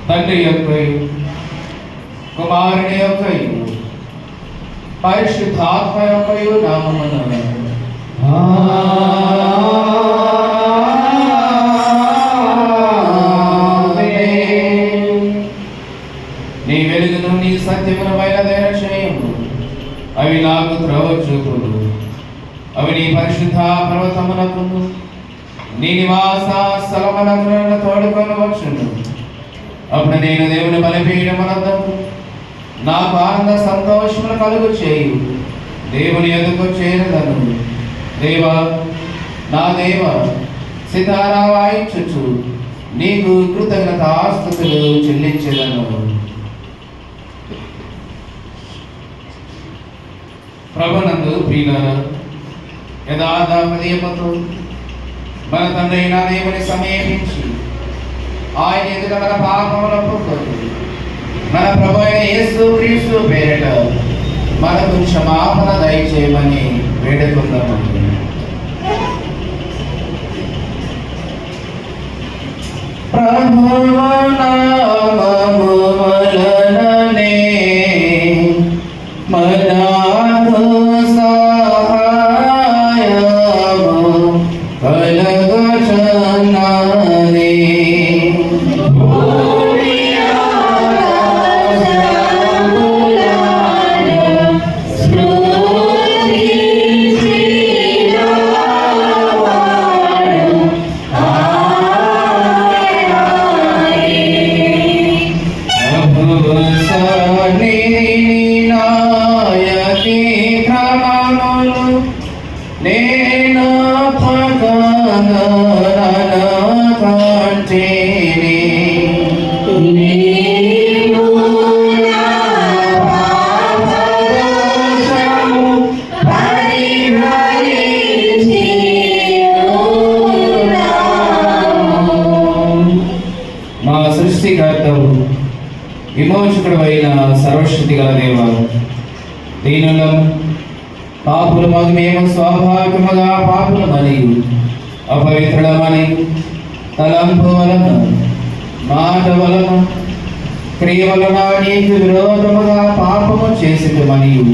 తండ్రి యొక్కయు కుమారుని యొక్కయు పరిశుద్ధాత్మ యొక్కయు నామమున నీ వెలుగును నీ సత్యమును బయలుదేర చేయము. అవి నాకు త్రోవ చూపులు. అవి నీ పరిశుద్ధ పర్వతమునకు నీ నివాస స్థలమునకు తోడుకొని వచ్చును. అప్పుడు నేను దేవుని బలిపీఠమునందు నాకు ఆనంద సంతోషములు కలుగు చేయు. దేవుని ఎదుకు చేరదను. దేవా నా దేవ, సితారా వాయించుచు నీకు కృతజ్ఞతాస్తుతులు చెల్లించెదను. ప్రభునందు ప్రియులారా, యథార్థ హృదయముతో మన తండ్రి అయిన దేవుని సమీపించి ఆయన ఎదుట మన పాపములను ఒప్పుకొని మన ప్రభు అయిన యేసు క్రీస్తు పేరిట మనకు క్షమాపణ దయచేయమని వేడుకుందాము. ప్రభువు నామము వలననే మనకు సహాయము కలుగుచున్నది. మా సృష్టికర్తవు విమోచకుడు అయిన సర్వశక్తి గల దేవ, దీనులం పాపులు మగు మేము స్వాభావికముగా పాపులు మరియు అపవిత్రులమని తలంపు వలన మాట వలన క్రియ వలన నీకు విరోధముగా పాపము చేసిట మరియు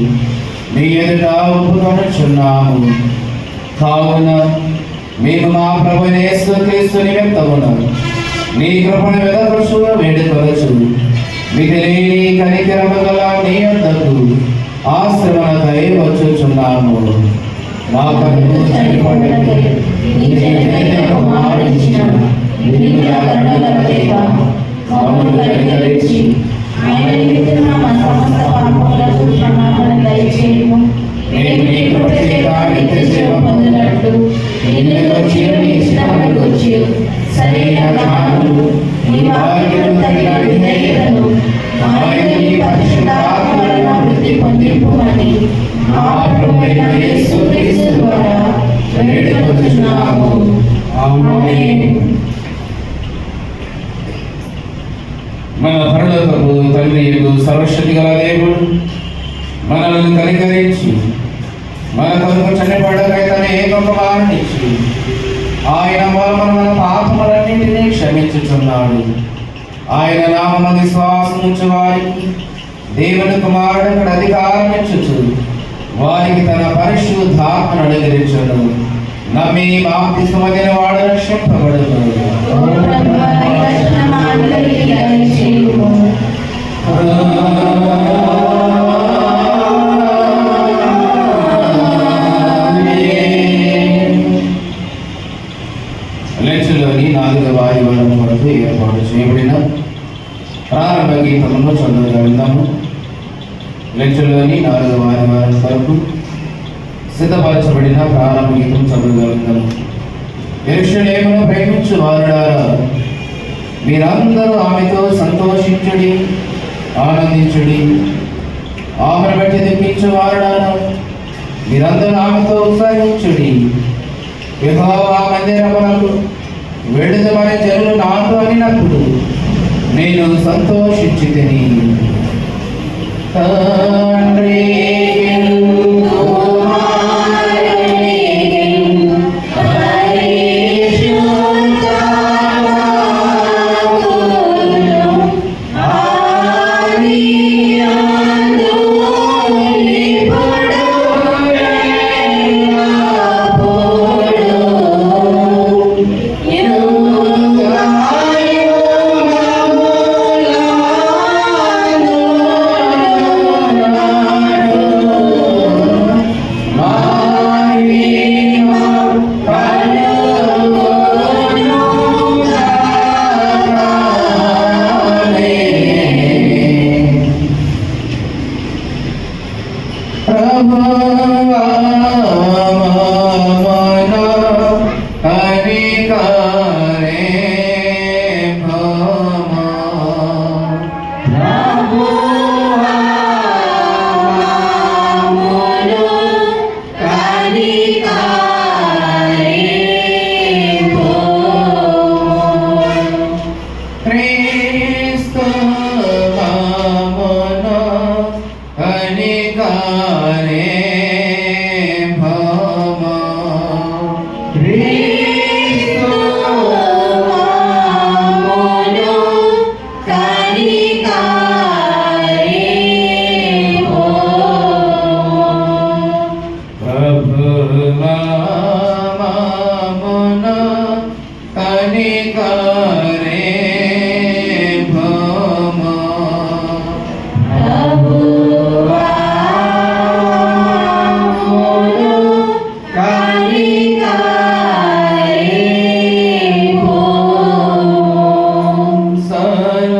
నీ ఎదుట ఒప్పుకొనుచున్నాము. కావున మేము మా ప్రభువైన యేసుక్రీస్తు నిమిత్తమున నీ కృపను వెదకొచ్చు వేడుకొనచ్చు. మిగిలిని కనికరము గల నీ యొద్దకు ఆశ్రమణకై వచ్చుచున్నాము. మా కొరకు చనిపోయినది మన పరలోకపు తండ్రి సర్వశక్తి గల దేవుడు మనల్ని కనికరించి మన కొరకు చనిపోవడకై తన ఏకకుమారుని ఇచ్చి ఆయన మూలమున మన పాపములన్నింటినీ క్షమించుచున్నాడు. ఆయన నామమున విశ్వాసం ఉంచు వారికి దేవుని కుమారుడు అధికారం ఇచ్చుచు వారికి తన పరిశుద్ధాత్మను అనుగ్రహించును. నమ్మి బాప్తిస్మము పొందిన వాడు రక్షింపబడును. లెంచులోని 4వ ఆదివారం వరకు ఏర్పాటు చేయబడిన ప్రారంభ గీతమును చదవగలుగుతాము. లెంచులోని 4వ ఆదివారం వరకు సిద్ధపరచబడిన ప్రారంభ గీతం చదవగలుగుతాము. యెరూషలేమును ప్రేమించు వారులారా, మీరందరూ ఆమెతో సంతోషించుడి, ఆనందించుడి. ఆమెను బట్టి దుఃఖించు వారులారా, మీరందరూ ఆమెతో ఉత్సాహించుడి. యెహోవా మందిరమునకు వెళుదమని జనులు నాతో అనినప్పుడు నేను సంతోషించితిని. తండ్రి క్రీస్తు నామమున కనికరే భవము. క్రీస్తు నామమున కనికరే భవము. ప్రభు నామమున కనికరే భవము. ప్రభువా కనికరే భవము. సర్వోన్నతమైన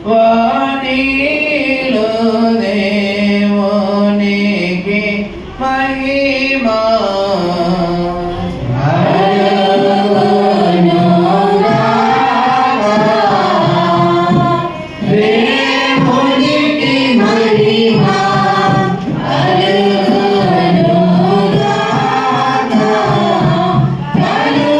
వాణిలో దేవునికి మహిమా. దేవునికి మహిమ కలుగునుగాక, కలుగునుగాక.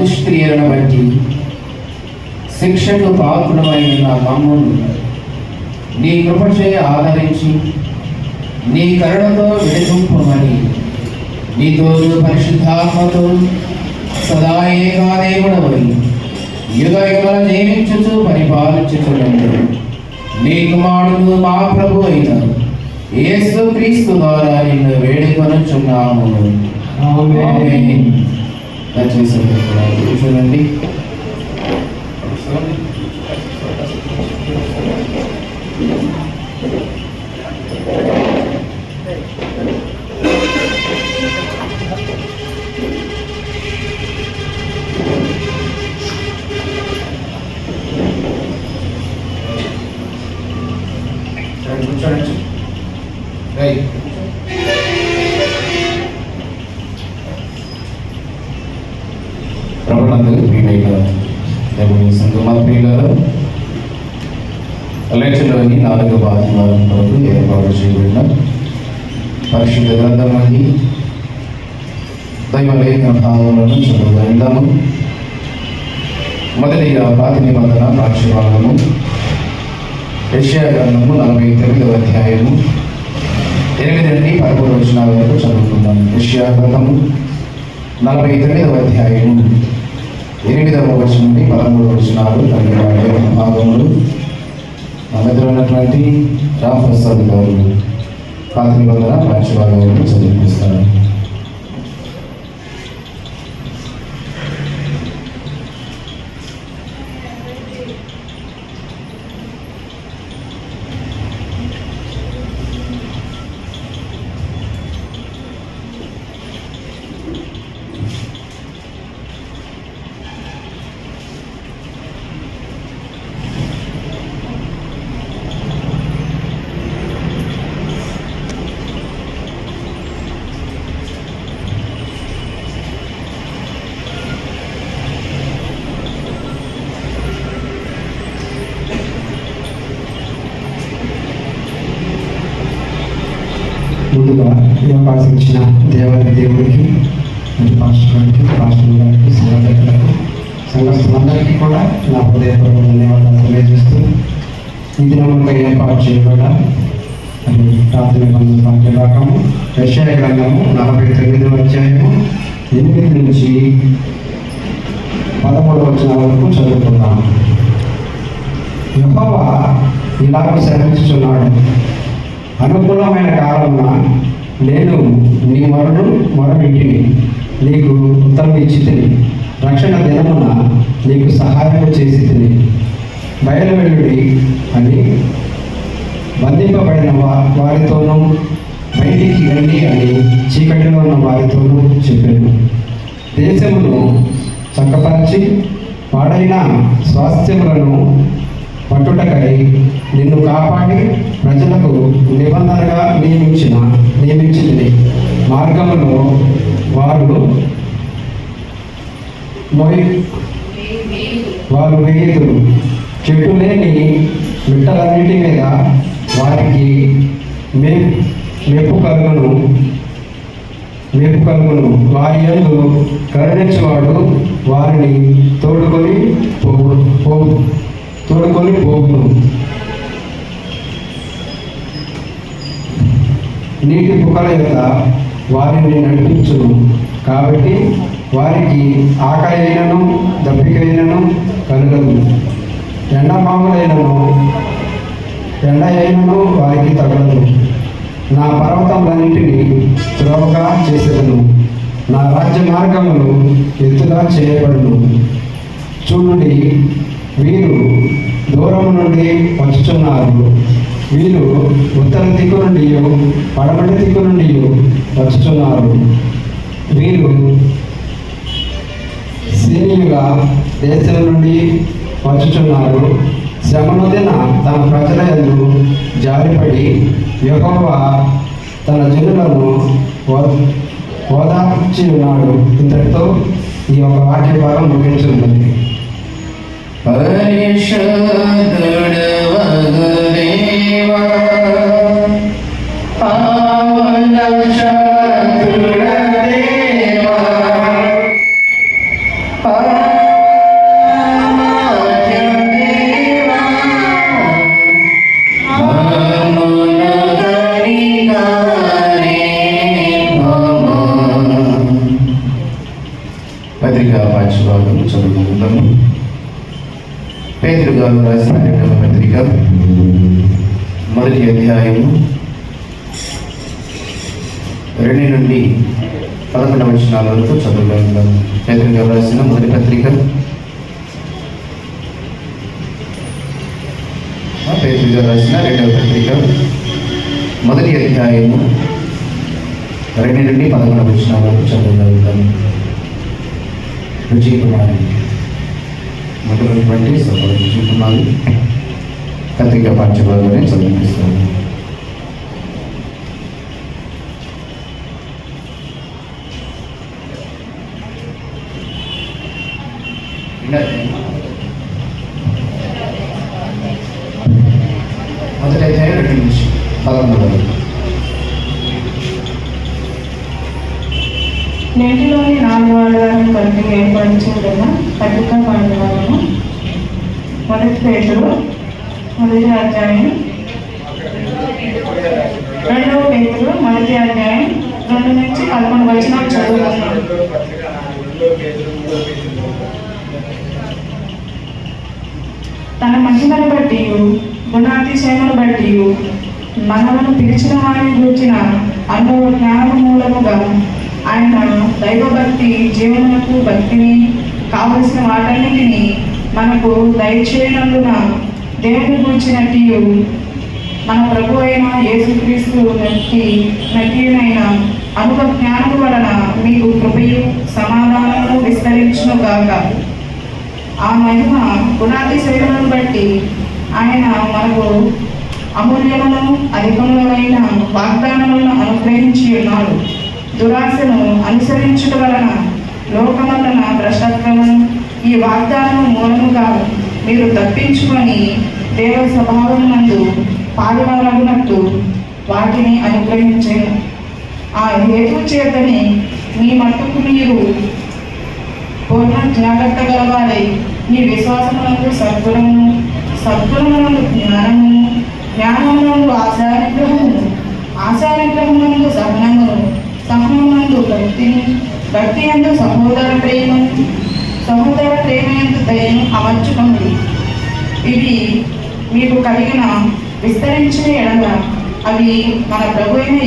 దుష్క్రియలను బట్టి శిక్షకు పాత్రమైన నా మమ్మును నీ కృపచే ఆదరించి నీ కరుణతో విడిపింపమని నీతో పరిశుద్ధాత్మతో సదా ఏకాదేవుడవై యుగ యుగల జీవించుచు పరిపాలించుచున్నాడు నీ కుమారుడు మా ప్రభు అయిన యేసు క్రీస్తు ద్వారా నిన్ను వేడుకొనుచున్నాము. ఆమేన్. దయచేసి కూర్చోండి. కూర్చోండి. రైట్. ప్రభునందు ప్రియమైన దేవుని సంగమ ప్రియులారా, లెక్చర్లోని 4వ ఆదివారం వరకు ఏర్పాటు చేయబడిన పరిశుద్ధ గ్రంథంలోని దైవలేఖన భాగములను చదువుదాము. మొదటిగా పాత నిబంధన సాక్ష్యభాగము యెషయా గ్రంథము 49వ అధ్యాయము 8 నుండి 13 వచనాల వరకు చదువుకుందాం. యెషయా గ్రంథము 49వ అధ్యాయము 8వ వచనం నుండి 13 వచనాలు కలిగిన భాగములు మన దగ్గర ఉన్నటువంటి రామప్రసాద్ గారు పాత నిబంధన సాక్ష్యభాగాలను చదివిస్తారు. ముందుగా ఈ అవకాశం ఇచ్చిన దేవుడికి పాస్టర్ గారికి సంఘటనలకు సంఘస్థులందరికీ కూడా నా హృదయపూర్వక ధన్యవాదాలు తెలియజేస్తూ ఈ దినముగా ఏర్పాటు చేయబడ్డ అది ప్రాథమిక వాక్యభాగము యెషయా గ్రంథము 49వ అధ్యాయము 8 నుంచి 13 వచనాల వరకు చదువుతున్నాము. యెహోవా ఇలాగ సెలవిస్తున్నాడు, అనుకూలమైన కాలమున నేను నీ మొరవింటిని నీకు ఉత్తరం ఇచ్చి తిని, రక్షణ దినమున నీకు సహాయం చేసి తిని, బయలువెళ్ళుడి అని బంధింపబడిన వారితోనూ బయటికి రండి అని చీకటిలో ఉన్న వారితోనూ చెప్పాను. దేశమును చక్కపరిచి పాడైన స్వాస్థ్యములను పట్టుటకై నిన్ను కాపాడి ప్రజలకు నిబంధనగా నియమించింది. మార్గములో వారు వేయుదురు. చెట్టు లేని మిట్టలన్నిటి మీద వారికి మెప్పు కలుగును. వారి యందు కరుణించువాడు వారిని తోడుకొని పోవును. నీటి బుక్కల యొక్క వారిని నడిపించును. కాబట్టి వారికి ఆకలి అయినను దప్పికైనను కలగదు. ఎండ అయినను వారికి తగలదు. నా పర్వతములన్నింటినీ త్రోవగా చేసేదను. నా రాజ్య మార్గములు ఎత్తుగా చేయబడును. చూడుడి, వీరు దూరం నుండి వచ్చుచున్నారు. వీరు ఉత్తర దిక్కు నుండి పడమటి దిక్కు నుండి వచ్చుచున్నారు. వీరు సీనియుల దేశం నుండి వచ్చుచున్నారు. శ్రమనొందిన తన ప్రజల యందు జారిపడి యెహోవా తన జనులను ఓదార్చి ఉన్నాడు. ఇంతటితో ఈ యొక్క వాక్య భాగం ముగించున్నది. పరిశుద్ధుడవగుదేవా, పావనశక్తుడదేవా, పత్రికా పాఠ్యభాగం చదువుకుందాము. పేతురు గారు రాసిన రెండవ పత్రిక మొదటి అధ్యాయము 2 నుండి 11 వచనాల వరకు చదువుకుందాము. పేతురు గారు రాసిన మొదటి పత్రిక పేతురు గారు రాసిన రెండవ పత్రిక మొదటి అధ్యాయము 2 నుండి 11 వచనాల వరకు చదువుకుందాము. రుచి కుమారి మొదలైనటువంటి సభలు చూపున్నాను. పత్రిక పాఠ్యభాగాన్ని చదివిస్తాను. మొదటి అధ్యాయం 2 నుంచి 11 వరకు. నేటిలోని 4 వారాలను కలిపి ఏర్పరచుకున్న పత్రికా పాఠ్యభాగము మొదటి పేతురు మొదటి అధ్యాయం 2వ పేతురు మొదటి అధ్యాయం 2 నుంచి 11 వచనాలు చదువుతున్నాం. తన మహిమను బట్టి గుణాతిశయమును బట్టి మనలను పిలిచిన వారిని గురించిన అనుభవ జ్ఞానము మూలముగా ఆయన దైవభక్తి జీవనకు భక్తిని కావలసిన వాటన్నిటినీ మనకు దయచేయనందున దేవుని గురించినట్టు మన ప్రభు అయిన యేసుక్రీస్తు నటియైన అనుభవ జ్ఞానము వలన మీకు కృపయు సమాధానము విస్తరించును గాక. ఆ మహిమ గుణాతిశయములను బట్టి ఆయన మనకు అమూల్యమును అధికములైన వాగ్దానములను అనుగ్రహించి ఉన్నాడు. దురాశను అనుసరించుట వలన లోకములన భ్రష్టత్వమును ఈ వాగ్దానము మూలముగా మీరు తప్పించుకొని దేవ స్వభావం నందు పాలువారగునట్టు వాటిని అనుగ్రహించాను. ఆ హేతు చేతని మీ మట్టుకు మీరు పూర్ణ జాగ్రత్త గలవారై మీ విశ్వాసమునందు సద్గుణమును, సద్గుణమునందు జ్ఞానమును, జ్ఞానమునందు ఆశానిగ్రహమును, ఆశానిగ్రహమునందు సహనమును, సహనమునందు భక్తిని, భక్తి యందు సహోదర ప్రేమను, సహోదర ప్రేమయందు దయను అమర్చుకొనుడి. ఇవి మీకు కలిగిన విస్తరించిన ఎడల అవి మన ప్రభు అయిన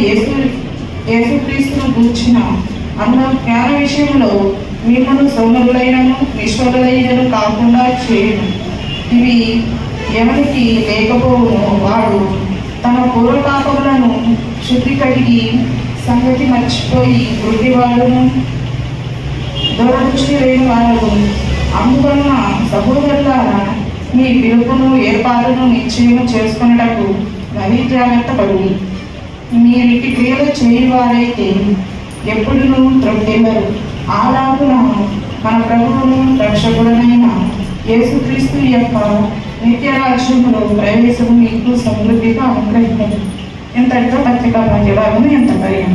యేసుక్రీస్తును గూర్చిన అన్న జ్ఞాన విషయంలో మిమ్మల్ని సోమరులైనను నిష్ఠులైనను కాకుండా చేయను. ఇవి ఎవరికి లేకపోవునో వాడు తన పూర్వపాపములను శుద్ధి కడిగి సంగతి మర్చిపోయి వృద్ధివాడును దూరదృష్టి లేని వారు. అందువలన సహోదరులారా, మీ పిలుపును ఏర్పాటును నిశ్చయం చేసుకున్నటకు మరీ జాగ్రత్త పడుడి. మీరిటి క్రియలు చేయవారైతే ఎప్పుడునూ త్రొట్టిల్లరు. అలాగున మన ప్రభువును రక్షకుడనైన యేసుక్రీస్తు యొక్క నిత్య రాజ్యములో ప్రవేశము మీకు సమృద్ధిగా అనుగ్రహించదు. ఎంతటితో పత్రికా పాఠ్యభాగము ఎంత పరిగణ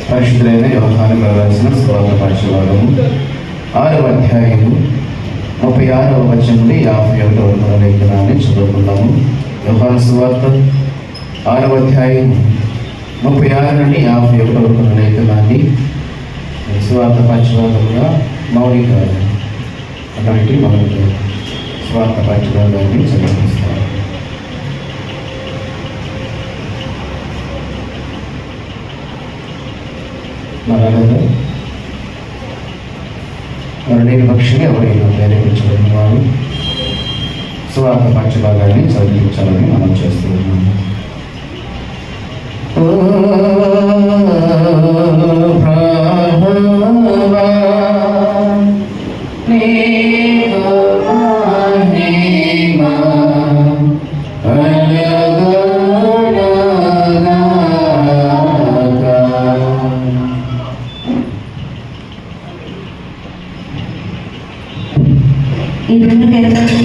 పరిశుద్ధులైన యోహాను గారు రాసిన సువార్త పాఠ్యభాగము 6వ అధ్యాయము 36వ వచనం నుండి 51వ లేఖనాన్ని చదువుకున్నాము. యోహాను సువార్త 6వ అధ్యాయము 36 నుండి 51వ లేఖనాన్ని సువార్త పాఠ్యభాగముగా మౌలిక అటువంటి మౌలిక సువార్త పాఠ్యభాగాన్ని చదివిస్తారు. మరొకరు మరణీయ పక్షిని ఎవరైనా ప్రేరేపించబడిన వారు సువార్త పాఠ్యభాగాన్ని చదివించాలని మనం చేస్తున్నాము. ప్రభువా నీకు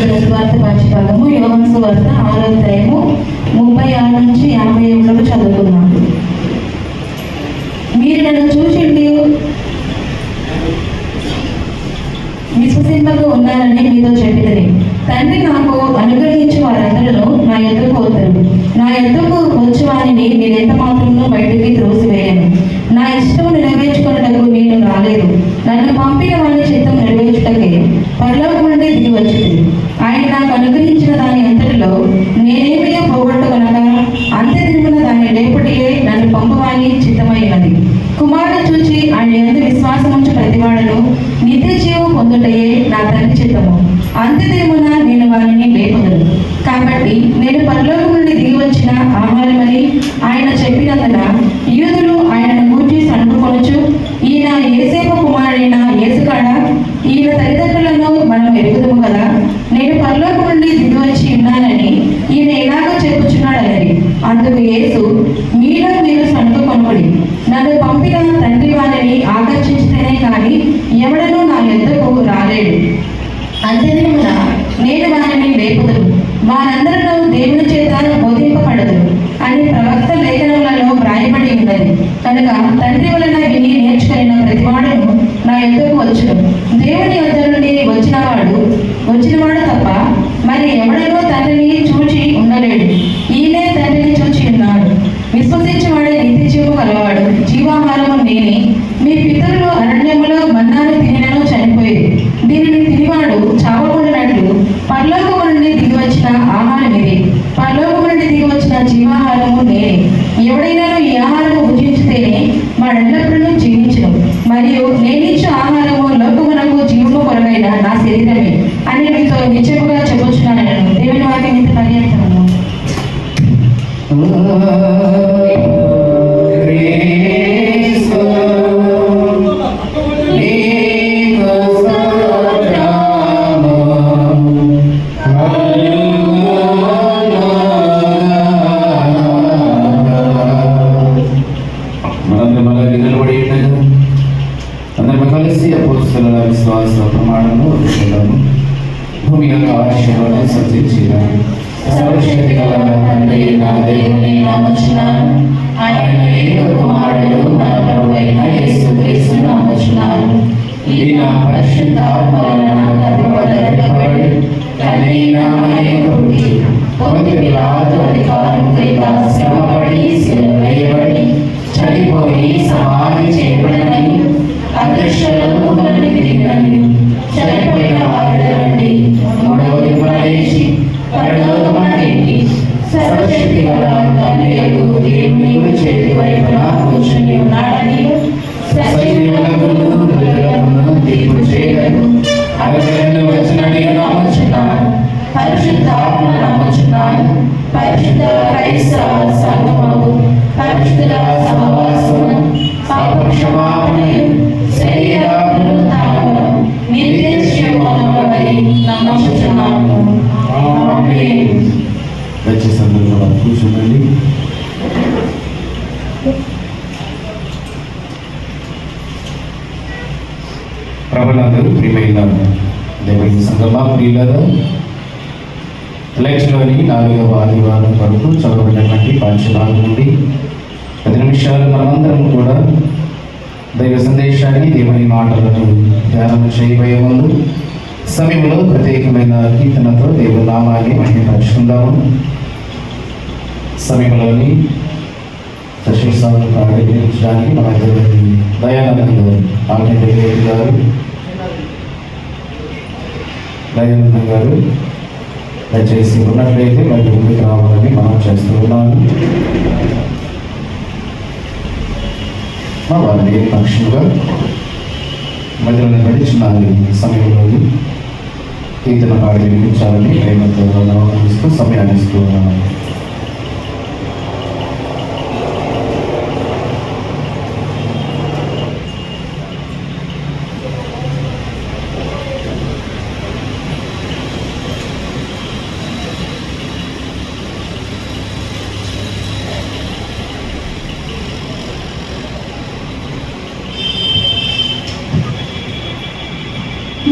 పరిశుద్ధ సువార్త పరిశుభాగము యోహాను సువార్త 6వ అధ్యాయము 36 నుంచి 51 చదువుకున్నాము. మీరు నన్ను చూసిండి విశ్వసింపక ఉన్నారని మీతో చెప్పినది. తండ్రి నాకు అనుగ్రహించి వారందరూ నా యొద్దకు వస్తారు. నా యొద్దకు వచ్చి వారిని నేను ఎంత మాత్రమో బయటికి త్రోసివేయను. నా ఇష్టం నెరవేర్చుకున్నటకు నేను రాలేదు, నన్ను పంపిన వారి చిత్తం నెరవేర్చుటకే పరలోకం నుండి దిగి వచ్చింది. ఆయన నాకు అనుగ్రహించిన దాని అంతటిలో నేనేమీ పోగొట్టుకొనగా అంత్య దినమున దాని రేపటికే నన్ను పంపవాని చిత్తమైనది. కుమారుడు చూచి ఆయన యందు విశ్వాసముంచు ప్రతివాడును నిత్య జీవం పొందుటయే నా తండ్రి చిత్తము. అంత్య దినమున నేను వారిని లేపదను. కాబట్టి నేను పరలోకం నుండి దిగి వచ్చిన ఆహారమని ఆయన చెప్పినందున యూదులు ఆయనను గూర్చి సనుకొనొచ్చు, ఈయన యేసేపు కుమారుడైన యేసుకాడ, ఈయన తల్లిదండ్రులను మనం ఎరుగుదము కదా, నేను పరలోకం నుండి దిగి వచ్చి ఉన్నానని ఈయన ఎలాగో చెప్పుచున్నాడని. అందుకు యేసు, మీలో మీరు సనుకొనకుడి, నన్ను పంపిన తండ్రి వారిని ఆకర్షించితేనే కానీ ఎవడనూ నా యొద్దకు రాలేడు. అంత్యదినమున నేను వారిని లేపుదును, వారందరూ దేవుని చేత బోధింపబడదు అని ప్రవక్త లేఖనములలో వ్రాయబడి ఉన్నది. కనుక తండ్రి వలన విని నేర్చుకున్న ప్రతివాడును నా యొద్దకు వచ్చును. దేవుని యొద్ద నుండి వచ్చినవాడు తప్ప మరి ఎవడనో తండ్రిని చూచి ఉండలేడు. ఈయనే తండ్రిని చూచి ఉన్నాడు. విశ్వసించేవాడే నిత్య జీవము కలవాడు. జీవాహారము నేనే. మీ పితరులు అరణ్యములో మన్నాను తినను చనిపోయేది. దీనిని తినివాడు చావకుండానట్లు పరలోకము నుండి దిగి వచ్చిన ఆహారం ఇది. పరలోకము నుండి దిగి వచ్చిన జీవాహారము నేనే. ఎవడైనా ఈ ఆహారము భుజించితేనే వాడెల్లప్పుడూ జీవించును. మరియు నేనిచ్చు ఆహారము లోకమునకు జీవము కొరగైన నా శరీరమే అని మీతో నిశ్చయముగా చెప్పొచ్చున్నాను. దేవుని వాక్యం ఇంత పర్యంతము. విశ్వాస ప్రమాణము భూమి యొక్క ఆశీర్వాదం సృష్టించిన సర్వశక్తి గల తండ్రి నా దేవుని నమ్ముచున్నాను. ఆయన ఏక కుమారుడు మన ప్రభువైన యేసుక్రీస్తును నమ్ముచున్నాను. ఈయన పరిశుద్ధాత్మ వలన గర్భవతి కన్యక మరియకు పుట్టి పొంతి పిలాతు అధికారము క్రింద శ్రమపడి శిలువ వేయబడి చనిపోయి సమాధి చేయబడినని అదృశ్యలోకములను తిరిగినని చనిపోయిన వారి నుండి మూడవ దినమున లేచి పరలోకమునకెక్కి సర్వశక్తి గల తండ్రియగు దేవుని కుడి చేతి వైపున కూర్చుని ఉన్నాడని సజీవులకును మృతులకును తీర్పు చేయగలడు. ఆయన వచ్చినని నమ్ముచున్నాను. పరిశుద్ధాత్మను నమ్ముచున్నాను. పరిశుద్ధ క్రైస్తవ సంఘమును, పరిశుద్ధుల సహవాసమును, పాప క్షమాపణను, శరీర పునరుత్థానమును, నిత్య జీవమును నమ్ముచున్నాను. ఆమేన్. దయచేసి అందరూ కూర్చోండి. ప్రభునందు ప్రియమైన దేవుని సంగమా ప్రియులారా, లైట్లోని 4వ ఆదివారం వరకు చదవబడినటువంటి పాఠ్యభాగం నుండి 10 నిమిషాలు మనమందరం కూడా దైవ సందేశాన్ని, దేవుని మాటలను ధ్యానం చేయబోయే ముందు సమయంలో ప్రత్యేకమైన కీర్తనతో దేవుని నామాన్ని మహిమపరుచుకుందాము. సమయంలోని సశిస్తాలను ప్రారంభించడానికి మన దయానంద గారు దయచేసి ఉన్నట్లయితే మరి ముందుకు రావాలని మనం చేస్తూ ఉన్నాము. వారిని పక్షులుగా మధ్యలో నడిచిన సమయంలో కీర్తన పాడి వినిపించాలని ప్రేమతో ఆహ్వానిస్తూ సమయాన్ని ఇస్తూ ఉన్నాము.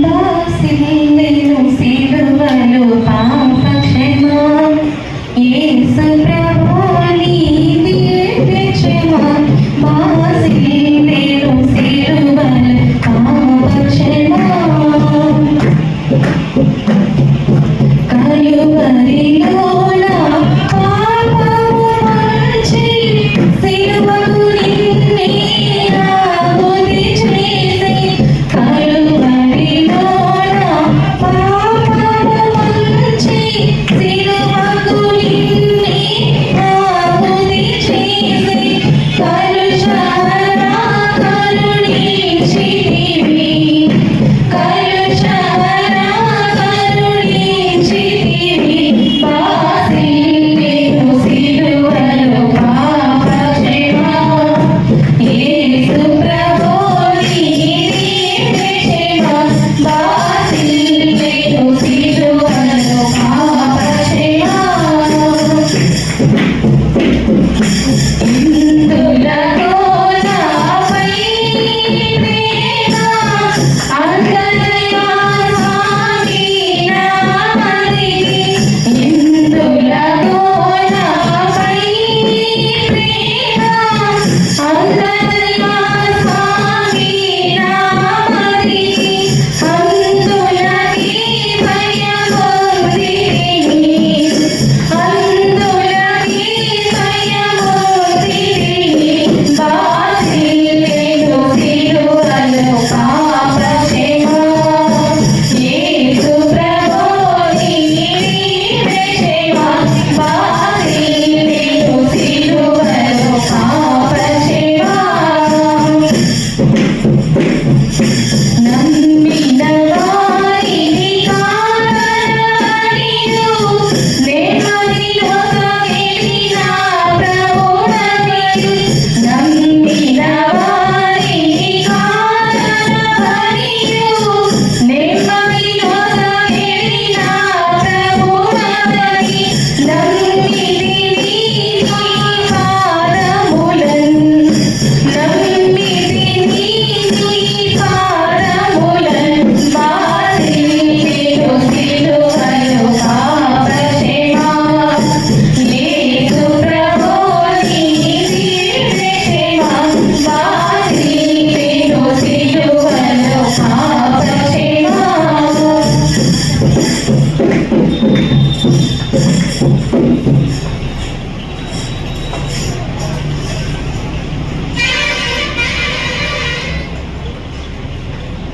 దాసిని నేను సిలువలో పాప క్షమా యేసు ప్రభు నీవే క్షమా బాసిలేను సిలువలో పాప క్షమా కలువరిలో నా పాపము మరచి సిలువకు నిన్నే ఆహుతి చేసి కలువరిలో నా పాపము మరచి సిలువకు నిన్నే ఆహుతి చేసి కలుషారా కరుణించితివి కలుషారా కరుణించితివి బాసిలేను సిలువలో పాప క్షమా యేసు ప్రభు నీవే క్షమా బాసిలేను సిలువలో పాప క్షమా ఇందులకు నాపై ప్రేమ అంతరయా స్వామి నామది ఇందులకు నాపై ప్రేమ అంతరయా స్వామి నామది అందులకి భయమొందితిని అందులకి భయమొందితిని బాసిలేను సిలువలో పాప క్షమా యేసు ప్రభు నీవే క్షమా బాసిలేను సిలువలో పాప క్షమా నమ్మిన వారిని కాదననియు నెమ్మదిలో సాగిన ప్రభువనియు నమ్మిన వారిని కాదననియు నెమ్మదిలో సాగిన ప్రభువని నమ్మితిని నీ పాదములను నమ్మితిని నీ పాదములను బాసిలేను సిలువలో పాప క్షమా యేసు ప్రభు నీవే క్షమా బాసిలేను సిలువలో పాప క్షమా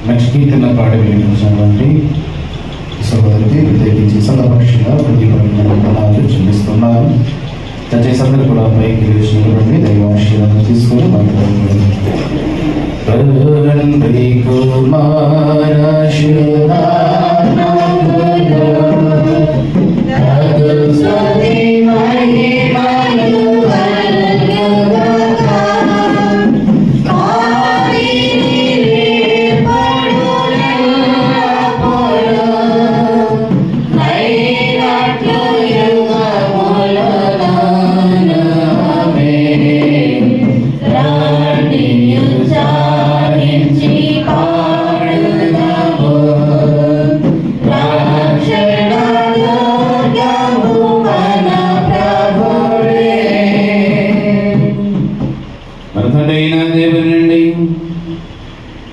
మంచి కీర్తన పాడి వినిపించినటువంటి సహోదరికి ప్రత్యేకించి సందర్భంగా ప్రతిపరమైన వందనాలు చెల్లిస్తున్నారు. దయచేసి అందరూ కూడా పైకి లేచినటువంటి దైవ ఆశీర్వాదం తీసుకొని తండ్రి కుమార మరొకడైన దేవుని నుండి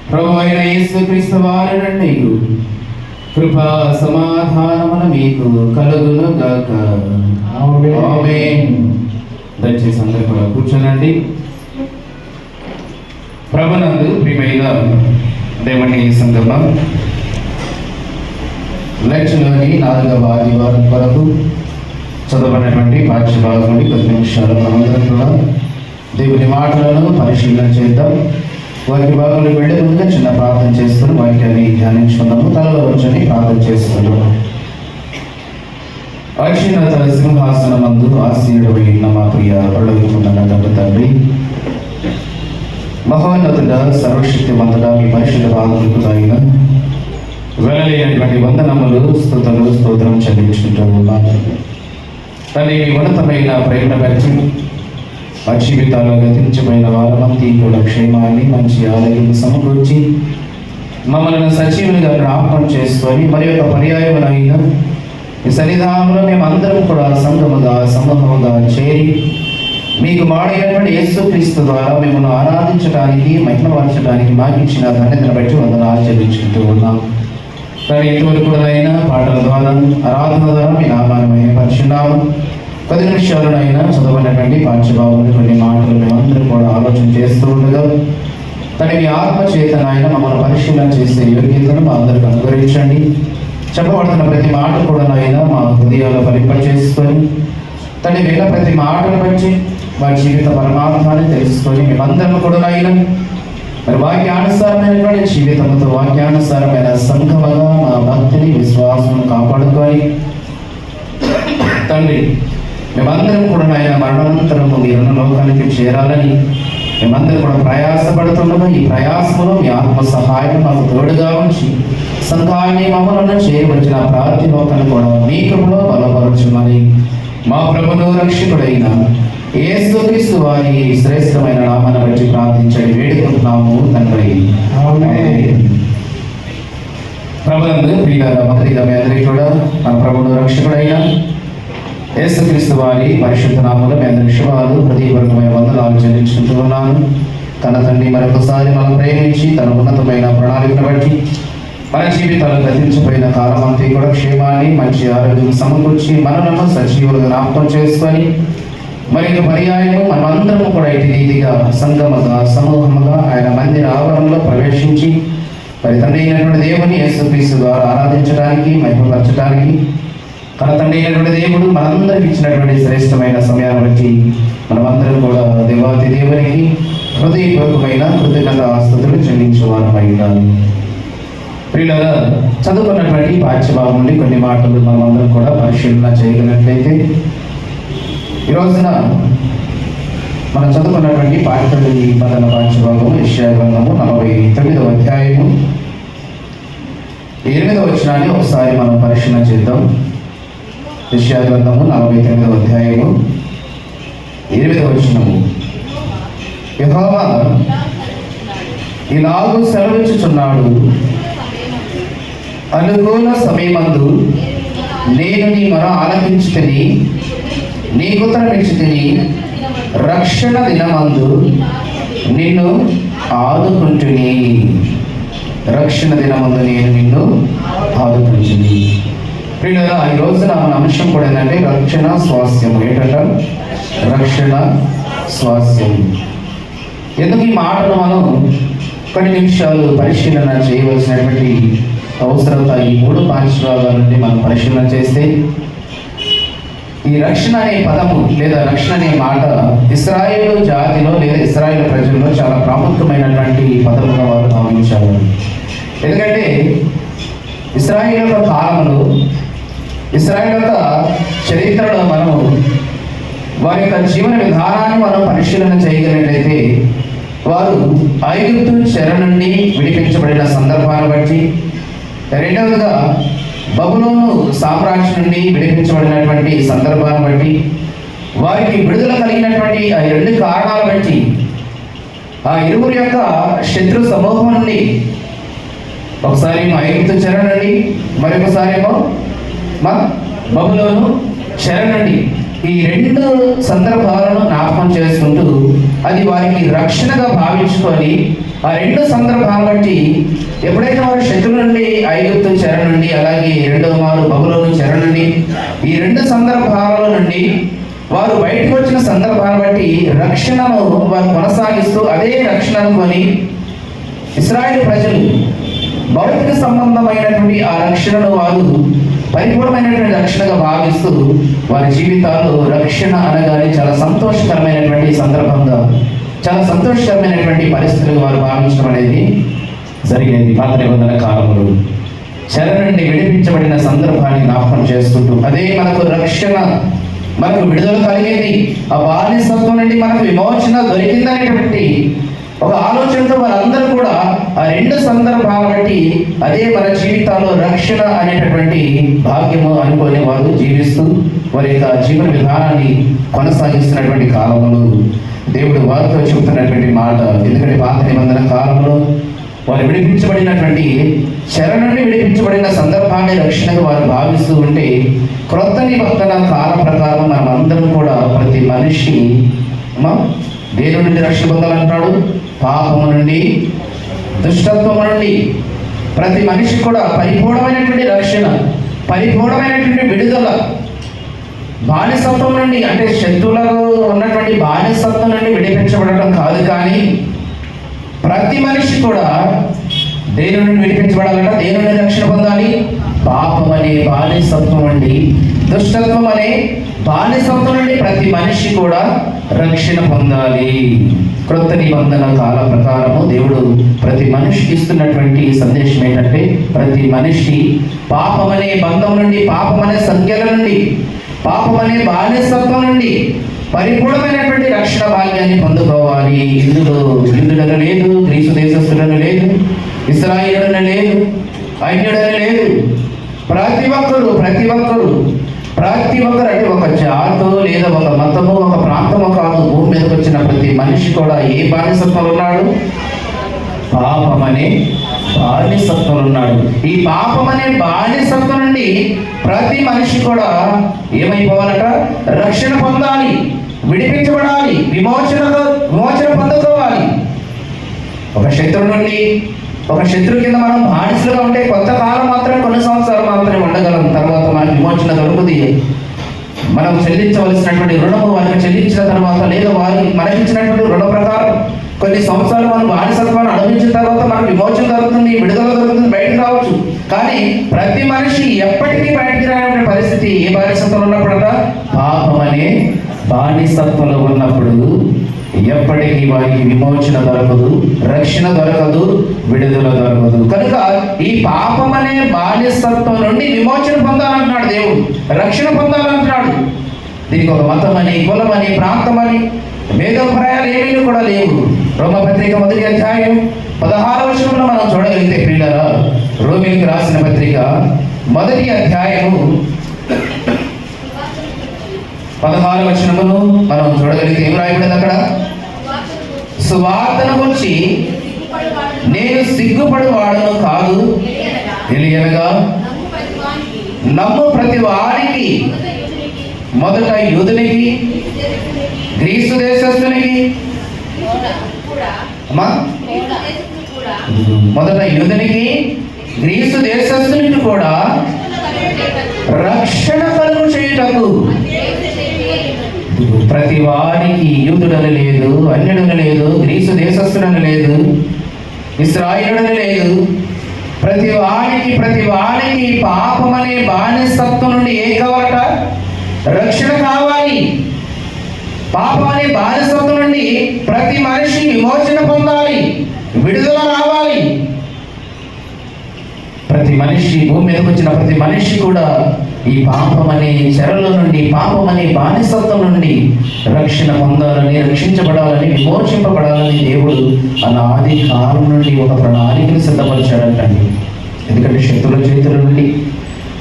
ప్రభు అయిన యేసుక్రీస్తు వారి నుండి కృపా సమాధానములు మీకు కలుగును గాక. ఆమేన్. దయచేసి అందరూ కూడా కూర్చోనండి. ప్రభునందు ప్రియమైన దేవుని సంగమం లెక్చర్లోని 4వ ఆదివారం కొరకు చదవబడినటువంటి పాఠ్య భాగం నుండి కొద్ది నిమిషాలు మనందరం కూడా దేవుని మాటలను పరిశీలన చేద్దాం. వాక్య భాగంలో వెళ్ళే ముందుగా చిన్న ప్రార్థన చేస్తున్నాం. వాక్యాన్ని ధ్యానించుకుందాము. తలలో వచ్చని ప్రార్థన చేస్తున్నాం. అక్షిణత సింహాసనమందు ఆసీనుడై ఉన్న మా ప్రియ పరలోకమందున్న తండ్రి, మహోన్నతుడ సర్వశక్తిమంతుడ మీ పరిశుద్ధ పాదములకు తగిన వెళ్ళలేనటువంటి వందనములు స్తుతులు స్తోత్రం చెల్లించుకుంటూ ఉన్నాను. తల్లి మీ ఉన్నతమైన ప్రేమ వ్యక్తి మా జీవితాల్లో గతించిపోయిన వారమంతి కూడా క్షేమాన్ని మంచి ఆలయం సమకూర్చి మమ్మల్ని సజీవులుగా జ్ఞాపకం చేసుకొని మరి యొక్క పర్యాయమునైనా ఈ సన్నిధానంలో మేమందరం కూడా సంఘముగా సమూహముగా చేరి మీకు మాడైనటువంటి యేసుక్రీస్తు ద్వారా మిమ్మల్ని ఆరాధించడానికి మహిమపరచడానికి మాకు ఇచ్చిన ధన్యతను బట్టి వందనాలు చెల్లించుకుంటూ ఉన్నాం. కానీ ఇంతవరకు కూడా పాటల ద్వారా ఆరాధన ద్వారా మీ నామాన్ని మహిమపరుచున్నాము. 10 నిమిషాలనైనా చదవనటువంటి పాఠ్యభాగంలో కొన్ని మాటలు మేమందరం కూడా ఆలోచన చేస్తూ ఉండగా తన మీ ఆత్మ చేతనైనా మమ్మల్ని పరిశీలన చేసే యోగ్యతను మా అందరికి అనుగ్రహించండి. చెప్పబడుతున్న ప్రతి మాట కూడా మా హృదయాల్లో ఫలింపచేసుకొని తన విన్న ప్రతి మాటను బట్టి వారి జీవిత పరమాత్మాన్ని తెలుసుకొని మేమందరం కూడా మరి వాక్యానుసారమైనటువంటి జీవితంతో వాక్యానుసారమైన సంఘముగా మా భక్తిని విశ్వాసం కాపాడుకొని తండ్రి మేమందరం కూడా మరణానంతరము మీరున్న లోకానికి చేరాలని మేమందరం కూడా ప్రయాసపడుతుండగా ఈ ప్రయాసములో మీ ఆత్మ సహాయం మాకు తోడుగా ఉంచి సంఘాన్ని మమ్మల్ని చేయవలసిన ప్రార్థి లోకాన్ని కూడా మీ కృపలో బలపరచుమని మా ప్రభువును రక్షకుడైన యేసుక్రీస్తు వారి శ్రేష్టమైన నామాన్ని బట్టి ప్రార్థించండి వేడుకుంటున్నాము తండ్రి. ప్రభునందు ప్రియులారా, మొదటిగా మీ అందరికీ కూడా మన ప్రభువును రక్షకుడైన యేసుక్రీస్తు వారి పరిశుద్ధ నామములో మీ అందరి శుభాలు హృదయపూర్వకమైన వందనాలు చెల్లించుకుంటూ ఉన్నాను. తన తండ్రి మరొకసారి మనం ప్రేమించి తన ఉన్నతమైన ప్రణాళికను బట్టి మన జీవితాలు గతించిపోయిన కాలం అంతా కూడా క్షేమాన్ని మంచి ఆరోగ్యం సమకూర్చి మనలను సజీవులుగా జ్ఞాపకం చేసుకొని మరి పర్యాయము మనమందరము కూడా ఇటు రీతిగా సంఘముగా సమూహముగా ఆయన మందిర ఆవరణలో ప్రవేశించి మరి తండ్రి అయినటువంటి దేవుని యేసుక్రీస్తు ద్వారా ఆరాధించడానికి మహిమపరచడానికి తన తండ్రి అయినటువంటి దేవుడు మనందరికి ఇచ్చినటువంటి శ్రేష్టమైన సమయాన్ని బట్టి మనమందరం కూడా దేవాతి దేవునికి హృదయపూర్వకమైన కృతజ్ఞత స్తుతులు చెల్లించేవారమై ఉండాలి. ప్రియులారా, చదువుకున్నటువంటి పాఠ్యభాగం నుండి కొన్ని మాటలు మనమందరం కూడా పరిశీలన చేయగలిగినట్లయితే ఈ రోజున మనం చదువుకున్నటువంటి పాఠ్యని పదన పాఠ్యభాగము యెషయా గ్రంథము 49వ అధ్యాయము 8వ వచనాన్ని ఒకసారి మనం పరిశీలన చేద్దాం. యెషయా గ్రంథము 49వ అధ్యాయము 8వ వచనము. యెహోవా ఇలాగూ సెలవిచ్చుచున్నాడు, అనుకూల సమయమందు నేను నీ మొర ఆలకించుకొని నీకు ఉత్తరమిచ్చుకొని రక్షణ దినమందు నిన్ను ఆదుకుంటుని. రక్షణ దినమందు నేను నిన్ను ఆదుకుంటుని. ప్రియులారా, ఈ రోజున మన అంశం కూడా ఏంటంటే రక్షణ స్వాస్థ్యం. ఏంటంట? రక్షణ స్వాస్థ్యం. ఎందుకు ఈ మాటను మనం కొన్ని నిమిషాలు పరిశీలన చేయవలసినటువంటి అవసరత ఈ 3 పాఠ్యభాగాల నుండి మనం పరిశీలన చేస్తే ఈ రక్షణ అనే పదము లేదా రక్షణ అనే మాట ఇశ్రాయేలు జాతిలో లేదా ఇశ్రాయేలు ప్రజల్లో చాలా ప్రాముఖ్యమైనటువంటి పదముగా వారు భావించారు. ఎందుకంటే ఇశ్రాయేలు యొక్క కాలంలో ఇశ్రాయేలు యొక్క చరిత్రలో మనము వారి యొక్క జీవన విధానాన్ని మనం పరిశీలన చేయగలిగినట్లయితే వారు ఐగుప్తు చెర నుండి విడిపించబడిన సందర్భాన్ని బట్టి, రెండవదిగా బబులోను సామ్రాజ్యం నుండి విడిపించబడినటువంటి సందర్భాన్ని బట్టి, వారికి విడుదల కలిగినటువంటి ఆ 2 కారణాలు బట్టి ఆ ఇరువురి యొక్క శత్రు సమూహం నుండి ఒకసారి ఐగుప్తు చెర నుండి మరొకసారి బబులోను చెర నుండి ఈ 2 సందర్భాలను జ్ఞాపకం చేసుకుంటూ అది వారికి రక్షణగా భావించుకొని ఆ 2 సందర్భాలను బట్టి ఎప్పుడైతే వారు శత్రువు నుండి ఐగుప్తు చెర నుండి అలాగే 2వ మారు బబులోను చెర నుండి ఈ 2 సందర్భాల నుండి వారు బయటకు వచ్చిన సందర్భాన్ని బట్టి రక్షణను వారు కొనసాగిస్తూ అదే రక్షణ అనుకొని ఇశ్రాయేలు ప్రజలు భౌతిక సంబంధమైనటువంటి ఆ రక్షణను వారు పరిపూర్ణమైనటువంటి రక్షణగా భావిస్తూ వారి జీవితాల్లో రక్షణ అనగానే చాలా సంతోషకరమైనటువంటి సందర్భంగా చాలా సంతోషకరమైనటువంటి పరిస్థితులు వారు భావించడం అనేది జరిగేది. పాత నిబంధన కాలంలో చెర నుండి విడిపించబడిన సందర్భాన్ని జ్ఞాపకం చేసుకుంటూ అదే మనకు రక్షణ, మనకు విడుదల కలిగేది, ఆ బానిసత్వం నుండి మనకు విమోచన దొరికిందనేటువంటి ఒక ఆలోచనతో వారందరూ కూడా ఆ 2 సందర్భాలను బట్టి అదే మన జీవితాల్లో రక్షణ అనేటటువంటి భాగ్యము అనుకొని వారు జీవిస్తూ వారి యొక్క జీవన విధానాన్ని కొనసాగిస్తున్నటువంటి కాలంలో దేవుడు వారితో చెబుతున్నటువంటి మాట. ఎందుకంటే పాత నిబంధన కాలంలో వారు విడిపించబడినటువంటి చెర నుండి విడిపించబడిన సందర్భాన్ని రక్షణగా వారు భావిస్తూ ఉంటే, క్రొత్త నిబంధన కాల ప్రకారం మనం అందరం కూడా ప్రతి మనిషి దేని నుండి రక్షణ పొందాలంటాడు? పాపము నుండి, దుష్టత్వము నుండి. ప్రతి మనిషి కూడా పరిపూర్ణమైనటువంటి రక్షణ, పరిపూర్ణమైనటువంటి విడుదల. బానిసత్వం నుండి, అంటే శత్రువులకు ఉన్నటువంటి బానిసత్వం నుండి విడిపించబడటం కాదు, కానీ ప్రతి మనిషి కూడా దేని నుండి విడిపించబడాలంట? దేని నుండి రక్షణ పొందాలి? పాపం అనే బానిసత్వం నుండి, దుష్టత్వం అనే బానిసత్వం నుండి ప్రతి మనిషి కూడా రక్షణ పొందాలి. క్రొత్త నిబంధన కాల ప్రకారము దేవుడు ప్రతి మనిషికి ఇస్తున్నటువంటి సందేశం ఏంటంటే, ప్రతి మనిషి పాపం అనే బంధం నుండి, పాపం అనే సంఖ్యల నుండి, పాపం అనే బానిసత్వం నుండి పరిపూర్ణమైనటువంటి రక్షణ భాగ్యాన్ని పొందుకోవాలి. ఇందులో హిందువులను లేదు, గ్రీసు దేశస్థులను లేదు, ఇశ్రాయేలులను లేదు, అన్యుడని లేదు. ప్రతి ఒక్కరు అంటే ఒక జాతో లేదా ఒక మతము, ఒక ప్రాంతము కాదు. భూమి మీదకి వచ్చిన ప్రతి మనిషి కూడా ఏ బానిసత్వం ఉన్నాడు? పాపం అనే బానిసత్వం ఉన్నాడు. ఈ పాపం అనే బానిసత్వం నుండి ప్రతి మనిషి కూడా ఏమైపోవాలట? రక్షణ పొందాలి, విడిపించబడాలి, విమోచన పొందుకోవాలి. ఒక శత్రువు నుండి, ఒక శత్రువు కింద మనం బానిసలుగా ఉంటే కొంతకాలం మాత్రమే, కొన్ని సంవత్సరాలు మాత్రమే ఉండగలం. తర్వాత మనకి విమోచన దొరుకుతుంది. మనం చెల్లించవలసినటువంటి రుణము వారికి చెల్లించిన తర్వాత, లేదా వారికి మనకిచ్చినటువంటి రుణ ప్రకారం కొన్ని సంవత్సరాలు మనం బానిసత్వాన్ని అనుభవించిన తర్వాత మనకు విమోచన దొరుకుతుంది, విడుదల దొరుకుతుంది, బయటకు రావచ్చు. కానీ ప్రతి మనిషి ఎప్పటికీ బయటికి రానటువంటి పరిస్థితి ఏ బానిసత్వంలో ఉన్నప్పుడట? పాపం అనే బానిసత్వంలో ఉన్నప్పుడు ఎప్పటికీ వారికి విమోచన దొరకదు, రక్షణ దొరకదు, విడుదల దొరకదు. కనుక ఈ పాపం అనే బానిసత్వం నుండి విమోచన పొందాలంటున్నాడు దేవుడు, రక్షణ పొందాలంటున్నాడు. దీనికి ఒక మతమని, కులమని, ప్రాంతమని, భేదోభిప్రాయాలు ఏమీ కూడా లేవు. రోమపత్రిక 1వ అధ్యాయం 16వ వచనంలో మనం చూడగలిగితే, ప్రియులారా, రోమీయులకు రాసిన పత్రిక 1వ అధ్యాయము 16వ వచనమును మనం చూడగలిగితే ఏం రాయబడింది అక్కడ? సువార్తను గురించి నేను సిగ్గుపడి వాడను కాదు, తెలియనగా నమ్ము ప్రతి వారికి, మొదట యూదునికి, గ్రీసు దేశస్థునికి, మొదట యూదునికి, గ్రీసు దేశస్థునికి కూడా రక్షణ కలుగు చేయుటకు. ప్రతి వారికి యూదుడని లేదు, అన్యుడని లేదు, గ్రీసు దేశస్థుడని లేదు, ఇశ్రాయేలుడని లేదు. ప్రతి వారికి పాపం అనే బానిసత్వం నుండి ఏం కావాలట? రక్షణ కావాలి. పాపం అనే బానిసత్వం నుండి ప్రతి మనిషి విమోచన పొందాలి, విడుదల రావాలి. ప్రతి మనిషి, భూమి మీదకి వచ్చిన ప్రతి మనిషి కూడా ఈ పాపం అనే చెరల నుండి, పాపం అనే బానిసత్వం నుండి రక్షణ పొందాలని, రక్షించబడాలని, విమోచింపబడాలని దేవుడు అనాది కాలం నుండి ఒక ప్రణాళికను సిద్ధపరిచాడంటండి. ఎందుకంటే శత్రుల చేతుల నుండి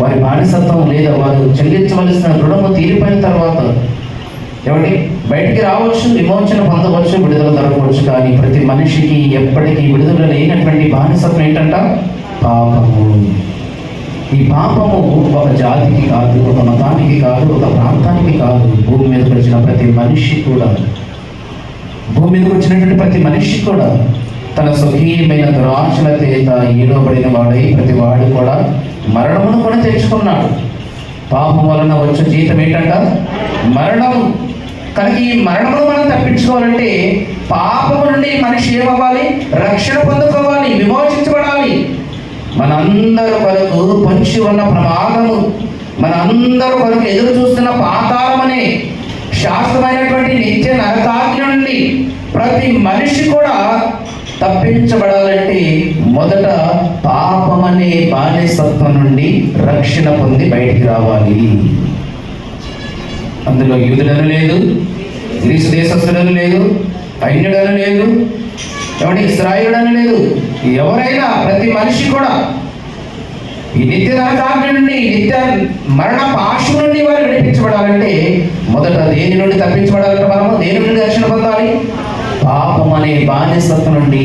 వారి బానిసత్వం లేదా వారు చెల్లించవలసిన రుణము తీరిపోయిన తర్వాత ఎవరి బయటికి రావచ్చు, విమోచన పొందవచ్చు, విడుదల దొరకవచ్చు. కానీ ప్రతి మనిషికి ఎప్పటికీ విడుదల లేనటువంటి బానిసత్వం ఏంటంట? పాపము. ఈ పాపము ఒక జాతికి కాదు, ఒక మతానికి కాదు, ఒక ప్రాంతానికి కాదు. భూమి మీదకి వచ్చిన ప్రతి మనిషి కూడా, భూమి మీదకి వచ్చినటువంటి ప్రతి మనిషి కూడా తన స్వకీయమైన దురాశల చేత ఈడవబడిన వాడై ప్రతి వాడు కూడా మరణమును కూడా తెచ్చుకున్నాడు. పాపం వలన వచ్చే జీతం ఏంటంట? మరణము. కనుక ఈ మరణమును మనం తప్పించుకోవాలంటే పాపము నుండి మనిషి ఏమవ్వాలి? రక్షణ పొందుకోవాలి, విమోచించబడాలి. మనందరి కొరకు పొంచి ఉన్న ప్రమాదము, మనందరి కొరకు ఎదురు చూస్తున్న పాతాళం అనే శాశ్వతమైనటువంటి నిత్య నరకాగ్ని నుండి ప్రతి మనిషి కూడా తప్పించబడాలంటే మొదట పాపం అనే బానిసత్వం నుండి రక్షణ పొంది బయటికి రావాలి. అందులో యూదుడని లేదు, గ్రీసు దేశస్థుడని లేదు, అన్యుడని లేదు, ఎవడి ఇశ్రాయేలుడని లేదు. ఎవరైనా ప్రతి మనిషి కూడా ఈ నిత్య నరకాగ్ని నుండి, నిత్య మరణ పాశం నుండి వారు విడిపించబడాలంటే మొదట దేని నుండి తప్పించబడాలంటే మనము దేని నుండి రక్షణ పొందాలి? పాపం అనే బానిసత్వం నుండి,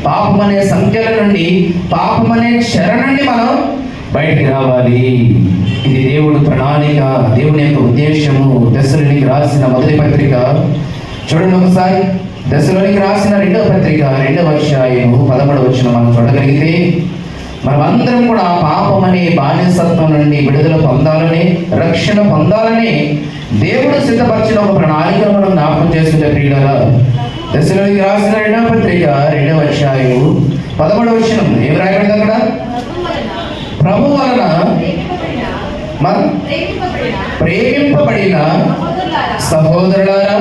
పాపం అనే సంఖ్యల నుండి, పాపం అనే చెర నుండి మనం బయటికి రావాలి. ఇది దేవుడు ప్రణాళిక, దేవుని యొక్క ఉద్దేశము. దశలోనికి రాసిన మొదటి పత్రిక చూడండి ఒకసారి. దశలోనికి రాసిన 2వ పత్రిక 2వ అధ్యాయము 13వ వచనం మనం చూడగలిగితే, మనమందరం కూడా పాపం అనే బానిసత్వం నుండి విడుదల పొందాలని, రక్షణ పొందాలని దేవుడు సిద్ధపరిచిన ఒక ప్రణాళికను మనం జ్ఞాపకం చేసుకుంటే ప్రియులారా, దశలోనికి రాసిన 2వ పత్రిక 2వ అధ్యాయము 13వ వచనం ఏం రాయబడింది అక్కడ? ప్రభు వలన ప్రేమింపబడిన సహోదరులారా,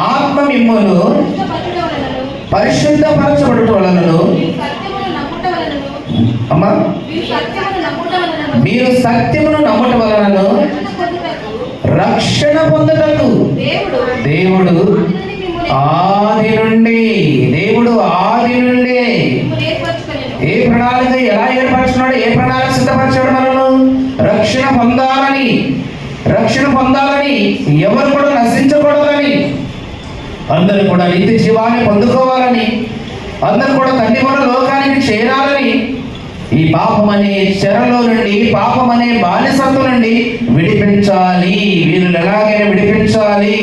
ఆత్మ మిమ్మును పరిశుద్ధపరచబడుట వలనను, అమ్మా మీరు సత్యమును నమ్ముట వలనను రక్షణ పొందుటకు దేవుడు ఆది నుండి ఏ ప్రణాళిక ఎలా ఏర్పరచున్నాడు, ఏ ప్రణాళిక సిద్ధపరిచాడు? మనను రక్షణ పొందాలని, ఎవరు కూడా నశించకూడదని, అందరూ కూడా నిత్య జీవాన్ని పొందుకోవాలని, అందరూ కూడా తండ్రి మన లోకానికి చేరాలని, ఈ పాపం అనే చెరలో నుండి, పాపం అనే బానిసత్వం నుండి విడిపించాలి. వీరిని ఎలాగైనా విడిపించాలి,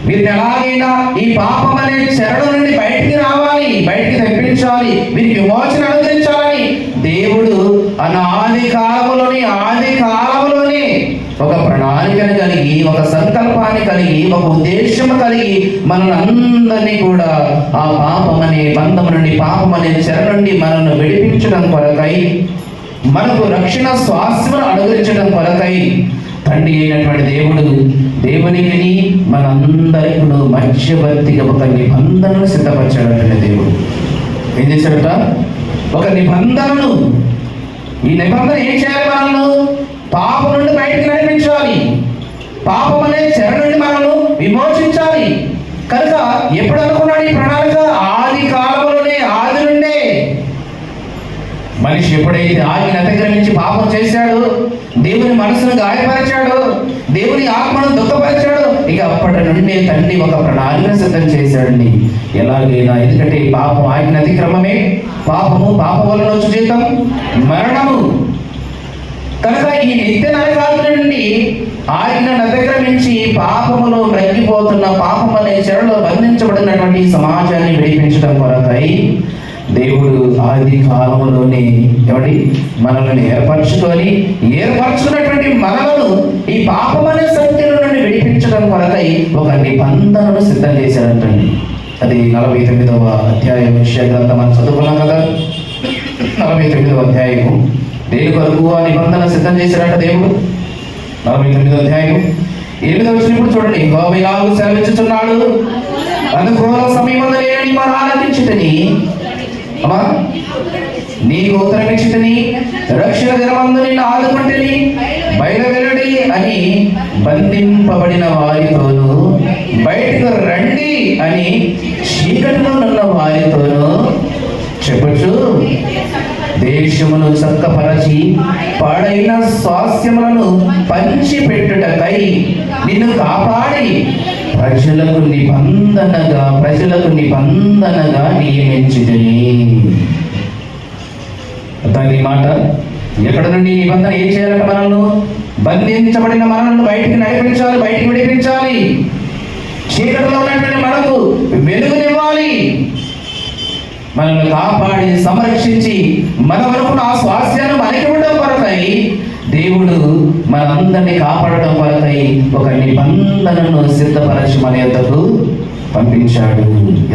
వీరిని ఎలాగైనా ఈ పాపం అనే చెరలో నుండి బయటికి రావాలి, బయటికి తెప్పించాలి, వీరికి విమోచన అనుగ్రహించాలని దేవుడు ఆది కాలములోనే ఒక ప్రణాళికను కలిగి, ఒక సంకల్పాన్ని కలిగి, ఒక ఉద్దేశము కలిగి మనల్ని అందరినీ కూడా ఆ పాపం అనే బంధం నుండి, పాపం అనే చెర నుండి మనల్ని విడిపించడం కొరకై, మనకు రక్షణ స్వాస్థ్యమును అనుగ్రహించడం కొరకై తండ్రి అయినటువంటి దేవుడు దేవునికి మనందరికీ మధ్యవర్తిగా ఒక నిబంధనను సిద్ధపరిచాడంటే దేవుడు ఏం చేశాడట? ఒక నిబంధనను. ఈ నిబంధన ఏం చేయాలి? మనల్ని పాపం నుండి బయటికి నడిపించాలి, పాపం అనే చెర నుండి మనల్ని విమోచించాలి. కనుక ఎప్పుడు అనుకున్నాడు ఈ ప్రణాళిక? ఆది కాలంలోనే, ఆది నుండే. మనిషి ఎప్పుడైతే ఆజ్ఞను అతిక్రమించి పాపం చేశాడు, దేవుని మనసును గాయపరిచాడు, దేవుని ఆత్మను దుఃఖపరిచాడు, ఇక అప్పటి నుండి తండ్రి ఒక ప్రణాళికను సిద్ధం చేశాడండి. ఎలాగైనా, ఎందుకంటే పాపం ఆజ్ఞ అతిక్రమమే, పాపము పాపం వలన వచ్చే జీతం మరణము. కనుక ఈ నిత్య నరకాల నుండి ఆజ్ఞను అతిక్రమించి పాపములో మ్రగ్గిపోతున్న, పాపం అనే చెరలో బంధించబడినటువంటి సమాజాన్ని విడిపించడం కొరకై దేవుడు ఆది కాలంలోనే మనల్ని ఏర్పరచుకున్నటువంటి మనలను ఈ పాపం అనే శక్తుల నుండి విడిపించడం కొరకై ఒక నిబంధనను సిద్ధం చేశాడంటండి. అది 49వ అధ్యాయం విషయ గ్రంథం మనం చదువుకున్నాం కదా. 49వ అధ్యాయము దేని కొరకు ఆ నిబంధన సిద్ధం చేశాడంట దేవుడు. 49వ అధ్యాయం 8వ వచనం ఇప్పుడు చూడండి. యెహోవా ఇలాగూ సెలవిచ్చుచున్నాడు, అనుకూల సమయమున నేను నీ మొర ఆలకించుటని, నీకు ఉత్తరమిచ్చుటని, రక్షణ దినమందు నిన్ను ఆదుకుంటుని, బయలువెళ్ళడి అని బంధింపబడిన వారితోనూ, బయటకు రండి అని చీకటిలో ఉన్న వారితోనూ చెప్పుచు, దేశమును చక్కపరచి పాడైన స్వాస్థ్యములను పంచిపెట్టుటకై నిన్ను కాపాడి ప్రజలకు నిబంధనగా నియమించుటని. దాని మాట ఎక్కడ నుండి నిబంధన ఏం చేయాలంటే మనల్ని బంధించబడిన మనల్ని బయటికి నడిపించాలి, బయటికి విడిపించాలి. చీకటిలో ఉన్నటువంటి మనకు వెలుగునివ్వాలి, మనల్ని కాపాడి సంరక్షించి మన వరకు ఆ స్వాస్థ్యాన్ని మనకి ఉండడం కొరకై దేవుడు మనందరినీ కాపాడడం కొరకై ఒక నిబంధనను సిద్ధపరచి మన యొద్దకు పంపించాడు.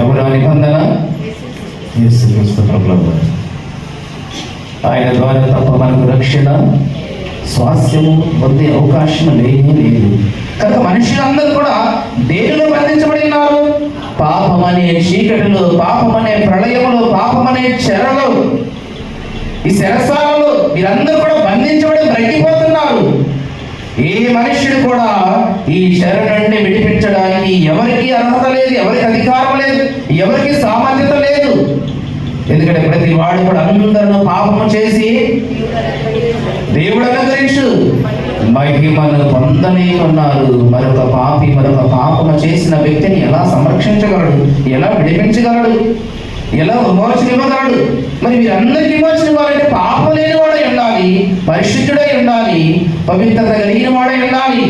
ఎవరు ఆ నిబంధన? యేసుక్రీస్తు ప్రభువు. ఆయన ద్వారా తప్ప మనకు రక్షణ స్వాస్థ్యము పొందే అవకాశం లేనే లేదు. కనుక మనుషులందరూ కూడా దేనిలో బంధించబడి ఉన్నారు? పాపం అనే చీకటిలో, పాపం అనే ప్రళయములో, పాపం అనే చెరలో, ఈ శరసాలలో వీరందరూ కూడా బంధించబడి బ్రతికిపోతున్నారు. ఏ మనుష్యుడు కూడా ఈ చెర నుండి విడిపించడానికి ఎవరికి అర్హత లేదు, ఎవరికి అధికారం లేదు, ఎవరికి సామర్థ్యత లేదు. ఎందుకంటే ప్రతి వాడు కూడా అందరూ పాపము చేసి దేవుడు అనుగ్రహించు మహిమను పొందలేకున్నారు. మరొక పాపి మరొక పాపము చేసిన వ్యక్తిని ఎలా సంరక్షించగలడు? ఎలా విడిపించగలడు? ఎలా విమోచన ఇవ్వగలడు? మరి వీరందరికీ విమోచన ఇవ్వాలంటే పాపం లేని వాడై ఉండాలి, పరిశుద్ధుడై ఉండాలి, పవిత్రత కలిగిన వాడై ఉండాలి,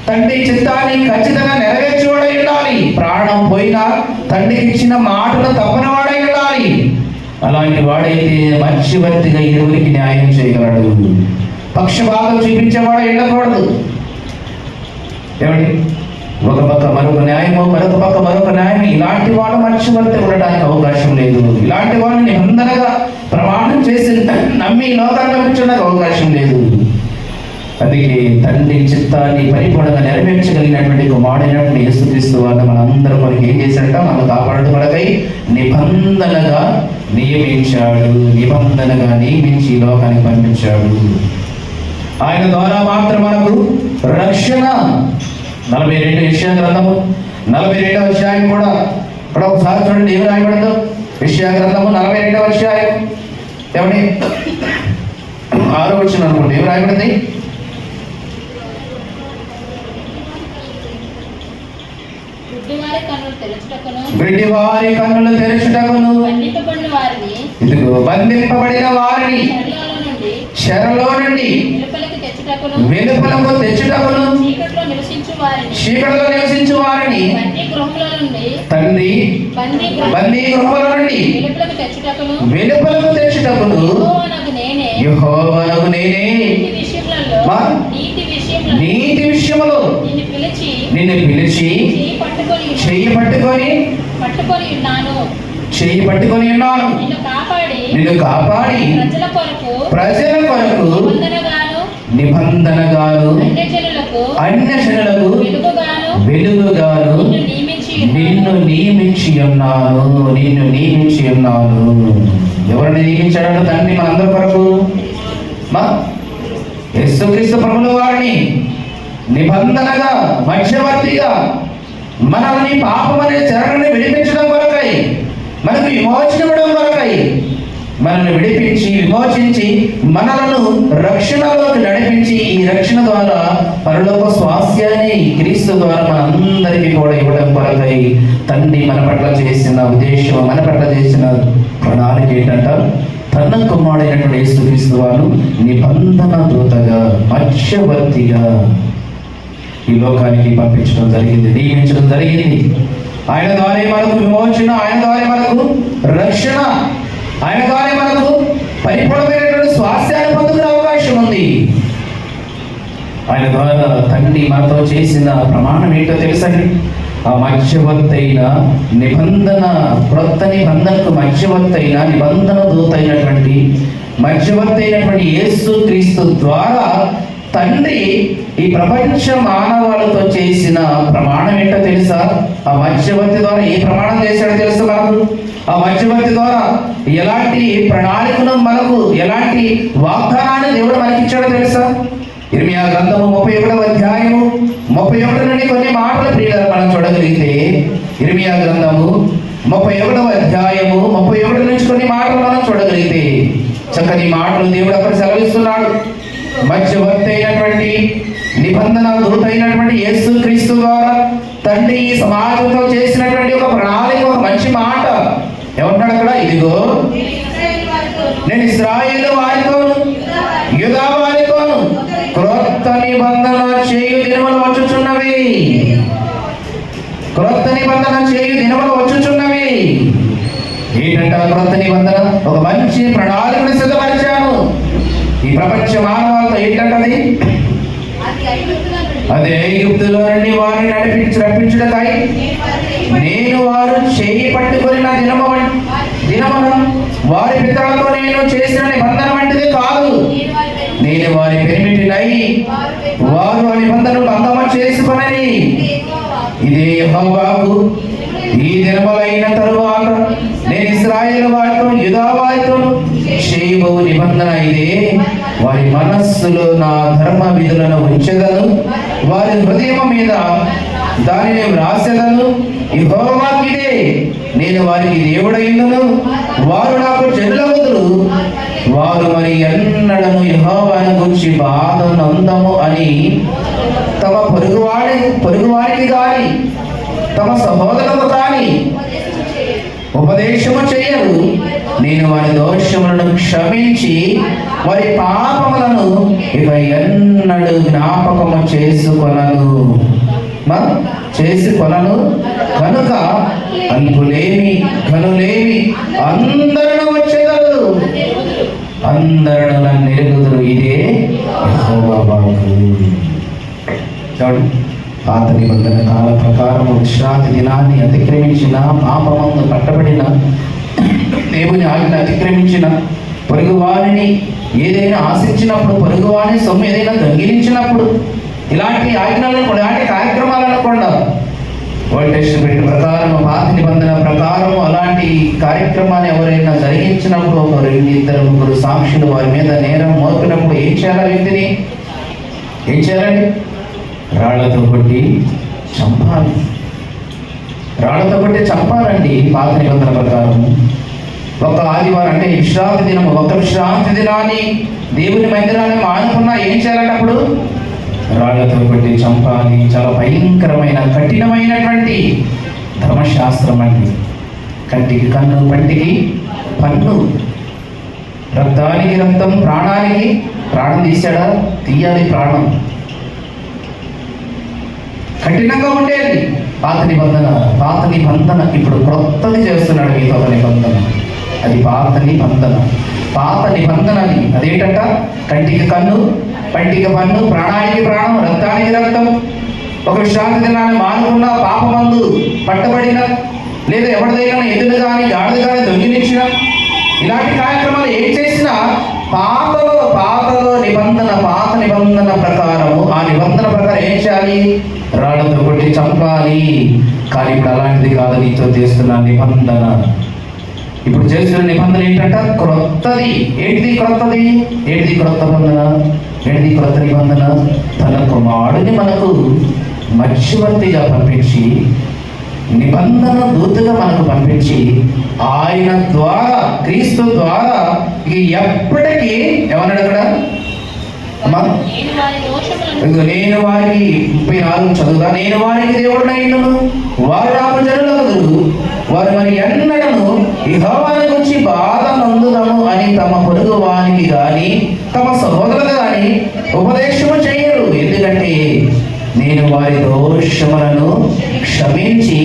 తండ్రి చిత్తాన్ని ఖచ్చితంగా నెరవేర్చేవాడై ఉండాలి, ప్రాణం పోయినా తండ్రికి ఇచ్చిన మాటను తప్పని వాడై ఉండాలి. అలాంటి వాడైతే మధ్యవర్తిగా ఇరువురికి న్యాయం చేయగలడు. పక్షపాతం చూపించేవాడై ఉండకూడదు. ఏమండి? ఒక పక్క మరొక న్యాయము, మరొక పక్క మరొక న్యాయం. ఇలాంటి వాడు మధ్యవర్తి ఉండడానికి అవకాశం లేదు. ఇలాంటి వాడిని నిబంధనగా ప్రమాణం చేసి నమ్మి లోకాన్ని ఉంచడానికి అవకాశం లేదు. అందుకే తండ్రి చిత్తాన్ని పరిపూర్ణంగా నెరవేర్చగలిగినటువంటి కుమారుడైనటువంటి యేసుక్రీస్తు వారిని మనందరం మనకి ఏం చేశాడంట? మనం కాపాడు మనకై నిబంధనగా నియమించాడు. నిబంధనగా నియమించి లోకానికి పంపించాడు. ఆయన ద్వారా మాత్రం మనకు రక్షణ. 42 యెషయా గ్రంథము 42వ అధ్యాయం కూడా ఇక్కడ ఒకసారి చూడండి ఏమి రాయబడిందో. యెషయా గ్రంథము 42వ అధ్యాయం ఏమండి 6వ వచనం అనుకోండి. ఏమి రాయబడింది? గుడ్డివారి కన్నులు తెరచుటకును ఇదిగో బంధింపబడిన వారిని చెరలో నుండి వెలుపలకు తెచ్చుటకును చీకటిలో నివసించు వారిని తండ్రి బందీ గృహముల నుండి వెలుపలకు తెచ్చుటకును యెహోవానగు నేనే నీతి విషయములో నిన్ను పిలిచి చెయ్యి పట్టుకొని ఉన్నాను. నిన్ను కాపాడి ప్రజల కొరకు నిబంధనగాను అన్యజనులకు వెలుగుగాను నిన్ను నియమించి ఉన్నాను. ఎవరిని నియమించాడంటే తండ్రి మనందరి కొరకు యేసుక్రీస్తు ప్రభువుల వారిని నిబంధనగా మధ్యవర్తిగా మనల్ని పాపం అనే చెరని విడిపించడం కొరకై, మనకు విమోచన ఇవ్వడం కొరకై, మనల్ని విడిపించి విమోచించి మనలను రక్షణలోకి నడిపించి ఈ రక్షణ ద్వారా పరలోక స్వాస్థ్యాన్ని క్రీస్తు ద్వారా మనందరికీ కూడా ఇవ్వడం కొరకై తండ్రి మన పట్ల చేసిన ఉద్దేశం, మన పట్ల చేసిన ప్రణాళిక ఏంటంట? తన కుమారుడైనటువంటి యేసుక్రీస్తు వారు నిబంధన దూతగా మధ్యవర్తిగా ఈ లోకానికి పంపించడం జరిగింది, నియమించడం జరిగింది. ఆయన ద్వారా మనకు విమోచన, ఆయన ద్వారా మనకు రక్షణ, ఆయన ద్వారా మనకు పరిపూర్ణమైనటువంటి స్వాస్థ్యాన్ని పొందుకునే అవకాశం ఉంది. ఆయన ద్వారా తండ్రి మనతో చేసిన ప్రమాణం ఏంటో తెలుసండి? ఆ మధ్యవర్తి అయిన నిబంధన, క్రొత్త నిబంధనకు మధ్యవర్తి అయిన నిబంధన దూత అయినటువంటి మధ్యవర్తి అయినటువంటి యేసుక్రీస్తు ద్వారా తండ్రి ఈ ప్రపంచ మానవాళితో చేసిన ప్రమాణం ఏంటో తెలుసా? ఆ మధ్యవర్తి ద్వారా ఏ ప్రమాణం చేశాడో తెలుసు మనకు? ఆ మధ్యవర్తి ద్వారా ఎలాంటి ప్రణాళికను, మనకు ఎలాంటి వాగ్దానాన్ని దేవుడు మనకి ఇచ్చాడో తెలుసా? ఇర్మియా గ్రంథము 31వ అధ్యాయము 31 నుండి కొన్ని మాటలు ప్రియులారా మనం చూడగలిగితే, ఇర్మియా గ్రంథము 31వ అధ్యాయము 31 నుంచి కొన్ని మాటలు మనం చూడగలిగితే చక్కని మాటలు దేవుడు అక్కడ సెలవిస్తున్నాడు. మధ్యవర్తి అయినటువంటి నిబంధన దూత అయినటువంటి యేసుక్రీస్తు ద్వారా తండ్రి ఈ సమాజంతో చేసినటువంటి ఒక ప్రణాళిక, ఒక మంచి మాట ఏమంటాడు అక్కడ? ఇదిగో నేను ఇశ్రాయేలు వారితోను యూదా వారితోను క్రొత్త నిబంధన చేయు దినములు వచ్చుచున్నవి. క్రొత్త నిబంధన చేయు దినములు వచ్చుచున్నవి. ఏంటంటే క్రొత్త నిబంధన? ఒక మంచి ప్రణాళికను సిద్ధపరిచాను ఈ ప్రపంచ మానవాలతో. ఏంటంటది? అదే ఐగుప్తులో నుండి వారిని రప్పించుటకై నేను వారు చేయి పట్టుకున్న దినమున వారి పితరులతో నేను చేసిన నిబంధన వంటిది కాదు. నేను వారి పెనిమిటినై వారు ఆ నిబంధనను భంగము చేసుకొనని ఇదే యెహోవాకు ఈ దినములైన తరువాత నేను ఇశ్రాయేలు వారితో యూదా వారితో చేయబో నిబంధన ఇదే. వారి మనస్సులో నా ధర్మ విధులను ఉంచెదను, వారి హృదయం మీద దానిని వ్రాసెదను, యెహోవాకిదే నేను వారికి దేవుడైందును, వారు నాకు జనులగుదురు, వారు మరి ఎన్నడను యెహోవాను గూర్చి బాధ నందము అని తమ పొరుగువారికి గాని తమ సహోదరులకు కాని ఉపదేశము చేయరు. నేను వారి దోషములను క్షమించి వారి పాపములను ఇక ఎన్నడూ జ్ఞాపకము చేసుకొనను కనుక అల్పులేమి ఘనులేమి అందరూ వచ్చేదరు, అందరూ నన్ను ఎరుగుదురు. ఇదే యెహోవా వాక్కు. చూడండి, పాత నిబంధన కాల ప్రకారం విశ్రాంతి దినాన్ని అతిక్రమించిన, పాపమందు పట్టబడిన, దేవుని ఆజ్ఞ అతిక్రమించిన, పొరుగు వారిని ఏదైనా ఆశించినప్పుడు, పొరుగు వారిని సొమ్ము ఏదైనా దొంగిలించినప్పుడు, ఇలాంటి ఆజ్ఞలను ఇలాంటి కార్యక్రమాలను కూడా ఓల్డ్ టెస్టమెంట్ ప్రకారం, పాత నిబంధన ప్రకారం అలాంటి కార్యక్రమాన్ని ఎవరైనా జరిగించినప్పుడు, ఒక 2, 2, 3 సాక్షులు వారి మీద నేరం మోపినప్పుడు ఏం చేయాలి? వ్యక్తిని ఏం చేయాలండి? రాళ్లతో కొట్టి చంపాలి. రాళ్లతో కొట్టి చంపాలండి పాత నిబంధన ప్రకారం. ఒక ఆదివారం అంటే విశ్రాంతి దినం, ఒక విశ్రాంతి దినాన్ని దేవుని మందిరాన్ని మానుకున్నా ఏం చేయాలంటే అప్పుడు రాళ్లతో కొట్టి చంపాలి. చాలా భయంకరమైన కఠినమైనటువంటి ధర్మశాస్త్రం అండి. కంటికి కన్ను, పంటికి పన్ను, రక్తానికి రక్తం, ప్రాణానికి ప్రాణం. తీశాడా? తీయాలి ప్రాణం. కఠినంగా ఉండేది పాత నిబంధన. పాత నిబంధన ఇప్పుడు క్రొత్తది చేస్తున్నాడు మీతో ఒక నిబంధన. అది పాత నిబంధన. పాత నిబంధన అదేంటంట? కంటికి కన్ను, పంటికి పన్ను, ప్రాణానికి ప్రాణం, రక్తానికి రక్తం. ఒక విశ్రాంతి దినాన్ని మానుకున్న, పాపమందు పట్టబడిన, లేదా ఎవరిదైనా ఎదురు కానీ గాడిద కానీ దొంగిలించిన, ఇలాంటి కార్యక్రమాలు ఏం చేసినా పాతలో నిబంధన, పాత నిబంధన ప్రకారము, ఆ నిబంధన ప్రకారం ఏం చేయాలి? రాళ్లతో కొట్టి చంపాలి. కానీ ఇప్పుడు అలాంటిది కాదు. నీతో చేస్తున్న నిబంధన, ఇప్పుడు చేస్తున్న నిబంధన ఏంటంట? క్రొత్తది. ఏంటిది క్రొత్తది? ఏంటిది క్రొత్త బంధన? ఏంటిది క్రొత్త నిబంధన? తన కుమారుడిని మనకు మధ్యవర్తిగా పంపించి, నిబంధన దూతగా మనకు పంపించి, ఆయన ద్వారా, క్రీస్తు ద్వారా ఇక ఎప్పటికీ ఏమన్నాడు అక్కడ? నేను వారికి 34 చదువుగా, నేను వారికి దేవుడినైనను, వారు నాకు జనులగుదురు, వారు మరి ఎన్నడను యెహోవాను గురించి బాధ నందుదము అని తమ పొరుగు వారికి గాని తమ సహోదరులకు గాని ఉపదేశము చేయరు. ఎందుకంటే నేను వారి దోషములను క్షమించి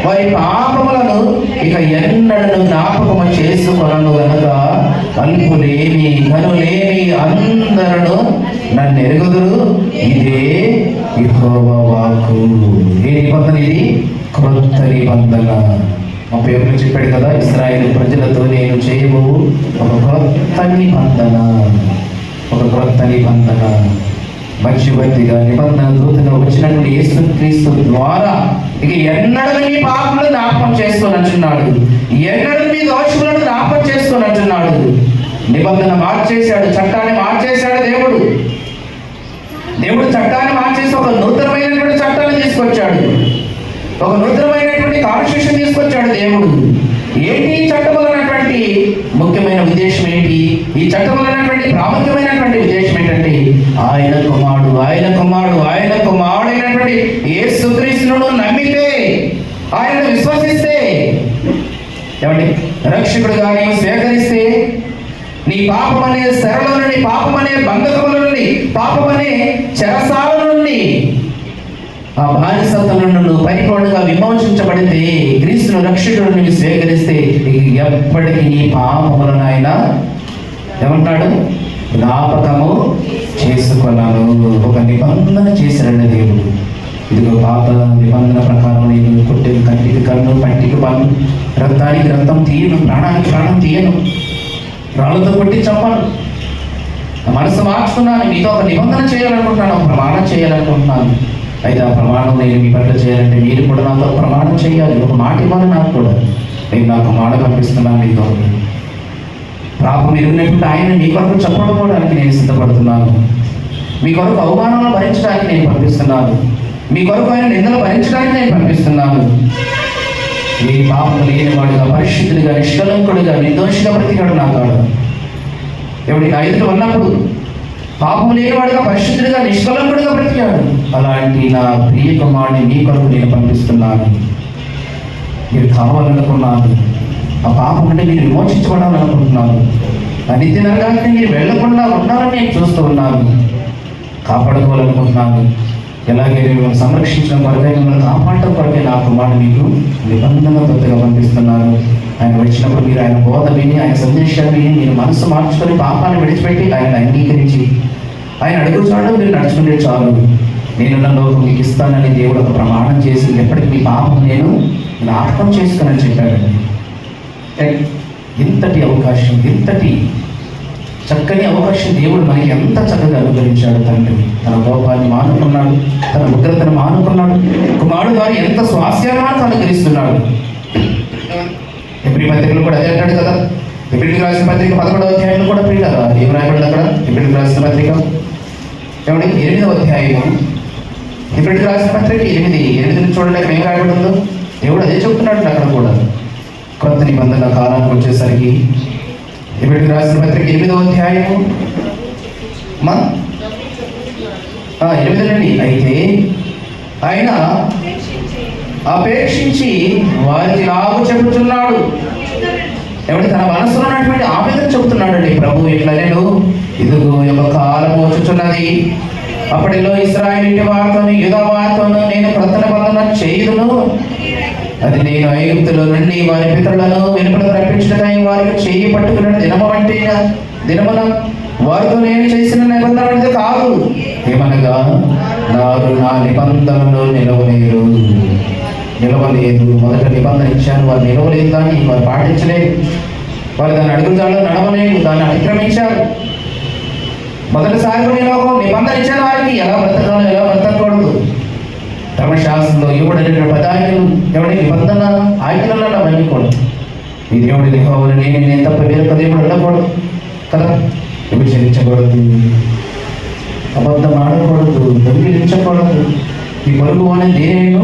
వారి పాపములను ఇక ఎన్నడను జ్ఞాపకము చేసుకొనను గనుక అల్పులేమి ఘనులేమి అందరూ నన్ను ఎరుగుదురు. ఇదే యెహోవా వాక్కు. ఏ నిబంధన ఇది? క్రొత్త నిబంధన. 31 చెప్పాడు కదా, ఇశ్రాయేలు ప్రజలతో నేను చేయబోవు ఒక క్రొత్త నిబంధన, ఒక క్రొత్త నిబంధన. మధ్యవర్తిగా, నిబంధన దూతగా వచ్చినటువంటి యేసుక్రీస్తు ద్వారా ఇక ఎన్నడూ మీ పాపములను జ్ఞాపకం చేసుకోనంటున్నాడు, ఎన్నడూ మీ దోషములను జ్ఞాపకం చేసుకోనంటున్నాడు. నిబంధన మార్చేశాడు, చట్టాన్ని మార్చేశాడు దేవుడు. చట్టాన్ని మార్చేసి ఒక నూతనమైనటువంటి చట్టాన్ని తీసుకొచ్చాడు, ఒక నూతనమైనటువంటి కాన్స్టిట్యూషన్ తీసుకొచ్చాడు దేవుడు. ఏంటి ఈ చట్టంలో ఉన్నటువంటి ముఖ్యమైన ఉద్దేశం ఏంటి? ఈ చట్టంలో ఉన్నటువంటి ప్రాముఖ్యమైనటువంటి ఉద్దేశం ఏంటంటే ఆయన కుమారుడైనటువంటి యేసుక్రీస్తును నమ్మితే, ఆయనను విశ్వసిస్తే, ఏమండి రక్షకుడుగా నీవు స్వీకరిస్తే, నీ పాపమనే శరలో నుండి, పాపమనే బంధకముల నుండి, పాపమనే చెరసాల నుండి, ఆ బానిసత్వం నుండి నువ్వు పరిపూర్ణంగా విమోచించబడితే, క్రీస్తును రక్షకుడిని స్వీకరిస్తే ఎప్పటికీ నీ పాపములను ఆయన ఏమంటాడు? జ్ఞాపకము చేసుకున్నాను. ఒక నిబంధన చేశాడండి దేవుడు. ఇదిగో పాత నిబంధన ప్రకారం నేను కొట్టిన కంటికి కన్ను, పంటికి పన్ను, రక్తానికి రక్తం తీయను, ప్రాణానికి ప్రాణం తీయను, రాళ్ళతో కొట్టి చంపాను. మనసు మార్చుకున్నాను, మీతో ఒక నిబంధన చేయాలనుకుంటున్నాను, ఒక ప్రమాణం చేయాలనుకుంటున్నాను. అయితే ఆ ప్రమాణం నేను మీ పట్ల చేయాలంటే మీరు కూడా నాతో ప్రమాణం చేయాలి. ఒక మాట ఇవ్వాలి నాకు కూడా. నేను నాకు మాట పంపిస్తున్నాను మీతో. పాపం ఎరిగినటువంటి ఆయన మీ కొరకు చెప్పకపోవడానికి నేను సిద్ధపడుతున్నాను, మీ కొరకు అవమానాలను భరించడానికి నేను పంపిస్తున్నాను. మీ కొరకు ఆయన నిందలు భరించడానికి నేను పంపిస్తున్నాను. ఏ పాపం లేనివాడుగా, పరిశుద్ధుడిగా, నిష్కలంకుడిగా, నిర్దోషిగా బ్రతికాడు నా కాడు. ఎవడి నా ఎదుట ఉన్నప్పుడు పాపం లేనివాడుగా, పరిశుద్ధుడిగా, నిష్కలంకుడిగా బ్రతికాడు. అలాంటి నా ప్రియ కుమారుని మీ కొరకు నేను పంపిస్తున్నాను. మీరు కావాలనుకున్నాను, ఆ పాపం నుండి మీరు విమోచించబడాలనుకుంటున్నాను, ఆ నిత్య నరకానికి మీరు వెళ్లకుండా ఉండాలని నేను చూస్తూ ఉన్నాను, కాపాడుకోవాలనుకుంటున్నాను. ఎలాగే మిమ్మల్ని సంరక్షించడం కొరకే, మిమ్మల్ని కాపాడటం కొరకే నా కుమారుడు మీకు నిబంధనబద్ధంగా పంపిస్తున్నారు. ఆయన వచ్చినప్పుడు మీరు ఆయన బోధ విని, ఆయన సందేశాన్ని విని, మీరు మనసు మార్చుకొని పాపాన్ని విడిచిపెట్టి ఆయన అంగీకరించి ఆయన అడుగు చాలు మీరు నడుచుకుంటే చాలు, నేనున్న లోకం మీకు ఇస్తానని దేవుడు ఒక ప్రమాణం చేసి ఎప్పటికీ మీ పాపం నేను జ్ఞాపకం చేసుకుని చెప్పాడండి. ఇంతటి అవకాశం, ఇంతటి చక్కని అవకాశం దేవుడు మనకి ఎంత చక్కగా అనుగ్రహించాడు. తండ్రి తన కోపాన్ని మానుకున్నాడు, తన ఉగ్రతను మానుకున్నాడు. కుమారుడు వారు ఎంత స్వాస్యాన్ని అనుగ్రహిస్తున్నాడు. ఎబ్రీ పత్రికలు కూడా అదే అంటాడు కదా. ఎబ్రీకి రాసిన పత్రిక 11వ అధ్యాయంలో కూడా ప్రియులారా ఏం రాయబడింది అక్కడ? ఎబ్రీకి రాసిన పత్రిక ఏమండి 8వ అధ్యాయము, ఎబ్రీకి రాసిన పత్రిక 8 చూడండి అక్కడ ఏం రాయబడిందో. దేవుడు అదే చెప్తున్నాడు అక్కడ కూడా. కొత్త నిబంధన కాలానికి వచ్చేసరికి ఎబ్రీకి రాసిన పత్రిక 8వ అధ్యాయము 8 నుండి, అయితే ఆయన అపేక్షించి వారికి లాభం చెబుతున్నాడు. ఎవరి తన మనసులో ఉన్నటువంటి ఆవేదన చెబుతున్నాడు అండి. ప్రభు ఇట్లా నేను ఇదిగో ఒక కాలం వచ్చుచున్నది, అప్పటిలో ఇశ్రాయేలు వారితోను యూదా వారితోను నేను క్రొత్త నిబంధన చేయుదును. అది నేను ఐగుప్తులో నుండి వారి పితరులను వెలుపలకు రప్పించడానికి వారికి చేయి పట్టుకున్న దినమున వారితో నేను చేసిన నిబంధన అనేది కాదు. ఏమనగా వారు నా నిబంధనలో నిలవలేదు. మొదట నిబంధన ఇచ్చాను, వారు నిలవలేదు, దాన్ని వారు పాటించలేదు. వారు దాన్ని అడుగుతాడు నడవలేదు, దాన్ని అతిక్రమించారు. మొదటిసారి నేను నిబంధన ఇచ్చాను వారికి, ఎలా బ్రతకాలో ఎలా బ్రతకూడదు. ధర్మశాస్త్రంలో ఇవ్వబడిన పదార్థాలు ఎవడి నిబంధన ఆజ్ఞలలో అవన్నీ కూడా ఈ దేవుడి దిగవని నేను తప్ప వేరొక దేవుడు ఉండకూడదు కదా. విభజించకూడదు, అబద్ధం ఆడకూడదు, దొంగిలించకూడదు, ఈ పొరుగు అని దేనిని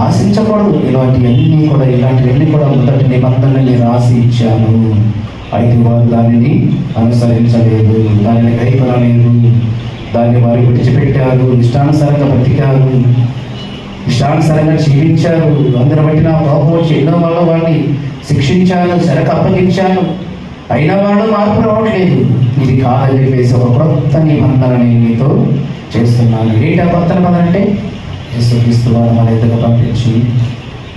ఆశించకూడదు. ఇలాంటివన్నీ కూడా మొదటి నిబంధనని రాసి ఇచ్చాను. 5 వారు దానిని అనుసరించలేదు, దానిని కైకొనలేదు, దాన్ని వారు విడిచిపెట్టారు, ఇష్టానుసారంగా బ్రతికారు, ఇష్టానుసారంగా జీవించారు. అందరూ బట్టి నా కోపం వచ్చి ఎన్నో వల్ల వారిని శిక్షించాను, చెరకు అప్పగించాను, అయినా వాళ్ళు మార్పు రావట్లేదు. ఇది కాదని చెప్పేసి ఒక కొత్త నిబంధన నేను మీతో చేస్తున్నాను. ఏంటి ఆ కొత్త నిబంధన అంటే? యేసుక్రీస్తు వారు మన ఎదురుగా పంపించి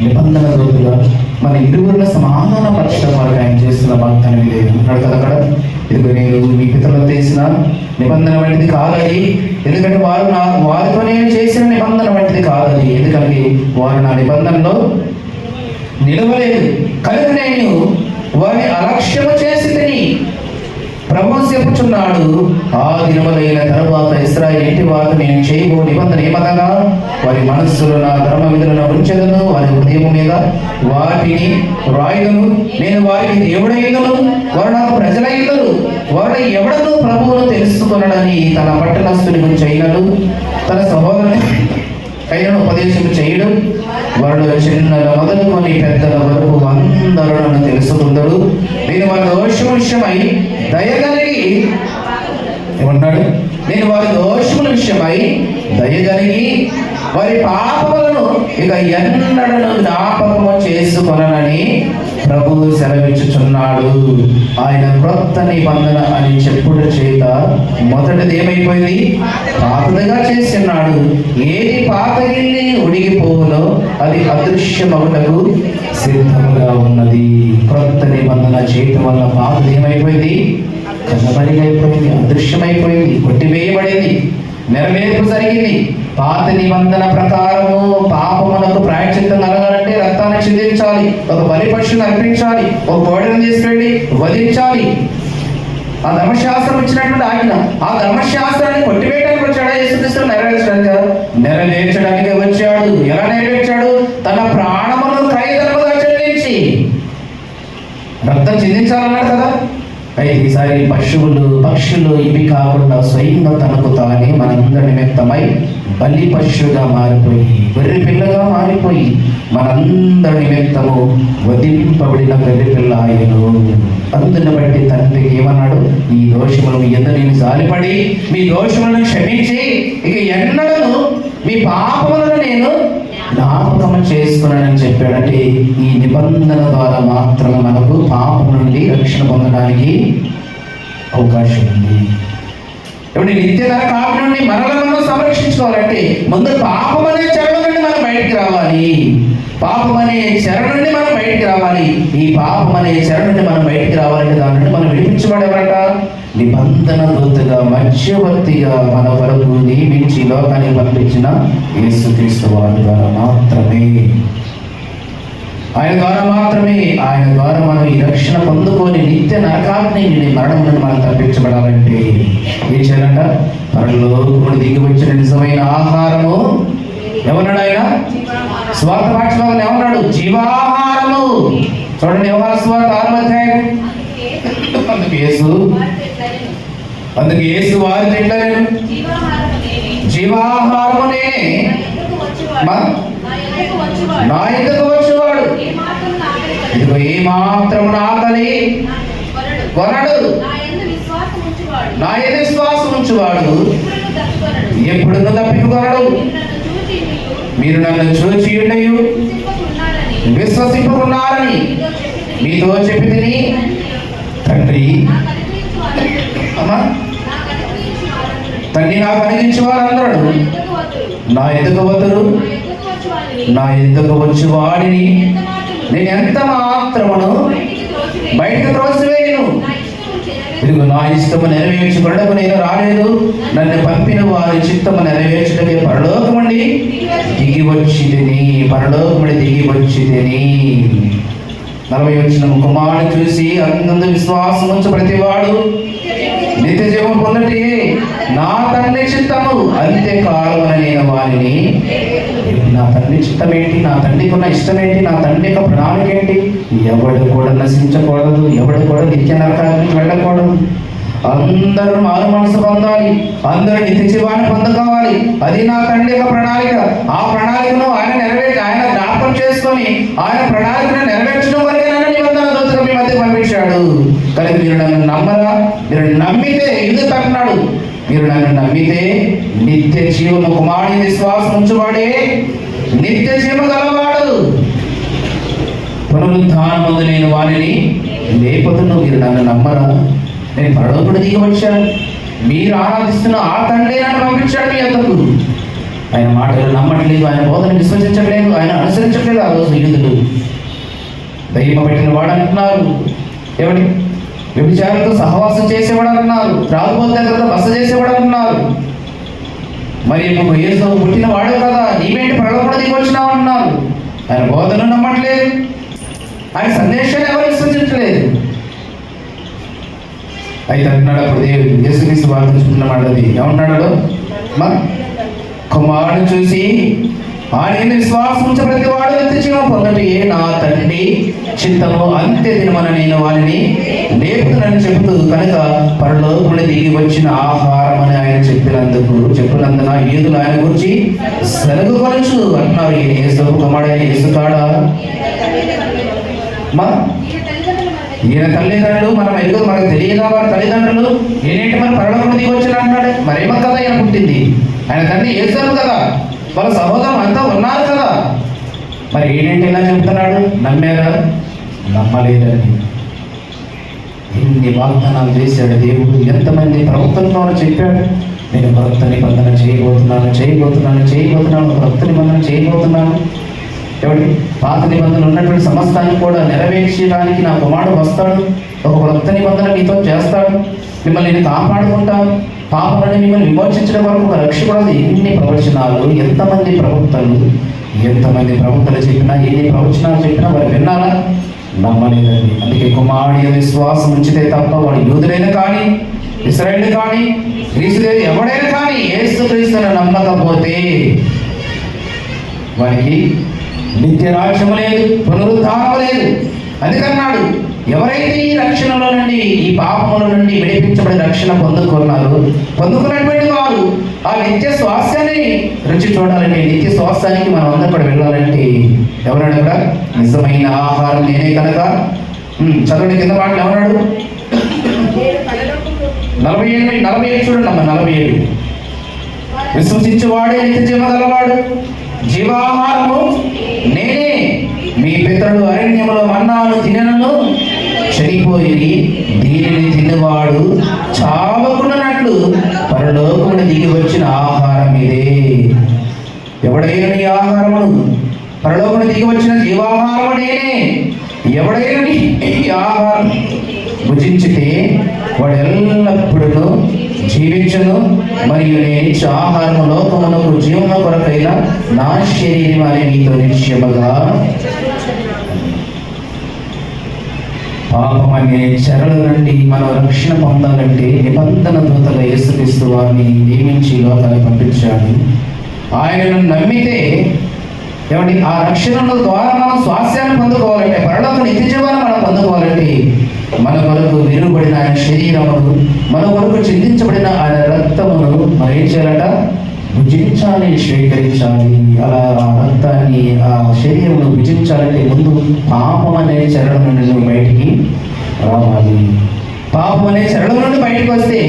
నిబంధన రోజుగా మన ఇరువురుల సమాధాన పరచడం వరకు ఆయన చేస్తున్న వాగ్దానం ఇదే అన్నాడు కదా అక్కడ. ఇదిగో నేను మీ పితరులకు చేసిన నిబంధన వంటిది కాదది, ఎందుకంటే వారితో నేను చేసిన నిబంధన వంటిది కాదది, ఎందుకంటే వారు నా నిబంధనలో నిలవలేదు కనుక నేను వారిని అలక్ష్యము చేసి తిని. ప్రభువు చెప్పుచున్నాడు, ఆ దినములైన తరువాత ఇశ్రాయేలు ఇంటి వారితో నేను చేయబో నిబంధన ఏమనగా వారి మనస్సులో నా ధర్మ విధులను ఉంచెదను, వారి హృదయం మీద వాటిని రాయుదును, నేను వారికి దేవుడైదును, వారు నాకు ప్రజలైదును, వారు ఎవడను ప్రభువును తెలుసుకొనడని తన పట్టణస్థుని గురించి అయినను తన సహోదరుని అయినను ఉపదేశం చేయడు. వాడు చిన్నల మొదలుకొని పెద్దల వరకు అందరూ నన్ను తెలుసుకుందడు. నేను వారి దోషముల విషయమై దయగలిగి ఏమన్నాడు? నేను వారి దోషముల విషయమై దయగలిగి వారి పాపములను ఇక ఎన్నడను జ్ఞాపకము చేసుకొననని ప్రభువు సెలవిచ్చుచున్నాడు. ఆయన క్రొత్త నిబంధన అని చెప్పుడు చేత మొదటిది ఏమైపోయింది? పాతదిగా చేస్తున్నాడు. ఏది పాతగిల్లి ఉడిగిపోవునో అది అదృశ్యమగుటకు సిద్ధముగా ఉన్నది. క్రొత్త నిబంధన చేయటం వల్ల పాతది ఏమైపోయింది? కనబడిపోయింది, అదృశ్యమైపోయింది, కొట్టివేయబడింది, నెరవేర్పు జరిగింది. పాత నిబంధన ప్రకారము పాపమునకు ప్రాయశ్చిత్తం కలగాలంటే రక్తాన్ని చిందించాలి, ఒక బలి పశువుని అర్పించాలి, ఒక కోడెను తీసుకెళ్ళి వధించాలి. ఆ ధర్మశాస్త్రం ఇచ్చినటువంటి ఆజ్ఞ, ఆ ధర్మశాస్త్రాన్ని కొట్టివేయడానికి వచ్చాడు యేసుక్రీస్తు, నెరవేర్చడానికి వచ్చాడు. ఎలా నెరవేర్చాడు? తన ప్రాణమును ఖైదముగా చెల్లించి. రక్తం చిందించాలన్నాడు కదా, అయితే ఈసారి పక్షులు ఇవి కాకుండా స్వయంగా తనకు తానే మనందరి నిమిత్తమై బలి పశువుగా మారిపోయి, గొర్రె పిల్లగా మారిపోయి, మనందరి నిమిత్తము వధింపబడిన గొర్రె పిల్ల ఆయను. అందుని బట్టి తండ్రికి ఏమన్నాడు? ఈ దోషములు మీ యందు నేను జాలిపడి మీ దోషములను క్షమించి ఇక ఎన్నడను మీ పాపములను నేను జ్ఞాపకం చేసుకున్నానని చెప్పాడు. అంటే ఈ నిబంధన ద్వారా మాత్రమే మనకు పాపం నుండి రక్షణ పొందడానికి అవకాశం ఉంది. ఇప్పుడు నిత్య నరకాగ్ని నుండి మనలను సంరక్షించుకోవాలంటే ముందు పాపం అనే చెర నుండి మనం బయటికి రావాలి. పాపం అనే చెర నుండి మనం బయటికి రావాలి. ఈ పాపం అనే చెర నుండి మనం బయటికి రావాలంటే దాని నుండి మనం విడిపించబడేవారట నిబంధన దూతగా, మధ్యవర్తిగా మన వరకు నియమించి లోకానికి పంపించిన యేసుక్రీస్తు వారి ద్వారా మాత్రమే, ఆయన ద్వారా మనం ఈ రక్షణ పొందుకొని నిత్య నరకాగ్ని మరణం నుండి మనం తప్పించబడాలంటే ఏం చేయాలంట? పరలోకమును దిగి వచ్చిన నిజమైన ఆహారము ఏమన్నాడు ఆయన? స్వార్థ భాషలో ఏమన్నాడు? జీవాహారము. చూడండి, యోహాను సువార్త 6వ అధ్యాయం. అందుకు యేసు వారితో ఇట్లా, నేను జీవాహారము నేనే, నా ఎదుకు వచ్చేవాడు ఇదిగో ఏ మాత్రం ఆకలి కొనడు, నా ఎదు విశ్వాసం ఉంచువాడు ఎప్పుడు తప్పికొనడు. మీరు నన్ను చూచి ఉండయు విశ్వసింపుకున్నారని మీతో చెప్పి తిని తండ్రి నాకు అనుగించి వారందరూ నా ఎదుగు వదరు, నా ఎదుగు వచ్చి వాడిని నేను ఎంత మాత్రమును బయటకు త్రోసివేయను. ఇదిగో నా ఇష్టము నెరవేర్చుకున్నకు నేను రాలేదు, నన్ను పంపిన వారి చిత్తము నెరవేర్చుటకే పరలోకముండి దిగి వచ్చి తిని, పరలోకముండి దిగి వచ్చి తిని. 40వ వచనం, కుమారుని చూసి అందు విశ్వాసం ఉంచు ప్రతివాడు నిత్య జీవం పొందటి నా తండ్రి చిత్తము అంత్యకాలమున నేను వారిని. నా తండ్రి చిత్తం ఏంటి? నా తండ్రికి ఉన్న ఇష్టం ఏంటి? నా తండ్రి యొక్క ప్రణాళిక ఏంటి? ఎవడు కూడా నశించకూడదు, ఎవడు కూడా నిత్య నరకానికి వెళ్ళకూడదు. అందరూ మారు మనసు పొందాలి, అందరూ నిత్య జీవాన్ని పొందుకోవాలి. అది నా తండ్రి యొక్క ప్రణాళిక. ఆ ప్రణాళికను ఆయన జ్ఞాపకం చేసుకొని ఆయన ప్రణాళికను నెరవేర్చడం వరకే నన్ను నిబంధన దూతగా మీ మధ్య పంపించాడు. కానీ మీరు నన్ను నమ్మరా? మీరు నమ్మితే ఎందుకు అంటున్నాడు? మీరు నన్ను నమ్మితే నిత్య జీవము, కుమారుని విశ్వాసం ఉంచువాడే నిత్య జీవము గలవాడు. పునరుద్ధానమందు నేను వారిని లేకపోతున్నా. మీరు నన్ను నమ్మరా? నేను పరలోకుడు దిగి వచ్చాను, మీరు ఆరాధిస్తున్న ఆ తండ్రి నన్ను పంపించాడు మీ వద్దకు. ఆయన మాటలు నమ్మట్లేదు, ఆయన బోధన విశ్వసించట్లేదు, ఆయన అనుసరించట్లేదు. ఆ రోజు యూదులు దయ్యం పెట్టిన వాడు అంటున్నారు, ఏమిటి వ్యభిచారులతో సహవాసం చేసేవాడు అంటున్నారు, త్రాగుబోతు దగ్గరతో బస చేసేవాడు అంటున్నారు. మరి యేసు పుట్టిన వాడు కదా, నీవేంటి పరలోకుడు దిగి వచ్చినావు అంటున్నారు. ఆయన బోధన నమ్మట్లేదు, ఆయన సందేశాన్ని ఎవరు విశ్వసించలేదు. అయితే అంటున్నాడు అప్పుడు దేవుడు యేసుక్రీస్తు వార్తించుకున్న మాటది ఏమంటున్నాడు? కుమారుడు చూసి ఆయన విశ్వాసం ఉంచే ప్రతి వాడు నిత్య జీవం పొందటి నా తండ్రి చిత్తము అంత్య దినమన నేను వారిని లేపుతున్నానని చెబుతూ కనుక పరలోకుని దిగి వచ్చిన ఆహారం అని ఆయన చెప్పినందున యూదులు ఆయన గురించి సెలవు కొనచ్చు అంటున్నారు. ఈయన యేసు కుమారుడైన యేసు కాడా? ఈయన తల్లిదండ్రులు మనం ఎదుగు, మనకు తెలియదా వారి తల్లిదండ్రులు? ఏంటంటే మన పరలోకం దిగి వచ్చిన అంటున్నాడు. మరేమో కదా ఈయన పుట్టింది, ఆయన తండ్రి యేసు కదా, వాళ్ళ సహోదరం అంతా ఉన్నారు కదా. మరి ఏంటంటే ఇలా చెప్తున్నాడు? నమ్మారా? నమ్మలేదని. ఎన్ని వాగ్దానాలు చేశాడు దేవుడు, ఎంతమంది ప్రవక్తలతో చెప్పాడు, నేను భక్త నిబంధన చేయబోతున్నాను, భక్త నిబంధన చేయబోతున్నాను. ఏమిటి? పాత నిబంధనలు ఉన్నటువంటి సమస్తాన్ని కూడా నెరవేర్చడానికి నా కుమారుడు వస్తాడు, ఒక భక్త నిబంధన మీతో చేస్తాడు, మిమ్మల్ని నేను కాపాడుకుంటాను, పాపలని మిమ్మల్ని విమోచించడం వరకు ఒక రక్షకుడు. ఎన్ని ప్రవచనాలు, ఎంతమంది ప్రవక్తలు చెప్పినా, ఎన్ని ప్రవచనాలు చెప్పినా వారు విన్నారా? నమ్మలేదండి. అందుకే కుమారుడి విశ్వాసం ఉంచితే తప్ప వాడు యూదులైనా కానీ, ఇశ్రాయేలు కానీ, గ్రీసులైనా ఎవడైనా కానీ యేసుక్రీస్తును నమ్మకపోతే వారికి నిత్య రాజ్యము లేదు, పునరుద్ధానము లేదు. అందుకన్నాడు ఎవరైతే ఈ రక్షణలో నుండి, ఈ పాపముల నుండి విడిపించబడి రక్షణ పొందుకున్నటువంటి వారు ఆ నిత్య స్వాస్థ్యాన్ని రుచి చూడాలంటే, నిత్య స్వాస్థ్యానికి మనం అందరం కూడా వెళ్ళాలంటే ఎవరన్నా కూడా నిజమైన ఆహారం నేనే కనుక. చదవండి కింద మాటలు ఎవరాడు 47 చూడండి అమ్మ. 47 విశ్వసించువాడే నిత్య జీవం గలవాడు, జీవాహారము నేనే. మీ పితరుడు అరణ్యములో మన్నాను తినను చనిపోయి, దీనిని తిన్నవాడు చావకున్నట్లు పరలోకమును దిగి వచ్చిన ఆహారం ఇదే. ఎవడైనా నీ ఆహారమును, పరలోకమును దిగి వచ్చిన జీవాహారము నేనే. ఎవడైనా ఈ ఆహారం భుజించితే వాడు ఎల్లప్పుడూ జీవించను. మరియు నేను ఇచ్చే ఆహారము లోకమునకు జీవన కొరకైన నా శరీరం అని నీతో నిశ్చయముగా. పాపం అనే చెరల నుండి మనం రక్షణ పొందాలంటే నిబంధన దూతగా యేసుక్రీస్తు వారిని నియమించి లోకాన్ని పంపించాడు. ఆయనను నమ్మితే ఏమండి ఆ రక్షణ ద్వారా మనం స్వాస్థ్యాన్ని పొందుకోవాలంటే, పరలోక నిత్య జీవాన్ని మనం పొందుకోవాలంటే మన కొరకు విరుబడిన ఆయన శరీరమును, మన కొరకు చిందించబడిన ఆయన రక్తమును మనం ఏం చేయాలట? భుజించాలి, స్వీకరించాలి. అలా ఆ రక్తాన్ని, ఆ శరీరమును భుజించాలంటే ముందు పాపం అనే చరణం నుండి నువ్వు బయటికి రావాలి. పాపం అనే చరణం నుండి బయటకు వస్తే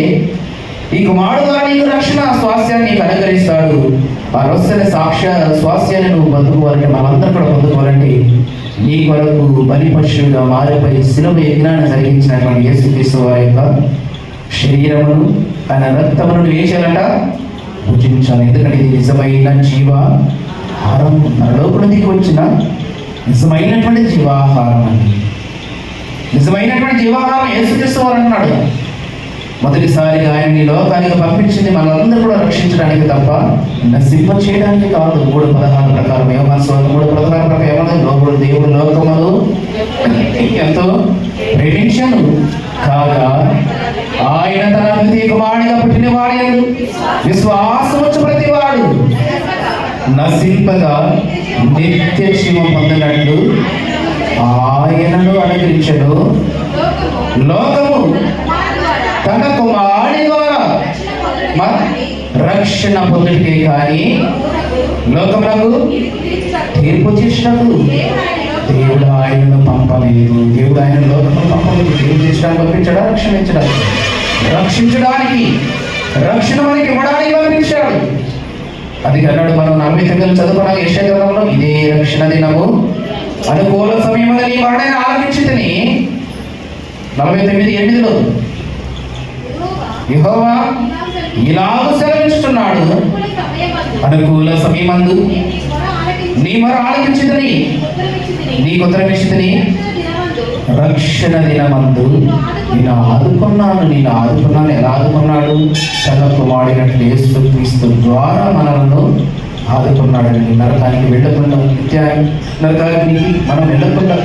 ఈ కుమారుడు ద్వారా నీకు రక్షణ స్వాస్థ్యాన్ని నీకు అనుగ్రహిస్తాడు. ఆ రొస్సెల స్వాస్థ్యాన్ని నువ్వు పొందుకోవాలంటే, మనందరం కూడా పొందుకోవాలంటే నీ కొరకు బలి పశువుగా మారిపై శిలువ యజ్ఞాన్ని జరిగించినటువంటి యేసుక్రీస్తు వారి యొక్క శరీరమును, ఆయన రక్తమును నువ్వు ఏం చేయాలంట? భుజించాలి. ఎందుకంటే ఇది నిజమైన జీవాహారం, పరలోకమున దిగి వచ్చిన నిజమైనటువంటి జీవాహారం అని. నిజమైనటువంటి జీవాహారం యేసుక్రీస్తు వారు అన్నాడు. మొదటిసారిగా ఆయన ఈ లోకానికి పంపించింది మనందరూ కూడా రక్షించడానికి తప్ప నశింప చేయడానికి కాదు. 3:16 ప్రకారం యోహాను సువార్త 3:16 ప్రకారం ఏమన్నా? దేవుడు లోకమును ఎంతో ప్రేమించను కాగా ఆయన తన ద్వితీయ కుమారుడిగా పుట్టినవాడు యందు విశ్వాసముంచు ప్రతివాడు నశింపగా నిత్య జీవం పొందినట్లు ఆయనను అనుగ్రహించను. లోకము తన కుమారుడి ద్వారా రక్షణ పొందుటే కానీ లోకములకు తీర్పు తీర్చుటకు దేవుడు ఆయనను పంపలేదు. దేవుడు ఆయన లోకమును పంపలేదు. తీర్పు తీర్చడానికి పంపించాడా? రక్షించడానికి, రక్షణ మనకి ఇవ్వడానికి పంపించాడు. అది అన్నాడు మనం 49 చదువుకున్నాం యెషయా గ్రంథంలో, ఇదే రక్షణ దినము అనుకూల సమయమున నీ వాడైన ఆలకించితిని. 49:8 యెహోవా ఇలాగ సెలవిస్తున్నాడు, అనుకూల సమయమందు నీ మొర ఆలకించితిని, నీకు ఉత్తరమిచ్చితిని. రక్షణ దినమందు నేను ఆదుకున్నాను. ఎలా ఆదుకున్నాడు? తన కుమారుడైనటువంటి యేసుక్రీస్తు ద్వారా మనలను ఆదుకున్నాడండి. నరకానికి వెళ్ళకుండా, నరకానికి మనం వెళ్ళకుండా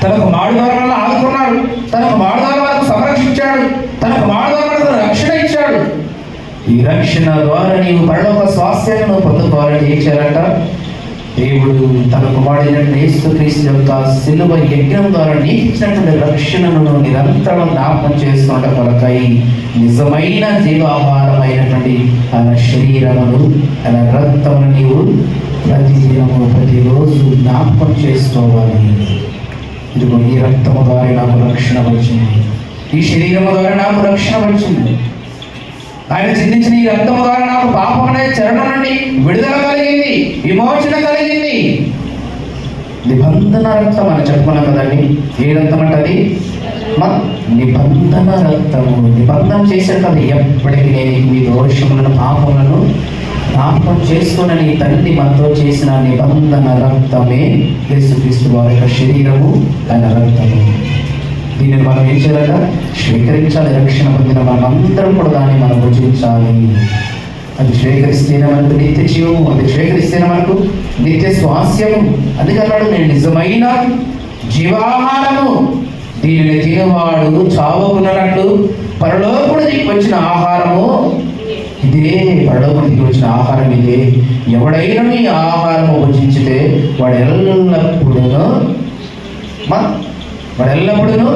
తన కుమారుడు ద్వారా మనల్ని ఆదుకున్నాడు. తన కుమారుడు ద్వారా మనకు సంరక్షించాడు. తన కుమారుడు ద్వారా మనకు రక్షణ ఇచ్చాడు. ఈ రక్షణ ద్వారా నీవు పరలోక స్వాస్థ్యాన్ని పొందుకోవాలని ఏం చేయాలంట? దేవుడు తన కుమారుడైన యేసుక్రీస్తు యొక్క సిలువ యజ్ఞం ద్వారా నీకు ఇచ్చినటువంటి రక్షణను నిరంతరం జ్ఞాపకం చేసుకున్న కొరకై నిజమైన జీవాహారమైనటువంటి ఆయన శరీరమును, ఆయన రక్తమును నీవు ప్రతిదినము, ప్రతిరోజు జ్ఞాపకం చేసుకోవాలి. ఇదిగో ఈ రక్తము ద్వారా నాకు రక్షణ వచ్చింది, ఈ శరీరము ద్వారా నాకు రక్షణ వచ్చింది. ఆయన చిందించిన ఈ రక్తము ద్వారా నాకు పాపం అనే చరణం నుండి విడుదల కలిగింది, విమోచన కలిగింది. నిబంధన రక్తం అని చెప్పుకున్నాం కదండి. ఏ రక్తం అంటే అది నిబంధన రక్తము. నిబంధన చేశాడు కదా, ఎప్పటికీ నేను మీ దోషములను పాపములను జ్ఞాపకం చేసుకుని నీ తండ్రి మనతో చేసిన నిబంధన రక్తమే యేసుక్రీస్తు వారి యొక్క శరీరము, ఆయన రక్తము. దీనిని మనం ఏం చేయాలట? స్వీకరించాలి. రక్షణ పొందిన మనమందరం కూడా దాన్ని మనం భుజించాలి. అది స్వీకరిస్తేనే మనకు నిత్య జీవము, అది స్వీకరిస్తేనే మనకు నిత్య స్వాస్థ్యము. అందుకన్నాడు, నేను నిజమైన జీవాహారము, దీనిని తినేవాడు చావకున్నట్లు పరలోకుడికి వచ్చిన ఆహారము ఇదే. పరలోకుడికి వచ్చిన ఆహారం ఇదే. ఎవడైనా ఈ ఆహారము భుజించితే వాడు ఎల్లప్పుడూ వాడు ఎల్లప్పుడూ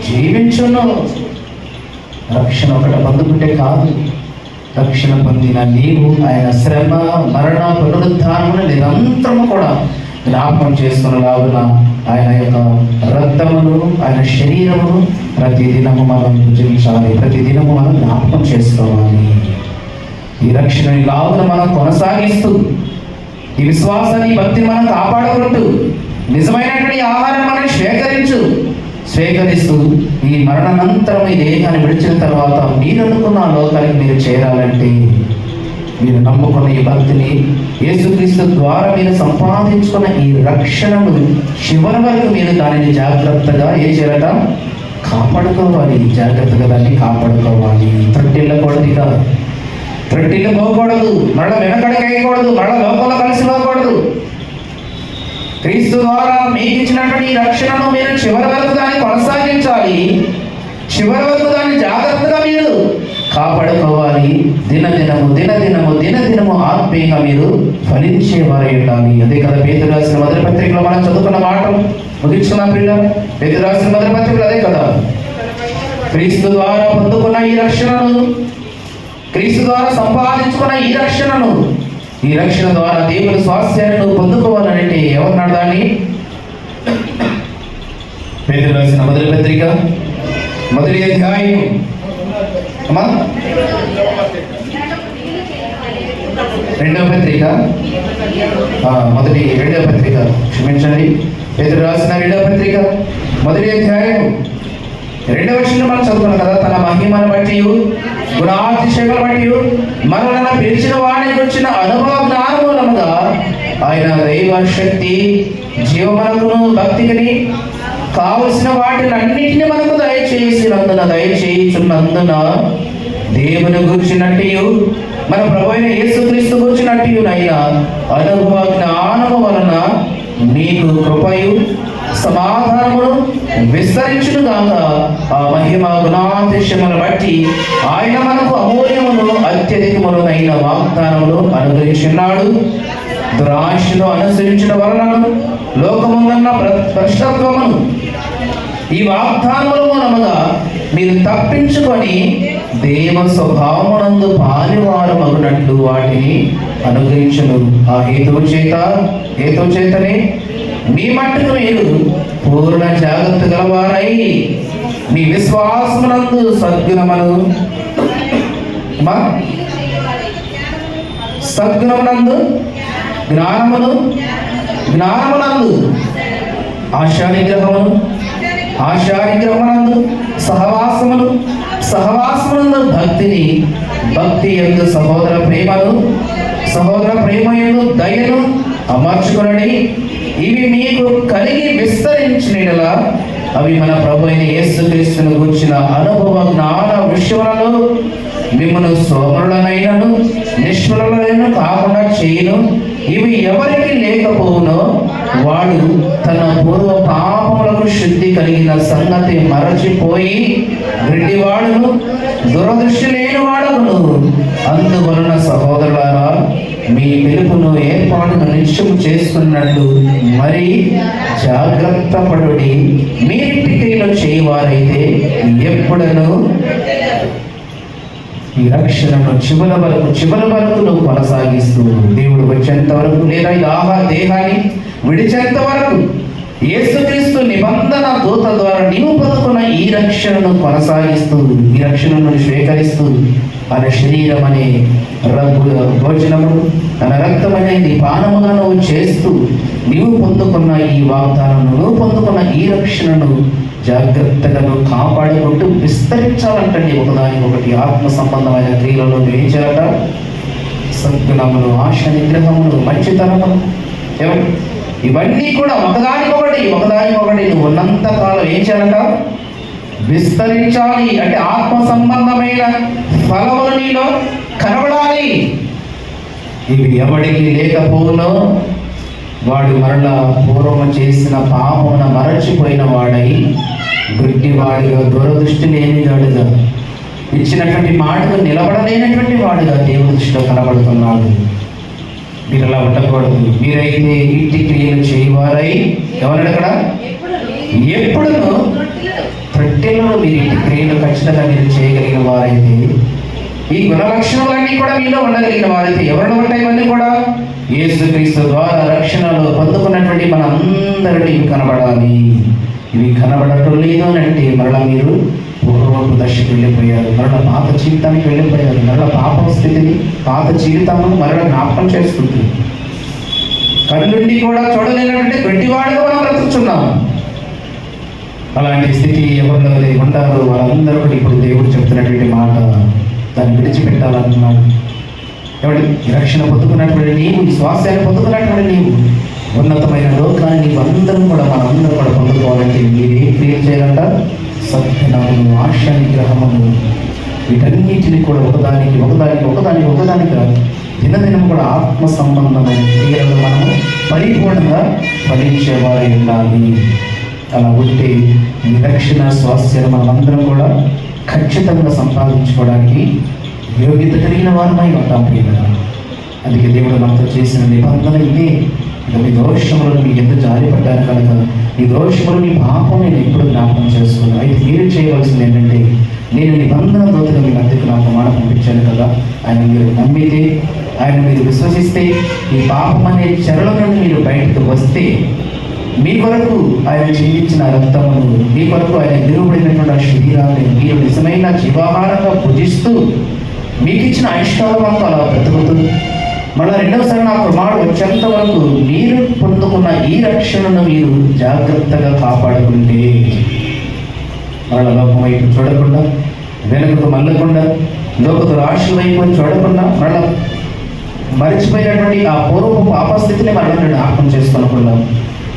జీవించును. రక్షణ ఒకటి పొందుకుంటే కాదు, రక్షణ పొందిన నీవు ఆయన శ్రమ, మరణ, పునరుద్ధానమును నిరంతరము కూడా జ్ఞాపకం చేసుకునేలాగున ఆయన యొక్క రక్తమును, ఆయన శరీరమును ప్రతిదినము మనం భుజించాలి, ప్రతిదినము మనం జ్ఞాపకం చేసుకోవాలి. ఈ రక్షణ లాగున మనం కొనసాగిస్తూ ఈ విశ్వాసాన్ని, భక్తిని మనం కాపాడుకుంటూ నిజమైనటువంటి ఆహారం మనం స్వీకరిస్తూ ఈ మరణానంతరం ఈ దేహాన్ని విడిచిన తర్వాత మీరు అనుకున్న లోకానికి మీరు చేరాలంటే మీరు నమ్ముకున్న ఈ భక్తిని, యేసుక్రీస్తు ద్వారా మీరు సంపాదించుకున్న ఈ రక్షణను చివరి వరకు మీరు దానిని జాగ్రత్తగా చేయాలట, కాపాడుకోవాలి. జాగ్రత్తగా దాన్ని కాపాడుకోవాలి. త్రొట్టిల్లిపోకూడదు, మరల వెనకడికి వేయకూడదు, మరల లోకంలో కలిసిపోకూడదు. క్రీస్తు ద్వారా మీకు ఇచ్చినటువంటి ఈ రక్షణను మీరు చివరి వరకు దాన్ని కొనసాగించాలి. చివరి వరకు దాన్ని జాగ్రత్తగా మీరు కాపాడుకోవాలి. దినదినము ఆత్మీయంగా మీరు ఫలించేవారై ఉండాలి. అదే కదా పేతురు రాసిన మొదటి పత్రికలో మనం చదువుకున్న మాట. ముగించుకున్నాం పిల్ల. పేతురు రాసిన మొదటి పత్రికలు అదే కదా, క్రీస్తు ద్వారా పొందుకున్న ఈ రక్షణను, క్రీస్తు ద్వారా సంపాదించుకున్న ఈ రక్షణ ద్వారా దేవుని స్వాస్థ్యాన్ని నువ్వు పొందుకోవాలంటే ఎవరున్నాడు? దాన్ని పేతురు రాసిన మొదటి పత్రిక మొదటి అధ్యాయం రెండవ పత్రిక క్షమించండి, పేతురు రాసిన రెండవ పత్రిక మొదటి అధ్యాయం 2వ వచనం మనం చదువుకున్నాం కదా. తన మహిమను బట్టి, గుణాతిశయములను బట్టి మనల్ని పిలిచిన వాడిని గురించిన అనుభవ జ్ఞానమూలముగా ఆయన దైవ శక్తి, జీవమునకును భక్తికి కావలసిన వాటిని అన్నిటిని మనకు దయచేయుచున్నందున దేవుని గురించినట్టు, మన ప్రభు అయిన యేసుక్రీస్తు గురించినట్టు అయినా అనుభవ జ్ఞానము వలన మీకు కృపయు సమాధానమును విస్తరించును గాక. ఆ మహిమ గుణాతిశయములను బట్టి ఆయన మనకు అమూల్యమును అత్యధికములైన వాగ్దానములు అనుగ్రహించున్నాడు. దురాశను అనుసరించిన వలన లోకమున్న భ్రష్టత్వమును ఈ వాగ్దానముల మూలముగా మీరు తప్పించుకొని దేవ స్వభావమునందు పాలివారు మగునట్లు వాటిని అనుగ్రహించును. ఆ హేతువు చేతనే మీ మట్టుకు మీరు పూర్ణ జాగ్రత్త గలవారై మీ విశ్వాసమునందు సద్గుణమునందు జ్ఞానమునందు ఆశానిగ్రహమునందు సహవాసమునందు భక్తి యందు సహోదర ప్రేమయందు దయను అమర్చుకొనడి. ఇవి మీకు కలిగి విస్తరించినలా అవి మన ప్రభు అయిన యేసుక్రీస్తును గూర్చిన అనుభవ జ్ఞాన విషయములలో మిమ్మల్ని సోమరులనైనను నిష్ఫలులైన కాకుండా చేయును. ఇవి ఎవరికి లేకపోవునో వాడు తన పూర్వ పాపములకు శుద్ధి కలిగిన సంగతి మరచిపోయి గ్రిడ్డివాడును దురదృష్టి లేని వాడను. అందువలన సహోదరులారా, మీ పిలుపును ఏర్పాటును నిశ్చయం చేసుకున్నట్టు మరి జాగ్రత్త పడుడి. మీరింటికైనా చేయవారైతే ఎప్పుడను ఈ రక్షణను చివరి వరకు నువ్వు కొనసాగిస్తూ దేవుడు వచ్చేంత వరకు, లేదా ఈ దేహాన్ని విడిచేంత వరకు యేసుక్రీస్తు నిబంధన దూత ద్వారా నీవు పొందుకున్న ఈ రక్షణను కొనసాగిస్తూ, ఈ రక్షణను స్వీకరిస్తూ, తన శరీరం అనే భోజనము, తన రక్తం అనేది పానముగా నువ్వు చేస్తూ నీవు పొందుకున్న ఈ వాగ్దానం, నువ్వు పొందుకున్న ఈ రక్షణను జాగ్రత్తగా నువ్వు కాపాడుకుంటూ విస్తరించాలంటే ఒకదానికొకటి ఆత్మ సంబంధమైన క్రియలలో నువ్వు ఏం చేయాలట? సద్గుణములు, ఆశ నిగ్రహములు, మంచితనములు, ఇవన్నీ కూడా ఒకదానికొకటి నువ్వు ఉన్నంత కాలం ఏం చేయాలట? విస్తరించాలి. అంటే ఆత్మ సంబంధమైన ఫలములు నీలో కనబడాలి. ఇవి ఎవడికి లేకపోవునో వాడు మరలా పూర్వము చేసిన పాపమున మరచిపోయిన వాడై గుడ్డివాడిగా, దూరదృష్టి లేనివాడుగా, ఇచ్చినటువంటి మాటకు నిలబడలేనటువంటి వాడుగా దేవుడి దృష్టిలో కనబడుతున్నాడు. మీరు అలా ఉండకూడదు. మీరైతే ఇంటి క్రియలు చేయవారై, ఎవరడు అక్కడ? ఎప్పుడును తొట్టెలను మీరు ఇంటి క్రియలు ఖచ్చితంగా మీరు చేయగలిగిన వారైతే, ఈ గుణ లక్షణాలన్నీ కూడా మీలో ఉండగలిగిన వారైతే ఎవరిలో ఉంటాయి? ఇవన్నీ కూడా యేసుక్రీస్తు ద్వారా రక్షణలో పొందుకున్నటువంటి మన అందరినీ ఇవి కనబడాలి. ఇవి కనబడటం లేదు అని అంటే మరలా మీరు పూర్వపు దశకు వెళ్ళిపోయారు, మరలా పాత జీవితానికి వెళ్ళిపోయారు, మరలా పాప స్థితిని, పాత జీవితాలను మరలా జ్ఞాపకం చేసుకుంటుంది. కళ్ళుండి కూడా చూడలేనటువంటి గట్టివాడుగా మనం బ్రతుకుతున్నాము. అలాంటి స్థితి ఎవరిలో ఉంటారో వాళ్ళందరూ కూడా ఇప్పుడు దేవుడు చెప్తున్నటువంటి మాట దాన్ని విడిచిపెట్టాలంటున్నాడు. ఎవరి రక్షణ పొందుకున్నటువంటి నీవు, ఈ శ్వాసాన్ని పొందుకున్నటువంటి నీవు, ఉన్నతమైన లోకాన్ని నీవు అందరం కూడా మనందరం కూడా పొందుకోవాలంటే మీరేం క్రియేట్ చేయాలంట? సత్యనమును, ఆశ నిగ్రహమును, వీటన్నిటిని కూడా ఒకదానికి దినదినం కూడా ఆత్మ సంబంధమైన క్రియలు మనము పరిపూర్ణంగా ఫలించేవారు ఉండాలి. అలా ఉంటే నిరక్షణ స్వాస్థ్యాన్ని మనమందరం కూడా ఖచ్చితంగా సంపాదించుకోవడానికి యోగ్యత కలిగిన వారమై ఉంటాం ప్రియులారా. అందుకే దేవుడు మనతో చేసిన నిబంధన ఇదే. మీ దోషములను మీకు ఎంత జారిపడ్డాను కనుక ఈ దోషములు, మీ పాపం నేను ఎప్పుడు జ్ఞాపకం చేసుకున్నాను. అయితే మీరు చేయవలసింది ఏంటంటే, నేను నిబంధన దూతగా మీ మధ్యకు నా ప్రమాణం పంపించాను కదా, ఆయన మీరు నమ్మితే, ఆయన మీరు విశ్వసిస్తే, ఈ పాపం అనే చెరల నుండి మీరు బయటకు వస్తే, మీ కొరకు ఆయన చెల్లించిన రక్తమును, మీ కొరకు ఆయన నిలువబడినటువంటి ఆ శరీరాన్ని మీరు నిజమైన జీవాహారంగా పూజిస్తూ మీకు ఇచ్చిన ఆయుష్కాలమంతా అలా బ్రతుకుతూ మళ్ళీ రెండవసారి నా ప్రమాణం వచ్చేంత వరకు మీరు పొందుకున్న ఈ రక్షణను మీరు జాగ్రత్తగా కాపాడుకుంటే, మళ్ళీ లోకం వైపు చూడకుండా, వెనుకకు మళ్ళకుండా, లోకపు రాశుల వైపు చూడకుండా, మళ్ళీ మరిచిపోయినటువంటి ఆ పూర్వపు పాపస్థితిని మళ్ళీ జ్ఞాపకం చేసుకునకుండా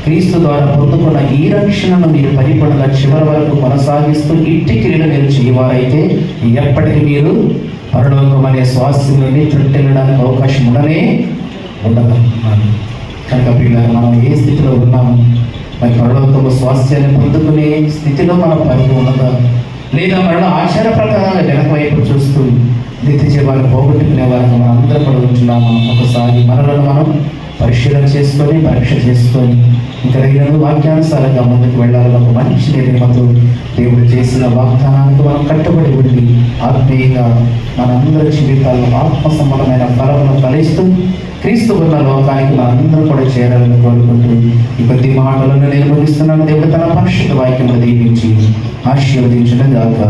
క్రీస్తు ద్వారా పొందుకున్న ఈ రక్షణను మీరు పరిపూర్ణంగా చివరి వరకు కొనసాగిస్తూ ఇంటి క్రియలు మీరు చేయవారైతే ఎప్పటికీ మీరు పరలోకం అనే స్వాస్థ్యం నుండి త్రుట్టెళ్ళడానికి అవకాశం ఉండదు. కనుక పిల్లలు మనం ఏ స్థితిలో ఉన్నాము? మరి పరలోకము స్వాస్థ్యాన్ని పొందుకునే స్థితిలో మనం పరిధి ఉన్నదా, లేదా మరణ ఆచార ప్రకారంగా వెనక వైపు చూస్తూ నిత్య జీవాన్ని పోగొట్టుకునే వారికి మనం అందరం కూడా ఉంటున్నాము. ఒకసారి మనలను మనం పరిశీలన చేసుకొని, పరీక్ష చేసుకొని, ఇంకా వాక్యానుసారంగా ముందుకు వెళ్ళాలని ఒక మంచి నిర్ణయంతో దేవుడు చేసిన వాగ్దానానికి మనం కట్టుబడి ఉండి ఆత్మీయంగా మనందరి జీవితాల్లో ఆత్మ సంబంధమైన ఫలమును ఫలిస్తూ క్రీస్తు ఉన్న లోకానికి మనందరూ కూడా చేరాలని కోరుకుంటూ ఈ కొద్ది మాటలను నేను ముగిస్తున్నాను. దేవుడు తన పరిశుద్ధ వాక్యమును దీవించి ఆశీర్వదించిన గాక.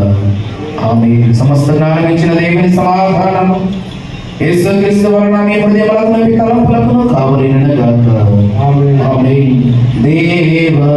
ఆమె సమస్త జ్ఞానమిచ్చిన దేవుని సమాధానము యేసుక్రీస్తు వలన మీ హృదయములకు మీ తలంపులకు కావలిన గాక. ఆమేన్. దేవా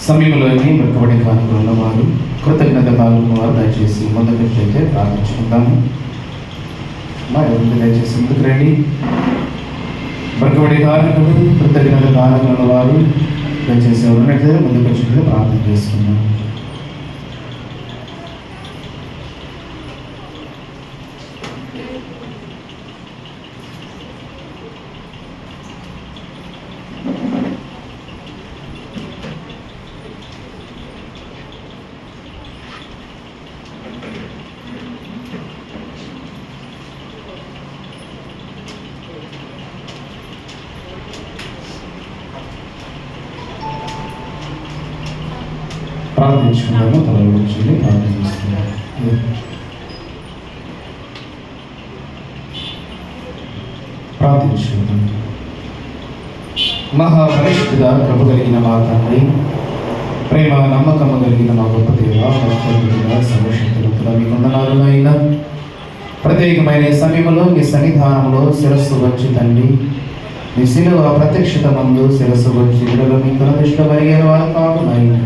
సమయంలోని వెనుకబడి కానుకలు ఉన్నవారు, కృతజ్ఞత కానుక వారు దయచేసి ముందుకు అయితే ప్రార్థించుకుంటాము. ఎవరికి దయచేసి ముందుకు రండి. బ్రతకబడి కార్మికులు కృతజ్ఞత కార్మికుల వారు దయచేసి ఎవరున్నట్లయితే ముందుకు వచ్చినట్టు ప్రార్థన చేసుకున్నాం. ప్రార్థించుకున్నాము. తల వచ్చి ప్రార్థిస్తున్నాము. ప్రార్థించుకున్నాము. మహాపరిశుద్ధుడా, కృప కలిగిన మా తండ్రి, ప్రేమ నమ్మకము కలిగిన మా గొప్ప దేవ, సర్వశక్తులుగా మీ వందనాలు అయినా ప్రత్యేకమైన సమయంలో మీ సన్నిధానంలో శిరస్సు వచ్చి తండ్రి మీ శిలువ ప్రత్యక్షత మందు శిరస్సు వచ్చి బిడలు మీ దృష్టిలో పరిగెల వారు కావునైనా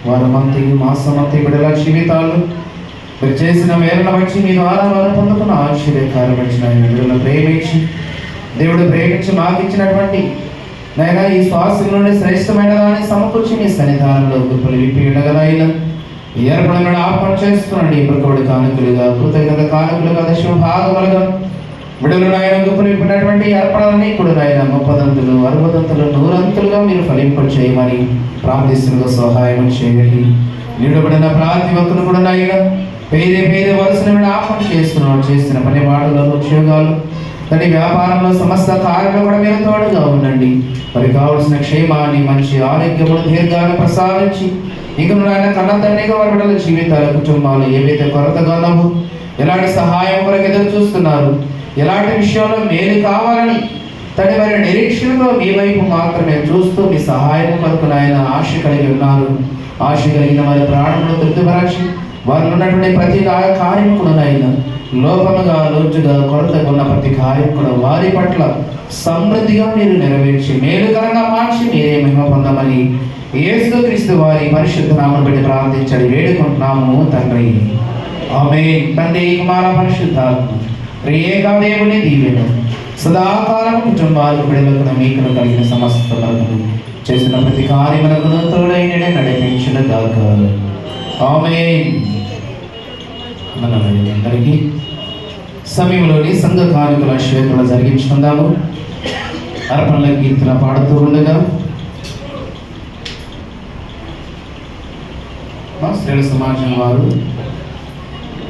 వారమంతి మాసమంతి బిడల జీవితాలు మీరు చేసిన మేరను బట్టి మీ ద్వారా వారు పొందుకున్న ఆశ్చర్యకారం వచ్చిన బిడలను ప్రేమించి దేవుడు ప్రేమించి మాకు ఇచ్చినటువంటి నైనా ఈ శ్వాసం నుండి శ్రేష్టమైన దాన్ని సమకూర్చి మీ సన్నిధానంలో గుర్తులు విప్పి ఉండగలైనా ఈ ఏర్పడిన ఆపణ చేస్తున్నాడు. ఈ ప్రకవుడి కానుకలుగా కృతజ్ఞత కానుకలుగా దశభాగములుగా విడుదల నాయన గుప్పులు విప్పినటువంటి ఏర్పడాలని కూడా నాయన 30 60 100 మీరు ఫలింప చేయమని ప్రార్థిస్తున్న సహాయం చేయండి. నిలబడిన ప్రతి ఒక్కరు కూడా నాయన పేద వరుసను ఆపణ చేస్తున్నాడు. చేసిన పని వాడులో ఉద్యోగాలు తన వ్యాపారంలో సమస్త కార్యంలో కూడా మీరు తోడుగా ఉండండి. మరి కావలసిన క్షేమాన్ని మంచి ఆరోగ్యములు దీర్ఘాన్ని ప్రసాదించి ఇక నాయన కన్న తండ్రిగా వారి బిడ్డల జీవితాల కుటుంబాలు ఏవైతే కొరతగా ఉన్నావో ఎలాంటి సహాయం కొరకు ఎదురు చూస్తున్నారు, ఎలాంటి విషయంలో మేలు కావాలని తన వారి నిరీక్షణలో మీ వైపు మాత్రమే చూస్తూ మీ సహాయం కొరకు నాయన ఆశ కలిగి ఉన్నారు. ఆశ కలిగిన వారి ప్రాణంలో తృప్తిపరచి వారిలో ఉన్నటువంటి ప్రతి కార్యం కూడా నాయన లోపముగా లోతుగా కొరతగా ఉన్న ప్రతి కార్యం కూడా వారి పట్ల సమృద్ధిగా మీరు నెరవేర్చి మేలుకరంగా మార్చి మీరే మహిమ పొందమని యేసుక్రీస్తు వారి పరిశుద్ధ నామమును బట్టి ప్రార్థించడి వేడుకుంటున్నాము తండ్రి. ఆమేన్. తండ్రి కుమార పరిశుద్ధాత్మ త్రియేక దేవుని దీవెన సదాకాలం కుటుంబాలకు బిడ్డలకు మీకును కలిగిన సమస్త వరకు చేసిన ప్రతి కార్యములకు తోడైన నడిపించిన గాక. ఆమేన్. అందరికీ సమయంలోని సంఘ కానుకల క్షేత్రంలో జరిగించుకుందాము. అర్పణల కీర్తన పాడుతూ ఉండగా మా స్త్రీల సమాజం వారు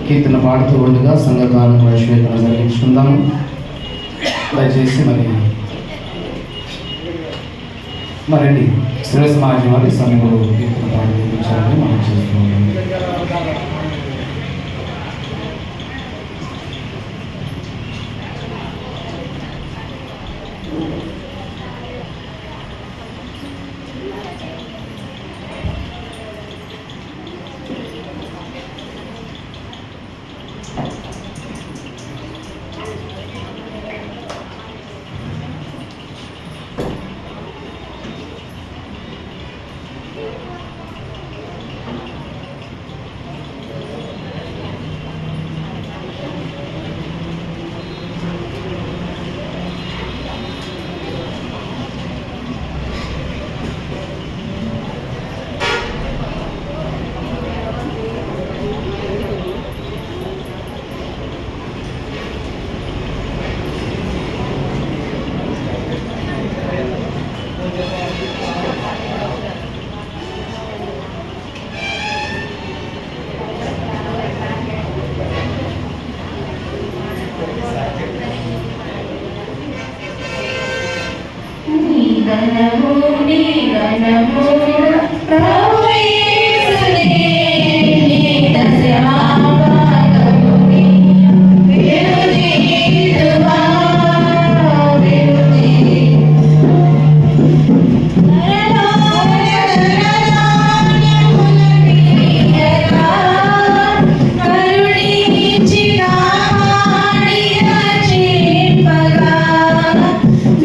కీర్తన పాడుతూ ఉండగా సంఘ కానుకల క్షేత్రంలో జరిగించుకుందాము. దయచేసి మరండి స్త్రీల సమాజం వారి సమయంలో కీర్తన పాడుతూ మనం చేస్తున్నాము.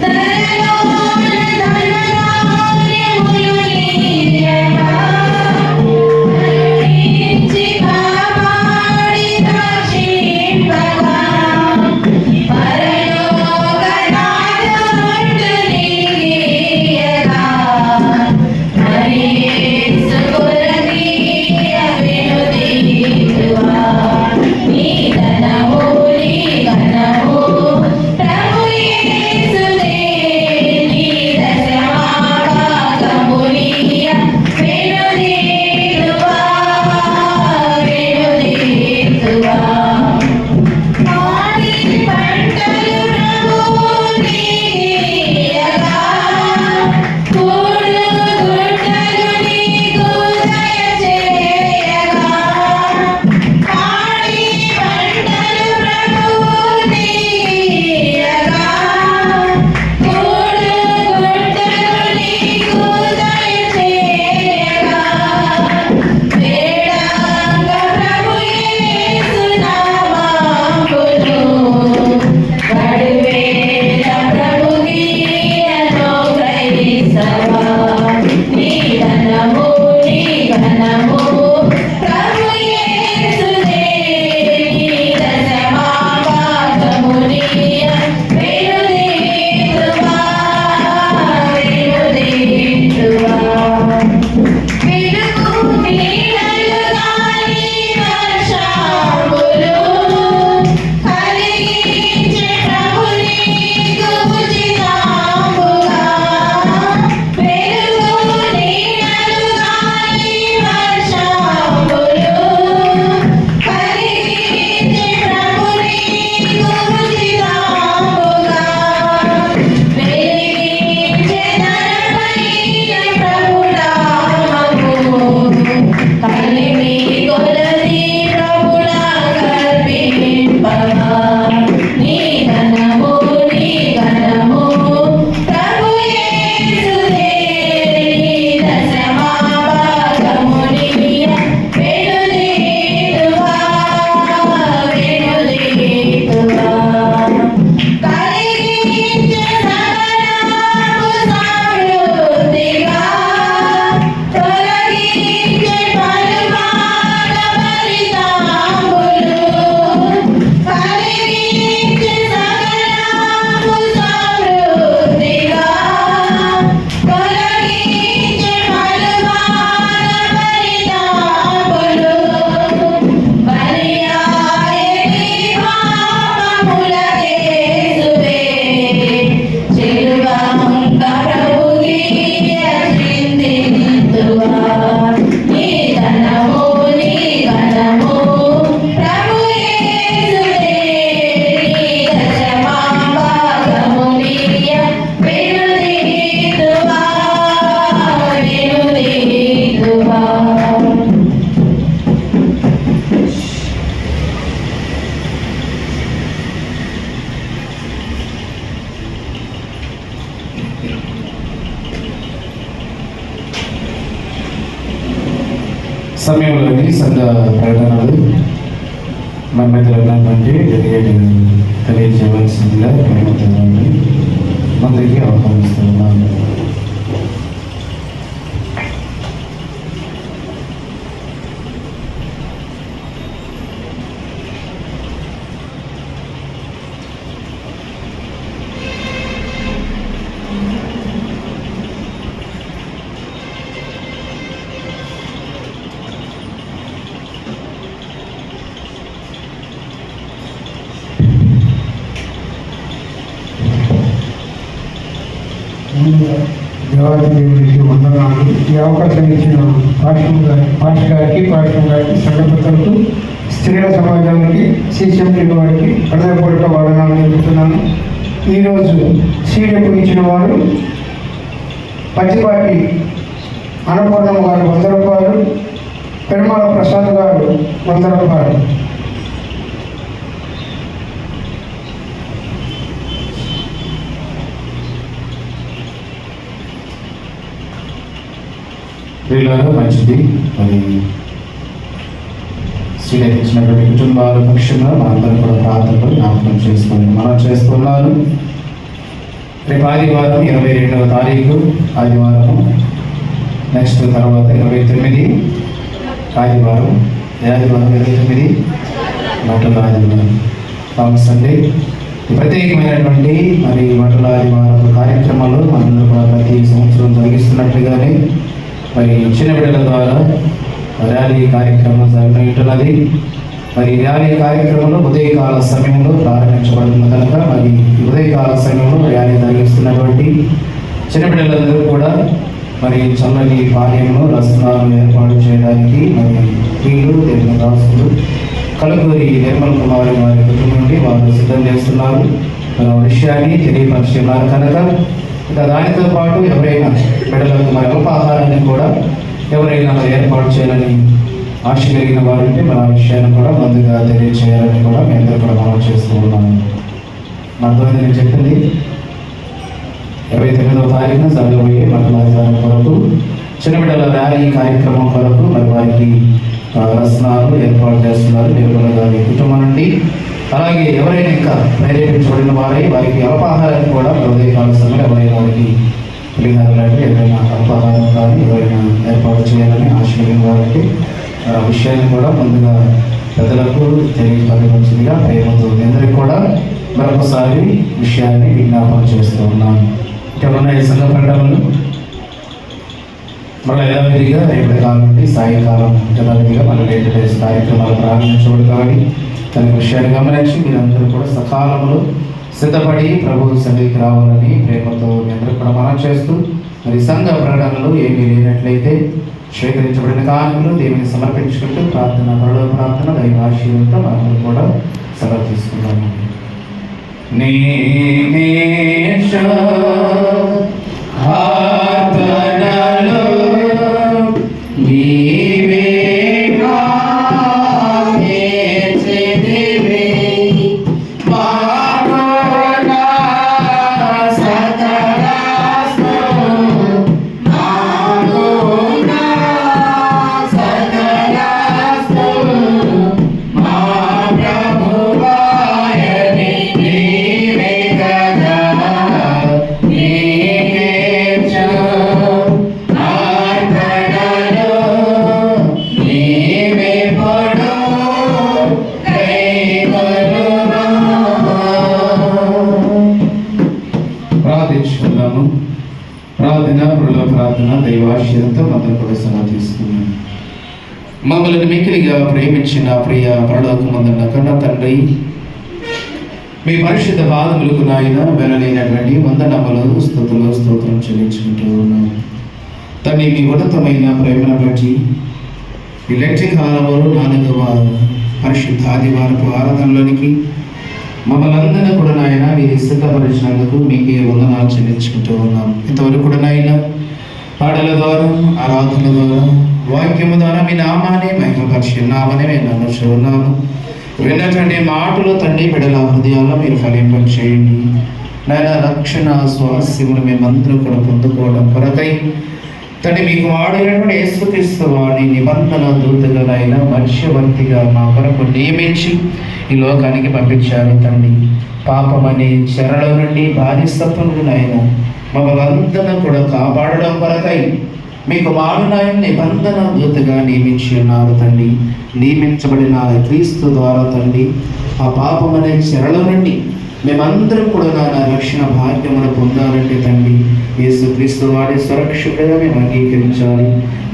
ధనలోన ధనధాన్యములు నీయగా సంఘ ప్రకటనలు మన మధ్యలో ఉన్నటువంటి తెలియజేయవలసిందిగా ప్రేమతోని ముందుకి ఆహ్వానిస్తున్నాను. దేవాది దేవుడికి వందనాలు. ఈ అవకాశం ఇచ్చిన పాఠశాలకి సంఘ పెద్దలకు, స్త్రీల సమాజానికి, సిసిఎంటీ వారికి హృదయపూర్వక వందనాలు చెబుతున్నాను. ఈరోజు సీడెప్ ఇచ్చిన వారు పచ్చిపాటి అన్నపూర్ణమ్మ గారు 100 రూపాయలు, పెరుమాళ ప్రసాద్ గారు 100 రూపాయలు. వీళ్ళలో మంచిది. మరి సీడెప్ ఇచ్చినటువంటి కుటుంబాల పక్షంగా మనందరం కూడా ప్రార్థనలు జ్ఞాపకం చేసుకొని మనం చేస్తున్నాను. రేపు ఆదివారం 22వ తారీఖు ఆదివారం, నెక్స్ట్ తర్వాత 29 ఆదివారం 29 మటల ఆదివారం థామస్ సండే. ప్రత్యేకమైనటువంటి మరి మటల ఆదివారం కార్యక్రమాలు మనందరూ కూడా ప్రతి సంవత్సరం జరిగిస్తున్నట్లుగానే మరి చిన్న బిడ్డల ద్వారా ర్యాలీ కార్యక్రమం జరుగుతున్నది. మరి ర్యాలీ కార్యక్రమంలో ఉదయకాల సమయంలో ప్రారంభించబడుతుంది కనుక మరి ఉదయకాల సమయంలో ర్యాలీ జరిగిస్తున్నటువంటి చిన్న బిడ్డలందరూ కూడా మరి చల్లని పానీయంలో రసనాలు ఏర్పాటు చేయడానికి మరి వీళ్ళు దేవుని దాసులు కలుగురి నిర్మల్ కుమారి వారి కుటుంబం నుండి వారు సిద్ధం చేస్తున్నారు. మరి ఆ విషయాన్ని తెలియపరుస్తున్నారు కనుక ఇక దానితో పాటు ఎవరైనా బిడ్డలకు మరి అల్పాహారాన్ని కూడా ఎవరైనా ఏర్పాటు చేయాలని ఆశ కలిగిన వారు ఉంటే మన ఆ విషయాన్ని కూడా ముందుగా తెలియజేయాలని కూడా మీ అందరూ కూడా మనం చేస్తూ ఉన్నాము. అర్థమైంది నేను చెప్పింది. 29వ తారీఖున జరగబోయే మటల ఆదివారం కొరకు చిన్న బిడ్డల ర్యాలీ కార్యక్రమం కొరకు మరి వారికి రసనాలు ఏర్పాటు చేస్తున్నారు నిర్మల గారి కుటుంబం నుండి. అలాగే ఎవరైనా ఇంకా ప్రేరేపించబడిన వారికి అల్పాహారాన్ని కూడా ఉదయకాల సమయంలో ఎవరైనా వారికి పులిహార లాంటి ఎవరైనా అల్పాహారం కానీ ఎవరైనా ఏర్పాటు చేయాలని ఆశీర్వదించిన వారికి ఆ విషయాన్ని కూడా ముందుగా పెద్దలకు తెలియపరచవలసిందిగా ప్రేమతో అందరికీ కూడా మరొకసారి విషయాన్ని విజ్ఞాపన చేస్తూ ఉన్నాను. ఇంకేమన్నా ఈ సంఘ ప్రకటనలు మళ్ళీ యథావిధిగా రేపటి కాలం నుండి సాయంకాలం యథావిధిగా మళ్ళీ లేటెస్ట్ కార్యక్రమాలు ప్రారంభించబడతామని తన విషయాన్ని గమనించి మీరందరూ కూడా సకాలంలో సిద్ధపడి ప్రభు సన్నిధికి రావాలని ప్రేమతో మీ అందరూ కూడా మనం చేస్తూ మరి సంఘ ప్రకటనలు ఏమీ లేనట్లయితే స్వీకరించబడిన కానుకలు దేవుని సమర్పించుకుంటూ పరలోక ప్రార్థన దైవ ఆశీర్వాదంతో మనం కూడా సమర్పిస్తున్నాము. ప్రార్థన దైవాశీర్వాదంతో మొదలు కూడా సలహా తీసుకున్నాను. మమ్మల్ని మిక్కిలిగా ప్రేమించిన ప్రియ పరలోకమందున్న కన్న తండ్రి, మీ పరిశుద్ధ పాదములకు నాయన వెనలేనటువంటి వందనములు స్తుతులు స్తోత్రం చెల్లించుకుంటూ ఉన్నాను తండ్రి. మీ ఉన్నతమైన ప్రేమను బట్టి ఈ లెక్చర్ కాలంలో 4వ పరిశుద్ధ ఆదివారపు ఆరాధనలోనికి మమ్మల్ని అందరినీ కూడా నాయన మీరు సిద్ధపరిచినందుకు మీకే వందనాలు చెల్లించుకుంటూ ఉన్నాం. ఇంతవరకు కూడా నాయన పాటల ద్వారా, ఆరాధనల ద్వారా, వాక్యము ద్వారా మీ నామాన్ని మహిమపరిచి ఉన్నామని మేము నమ్ముతూ ఉన్నాము. విన్నటువంటి మాటలు తండ్రి బిడ్డల హృదయాల్లో మీరు ఫలింపచేయండి నాయన. రక్షణ స్వాస్యమును మేమందరూ కూడా పొందుకోవడం కొరకై తండ్రి మీకు వాడైనటువంటి యేసుక్రీస్తు వారిని నిబంధన దూతగానైనా మధ్యవర్తిగా మా కొరకు నియమించి ఈ లోకానికి పంపించారు తండ్రి. పాపమనే చెరల నుండి బానిసత్వం నుండి ఆయన మమ్మల్ందరినీ కూడా కాపాడడం కొరకై మీకు వాడునాయన నిబంధన దూతగా నియమించి ఉన్నారు తండ్రి. నియమించబడిన క్రీస్తు ద్వారా తండ్రి ఆ పాపమనే చెరల నుండి మేమందరం కూడా నా రక్షణ భాగ్యమును పొందాలంటే తండ్రి యేసుక్రీస్తు వాడి సురక్షితంగా మేము అంగీకరించాలి.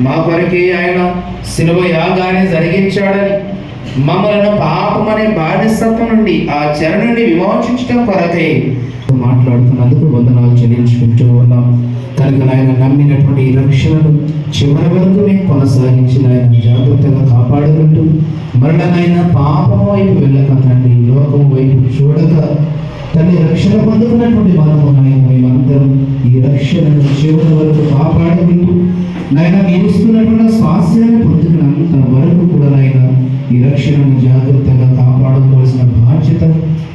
మా కొరకే ఆయన శిలువ యాగాన్ని జరిగించాడని మమ్మల్ని పాపమనే బానిసత్వం నుండి ఆ చెర నుండి విమోచించడం కొరకై మాట్లాడుతున్నందుకు వందనాలు చెల్లించుకుంటూ ఉన్నాం. కనుక ఆయన నమ్మినటువంటి ఈ రక్షణను చివరి వరకు మేము కొనసాగించిన ఆయన జాగ్రత్తగా కాపాడుకుంటూ మరణనైనా పాపం వైపు వెళ్ళక తండ్రి లోకం వైపు చూడక తల్లి రక్షణ పొందుకున్నటువంటి మనము నాయన మేమందరం ఈ రక్షణను చివరి వరకు కాపాడుకుంటూ నాయన మీరు ఇస్తున్నటువంటి స్వాస్థ్యాన్ని పొందుకున్నంత వరకు కూడా నాయన ఈ రక్షణను జాగ్రత్తగా కాపాడుకోవాల్సిన బాధ్యత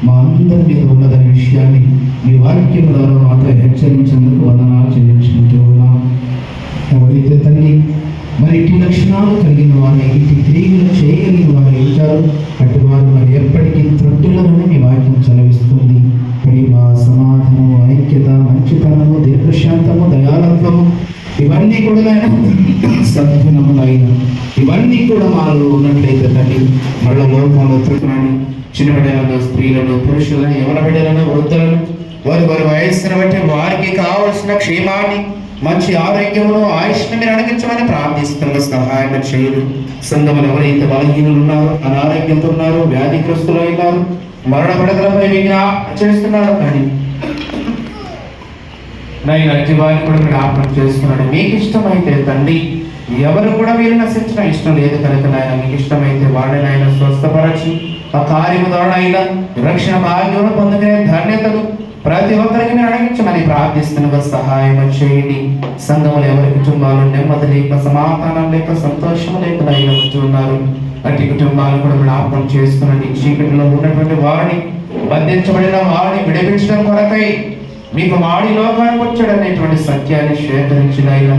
మా అందరి మీద ఉన్నదనే విషయాన్ని మీ వాక్యం ద్వారా మాతో హెచ్చరించేందుకు వందనాలు చెల్లించుకుంటూ ఉన్నాం. ఎవరైతే తల్లి మరి ఇటు లక్షణాలు కలిగిన వారిని ఇటు తిరిగి చేయగలిగిన వారు ఉంటారు అటు వారు మరి ఎప్పటికీ త్రుట్టులను మీ వాక్యం చలవిస్తుంది. ప్రేమ, సమాధానము, ఐక్యత, మంచితనము, దీర్ఘశాంతము, దయాలత్వము ఇవన్నీ కూడా సద్గుణములైన ఇవన్నీ కూడా మాలో ఉన్నట్లయితే తండ్రి మళ్ళీ లోకంలో త్రుట్టులను చిన్న బిడ్డలను, స్త్రీలను, పురుషులను, యవన బిడ్డలను, వృద్ధులను వారి వారి వయస్సును బట్టి వారికి కావలసిన క్షేమాన్ని మంచి ఆరోగ్యమును ఆయుష్ను మీరు అడిగించమని ప్రార్థిస్తున్న సహాయం చేయరు. సంఘములు ఎవరైతే బలహీనులు ఉన్నారో, అనారోగ్యంతో ఉన్నారో, వ్యాధిగ్రస్తులు అయినారు, మరణ పడకలపై చేస్తున్నారు కానీ నేను అతివారిని కూడా మీరు జ్ఞాపకం చేస్తున్నాడు. మీకు ఇష్టమైతే తండ్రి ఎవరు కూడా మీరు నశించిన ఇష్టం లేదు కనుక నాయన మీకు ఇష్టమైతే వాడిని ఆయన స్వస్థపరచి ఆ కార్యము ద్వారా అయినా రక్షణ భాగ్యం పొందుకునే ధన్యతలు ప్రతి ఒక్కరికి మీరు అడిగించమని ప్రార్థిస్తున్న సహాయం చేయండి. సంఘములు ఎవరి కుటుంబాలు నెమ్మది లేక, సమాధానం లేక, సంతోషం లేక ఉన్నారు అట్టి కుటుంబాలు కూడా జ్ఞాపకం చేసుకునండి. చీకటిలో ఉన్నటువంటి వారిని, బంధించబడిన వారిని విడిపించడం కొరకై మీకు వాడి లోకానికి వచ్చాడనేటువంటి సత్యాన్ని స్వీకరించిన ఆయన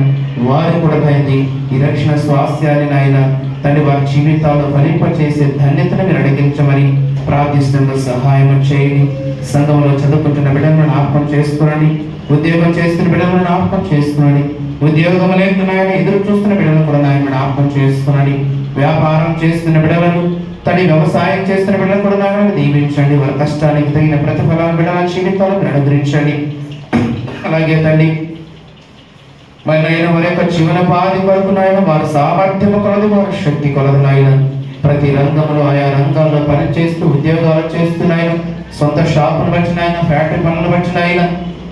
వారు కూడా తండ్రి ఈ రక్షణ స్వాస్థ్యాన్ని నాయన తండ్రి వారి జీవితాల్లో ఫలింపచేసే ధన్యతను మీరు అడిగించమని ప్రార్థిస్తున్న సహాయం చేయండి. సంఘంలో చదువుకుంటున్న బిడ్డలను జ్ఞాపకం చేసుకునండి. ఉద్యోగం చేస్తున్న బిడ్డలను జ్ఞాపకం చేసుకునండి. ఉద్యోగం లేకున్నాయని ఎదురు చూస్తున్న బిడ్డలను కూడా నాయన జ్ఞాపకం చేసుకునండి. వ్యాపారం చేస్తున్న బిడ్డలను తడి వ్యవసాయం చేస్తున్న బిడ్డలను కూడా నాయన దీవించండి. వారి కష్టానికి తగిన ప్రతిఫలాన్ని బిడ్డల జీవితాలను అనుగ్రహించండి. అలాగే తండ్రి మరి నాయన వారి యొక్క జీవనోపాధి వరకు నాయన వారి సామర్థ్యము కొలది, వారి శక్తి కొలది నాయన ప్రతి రంగంలో ఆయా రంగాల్లో పనిచేస్తూ ఉద్యోగాలు చేస్తున్నాయన, సొంత షాపును బట్టిన ఆయన, ఫ్యాక్టరీ పనులు బట్టిన ఆయన,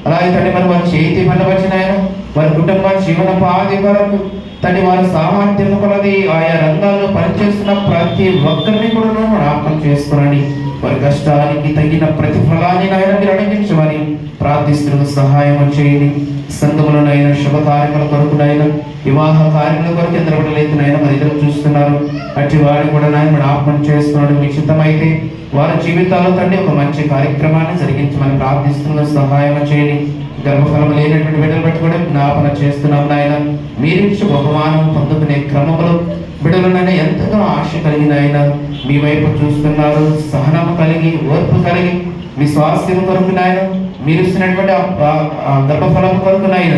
అలాగే తండ్రి మరి వారి చేతి పనులు బట్టిన ఆయన వారి కుటుంబ జీవనోపాధి వరకు తండ్రి వారి సామర్థ్యం కొలది ఆయా రంగాల్లో పనిచేస్తున్న ప్రతి ఒక్కరిని కూడా జ్ఞాపకం చేసుకునండి. వారి కష్టానికి తగిన ప్రతిఫలాన్ని నాయన మీరు అడిగించమని ప్రార్థిస్తున్న సహాయం చేయండి. సంఘములనైనా శుభ కార్యముల కొరకు నాయన, వివాహ కార్యముల కొరకు ఎందరు బిడ్డలైతే నాయన మరి ఎదురు చూస్తున్నారు అట్టి వారిని కూడా నాయన జ్ఞాపకం చేసుకున్నాడు. మీ చిత్తమైతే వారి జీవితాల్లో తండ్రి ఒక మంచి కార్యక్రమాన్ని జరిగించమని ప్రార్థిస్తున్న సహాయం చేయండి. గర్భఫలం లేనటువంటి బిడ్డలు బట్టి కూడా జ్ఞాపన చేస్తున్నాం నాయన. మీరిచ్చి బహుమానం పొందుకునే క్రమంలో బిడ్డలనైనా ఎంతగా ఆశ కలిగిన ఆయన మీ వైపు చూస్తున్నారు. సహనం కలిగి, ఓర్పు కలిగి మీ స్వాస్థ్యం కొరకు నాయన మీరు ఇస్తున్నటువంటి గర్భఫలం కొరకు నాయన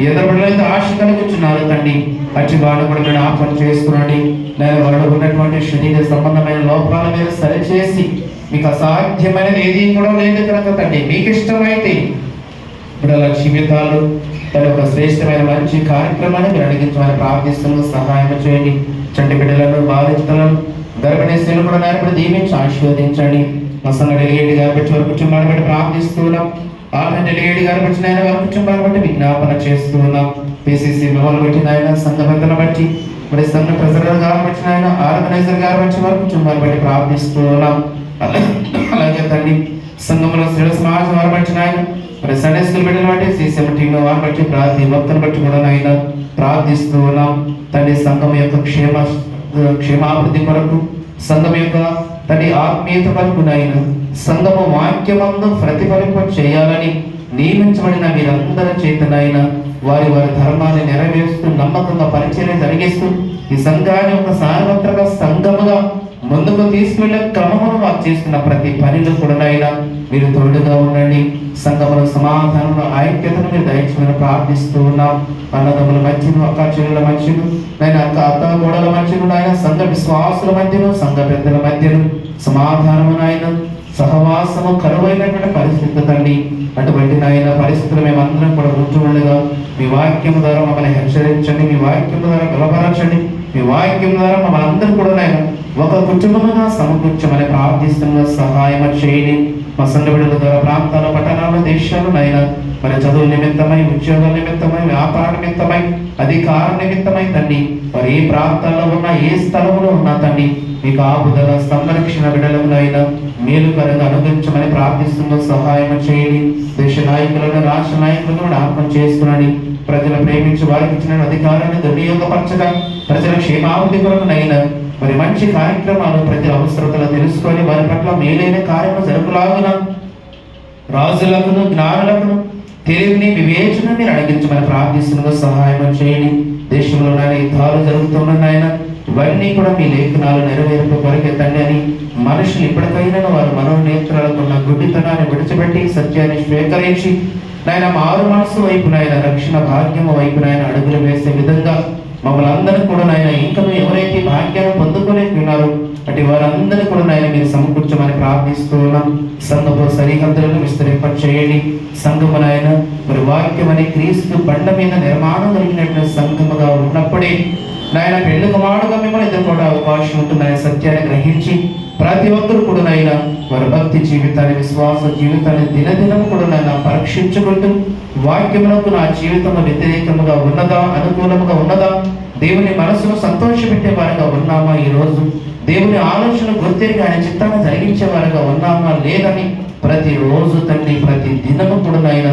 ఎదురు బిడ్డలైతే ఆశ కలిగించున్నారు తండ్రి. అట్టి వాడు కూడా జ్ఞాపకం చేసుకున్నాండి. నేను వాడు ఉన్నటువంటి శరీర సంబంధమైన లోపాల మీద సరిచేసి మీకు అసాధ్యమైనది ఏది కూడా లేదు కనుక తండ్రి మీకు ఇష్టమైతే బిడ్డల జీవితాలు తన ఒక శ్రేష్టమైన మంచి కార్యక్రమాన్ని మీరు అడిగించమని ప్రార్థిస్తున్న సహాయం చేయండి. చంటి బిడ్డలను, బాధితులను, గర్భిణీ స్త్రీలను కూడా నాయన దీవించి ఆశీర్వదించండి. మా సంఘ డెలిగేట్ గారి బట్టి వారి కుటుంబాన్ని బట్టి ప్రార్థిస్తున్నాం. ఆమె డెలిగేట్ గారి బట్టి నాయన వారి కుటుంబాన్ని బట్టి విజ్ఞాపన చేస్తున్నాం. పిసిసి మెమోలు బట్టి నాయన సంఘ పెద్దలను బట్టి మరి సంఘ ప్రెసిడెంట్ గారు బట్టి నాయన ఆర్గనైజర్ గారు బట్టి వారి కుటుంబాన్ని బట్టి ప్రార్థిస్తున్నాం. అలాగే తండ్రి సంఘంలో స్త్రీల సమాజం వారి బట్టి నాయన మరి సండే స్కూల్ బిడ్డలు బట్టి సీసీఎం టీంలో వారిని బట్టి ప్రతి భక్తులను బట్టి కూడా నాయన ప్రార్థిస్తూ ఉన్నాం. తండ్రి సంఘం యొక్క క్షేమాభివృద్ధి కొరకు, సంఘం యొక్క తండ్రి ఆత్మీయత కొరకు నాయన సంఘము వాక్యమందు ప్రతిఫలింప చేయాలని నియమించబడిన వీరందరి చేతనైన వారి వారి ధర్మాన్ని నెరవేరుస్తూ నమ్మకంగా పరిచయం జరిగిస్తూ ఈ సంఘాన్ని ఒక సార్వత్రిక సంఘముగా ముందుకు తీసుకువెళ్ళే క్రమమును వారు చేస్తున్న ప్రతి పనిలో కూడానైనా మీరు తోడుగా ఉండండి. సంఘముల సమాధానంలో ఐక్యతను మీరు దయచేయమని ప్రార్థిస్తూ ఉన్నాం. అన్నదమ్ముల మధ్యను, అక్క చెల్లెల మధ్యను, నేను అత్త గోడల మధ్యను, ఆయన సంఘ విశ్వాసుల మధ్యను, సంఘ పెద్దల మధ్యను సమాధానము నాయన, సహవాసము కరువైనటువంటి పరిస్థితి తండ్రి. అటువంటి నాయన పరిస్థితులు మేమందరం కూడా ఉంటూ ఉండగా మీ వాక్యం ద్వారా మమ్మల్ని హెచ్చరించండి, మీ వాక్యం ద్వారా బలపరచండి, మీ వాక్యం ద్వారా మమ్మల్ని అందరూ కూడా నాయన ఒక కుటుంబముగా సమకూర్చమని ప్రార్థిస్తున్న సహాయం చేయండి. మా సంఘ బిడ్డల ద్వారా ప్రాంతాల, పట్టణాల, దేశాలు నాయన మరి చదువు నిమిత్తమై, ఉద్యోగాల నిమిత్తమై, వ్యాపార నిమిత్తమై, అధికార నిమిత్తమై తండ్రి మరి ఏ ప్రాంతాల్లో ఉన్నా, ఏ స్థలంలో ఉన్నా తండ్రి మీకు ఆపుదల సంరక్షణ బిడ్డలైనా మేలుకరంగా అనుగ్రహించమని ప్రార్థిస్తున్న సహాయం చేయండి. దేశ నాయకులను, రాష్ట్ర నాయకులను జ్ఞాపకం చేసుకునండి. ప్రజలు ప్రేమించి వారికి ఇచ్చిన అధికారాన్ని దుర్వినియోగపరచగా ప్రజల క్షేమాభివృద్ధి కొరకునైనా మరి మంచి కార్యక్రమాలు ప్రజల అవసరతలు తెలుసుకొని వారి పట్ల మేలైన కార్యక్రమం జరుపులాగున రాజులకును, జ్ఞానులకును తెలివిని, వివేచన మీరు అడిగించమని ప్రార్థిస్తున్న సహాయం చేయండి. దేశంలో యుద్ధాలు జరుగుతున్నాయన ఇవన్నీ కూడా మీ లేఖనాలు నెరవేర్పు కొరకెత్తండి అని మనుషులు ఇప్పటికైనా వారు మనోనేత్రాలకున్న గుడ్డితనాన్ని విడిచిపెట్టి సత్యాన్ని స్వీకరించి నాయన మారు మనసు వైపు నాయన రక్షణ భాగ్యము వైపు నాయన అడుగులు వేసే విధంగా మమ్మల్ని అందరూ కూడా నాయన ఇంకా ఎవరైతే భాగ్యాన్ని పొందుకోలేకున్నారో అటు వారందరూ కూడా నాయన మీరు సమకూర్చమని ప్రార్థిస్తూ ఉన్నాం. సంఘపు సరిహద్దులను విస్తరింప చేయండి. సంఘము నాయన మరి వాక్యం అనే క్రీస్తు బండ మీద నిర్మాణం కలిగినటువంటి సంఘముగా ఉన్నప్పుడే నాయన పెళ్లి కుమారుడుగా మిమ్మల్ని ఎదుర్కోవడం అవకాశం ఉంటుందనే సత్యాన్ని గ్రహించి ప్రతి ఒక్కరు కూడా నాయన వారి భక్తి జీవితాన్ని, విశ్వాస జీవితాన్ని దినదినము కూడా నాయన పరీక్షించుకుంటూ వాక్యములకు నా జీవితంలో వ్యతిరేకముగా ఉన్నదా, అనుకూలముగా ఉన్నదా, దేవుని మనసును సంతోషపెట్టే వారిగా ఉన్నామా, ఈరోజు దేవుని ఆలోచన గుర్తిరిగి ఆయన చిత్తాన్ని జరిగించే వారిగా ఉన్నామా లేదని ప్రతిరోజు తండ్రి ప్రతి దినము కూడా నాయన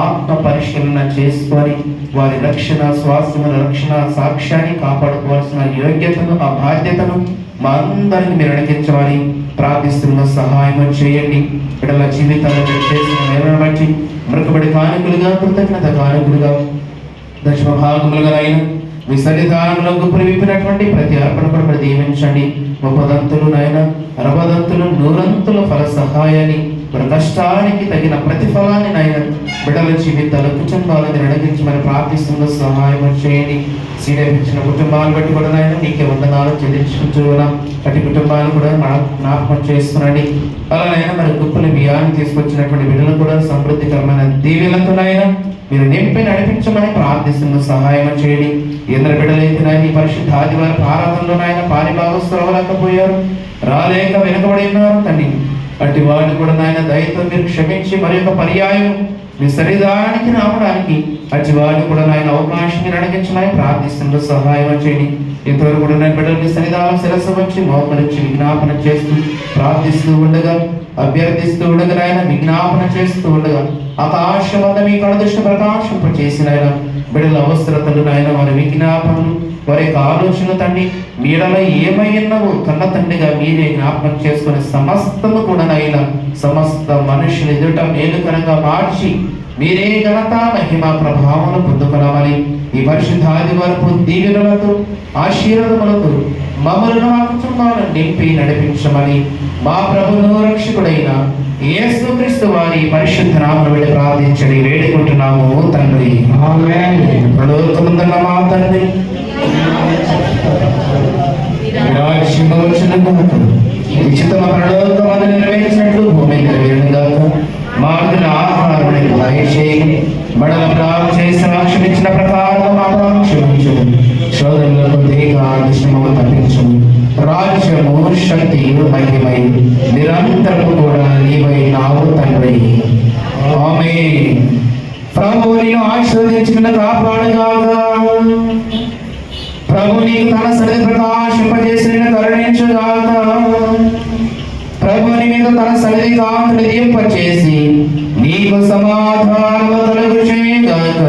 ఆత్మ పరిశీలన చేసుకొని వారి రక్షణ, స్వాస్థ్యముల రక్షణ, సాక్ష్యాన్ని కాపాడుకోవాల్సిన యోగ్యతను, ఆ బాధ్యతను మా అందరికి మీరు అడిగించమని ప్రార్థిస్తున్న సహాయం చేయండి. బిడ్డల జీవితాలను చేసిన మేలను బట్టి మృకబడి కానుకలుగా, కృతజ్ఞత కానుకలుగా, దశమ భాగములుగా అయిన మీ సన్నిధానంలో గుప్పులు విప్పినటువంటి ప్రతి అర్పణ కూడా దీవించండి. 30 నాయన 60 100 ఫల సహాయాన్ని మరి కష్టానికి తగిన ప్రతిఫలాన్ని నాయన బిడ్డల జీవితాల కుటుంబాలను అడిగించమని ప్రార్థిస్తున్న సహాయం చేయండి. సీడపించిన కుటుంబాలను బట్టి కూడా నాయన నీకే వందనాలు చెల్లించుకుంటున్నాం. అటు కుటుంబాలను కూడా జ్ఞాపకం చేస్తున్నాండి. అలానైనా మరి గుప్పులు బియ్యాన్ని తీసుకొచ్చినటువంటి బిడ్డలు కూడా సమృద్ధికరమైన దీవెనలతో నాయన మీరు నింపి నడిపించమని ప్రార్థిస్తున్న సహాయం చేయండి. ఎందరు బిడ్డలైతే నాయన ఈ పరిశుద్ధ ఆదివారం ఆరాధనలో నాయన పారిభాగస్తులు అవ్వలేకపోయారు, రాలేక వెనుకబడి ఉన్నారు తండ్రి. అటు వారిని కూడా నాయన దయతో మీరు క్షమించి మరి యొక్క పర్యాయం మీ శరీరానికి రావడానికి అటు వారిని కూడా నాయన అవకాశం మీరు అడిగించమని ప్రార్థిస్తున్న సహాయం చేయండి. ఇంతవరకు కూడా నేను బిడ్డలు మీ సన్నిధానం శిరస్సు వచ్చి మోకరించి విజ్ఞాపన చేస్తూ ప్రార్థిస్తూ ఉండగా, అభ్యర్థిస్తూ ఉండగా నాయన విజ్ఞాపన చేస్తూ ఉండగా ఆకాశం వద్ద మీ కడదృష్టి ప్రకాశింప చేసిన బిడ్డల అవసరతలు నాయన వారి విజ్ఞాపనలు, వారి యొక్క ఆలోచనలు తండ్రి మీడలో ఏమైనావో కన్న తండ్రిగా మీరే జ్ఞాపకం చేసుకుని సమస్తము కూడా నాయన సమస్త మనుషులు ఎదుట మేలుకరంగా మార్చి మీరే ఘనత, మహిమ, ప్రభావాలు పొందుకున్నామని ఈ పరిశుద్ధ ఆదివారపు దీవెనలతో, ఆశీర్వాదములతో మమ్మల్ని మా కుటుంబాలను నింపి నడిపించమని మా ప్రభువును రక్షకుడైన యేసుక్రీస్తు వారి పరిశుద్ధ నామమున వేడి ప్రార్థించడి వేడుకుంటున్నాము తండ్రి. ఆమేన్. పరలోకమందున్న మా తండ్రి రాజ్యము వచ్చునుగాక, నీ చిత్తము పరలోకమందు నెరవేర్చినట్లు భూమి నెరవేరునుగాక. మాకు ఆహారాన్ని దయచేయండి, బడల ప్రార్థన చేసి సాక్ష్యం ఇచ్చిన ప్రకారం మా పాపం క్షమించు, శోధనలకు దీర్ఘాయుష్యము తప్పించు. రాజ్యము, శక్తియు, మహిమై నిరంతరము కూడా నీవైనావు తండ్రి. ఆమేన్. ప్రభువు నిన్ను ఆశీర్వదించుకున్న కాపాడుగాక. ప్రభు నీకు తన సన్నిధి ప్రకాశింపజేసి నిన్ను కరుణించుగాక. ప్రభు నీ మీద తన సన్నిధి కాంతులు దీంపచేసి నీకు సమాధానము కలుగు చేయగాక.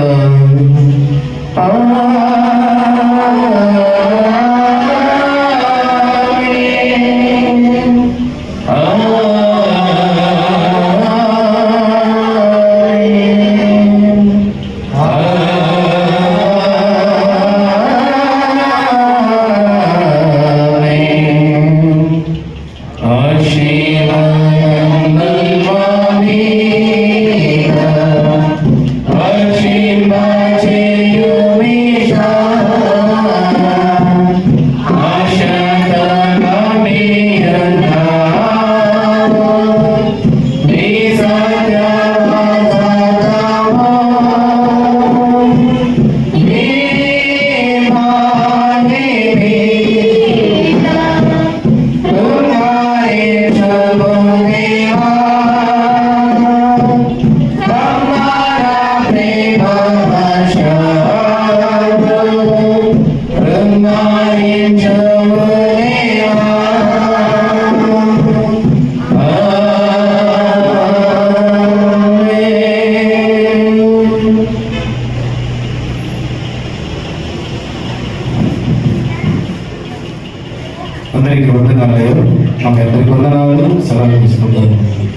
అందరికీ వందనాలు. మాకు అందరికీ వందనాలు. సెలవు తీసుకుంటాం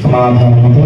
సమాధానంతో.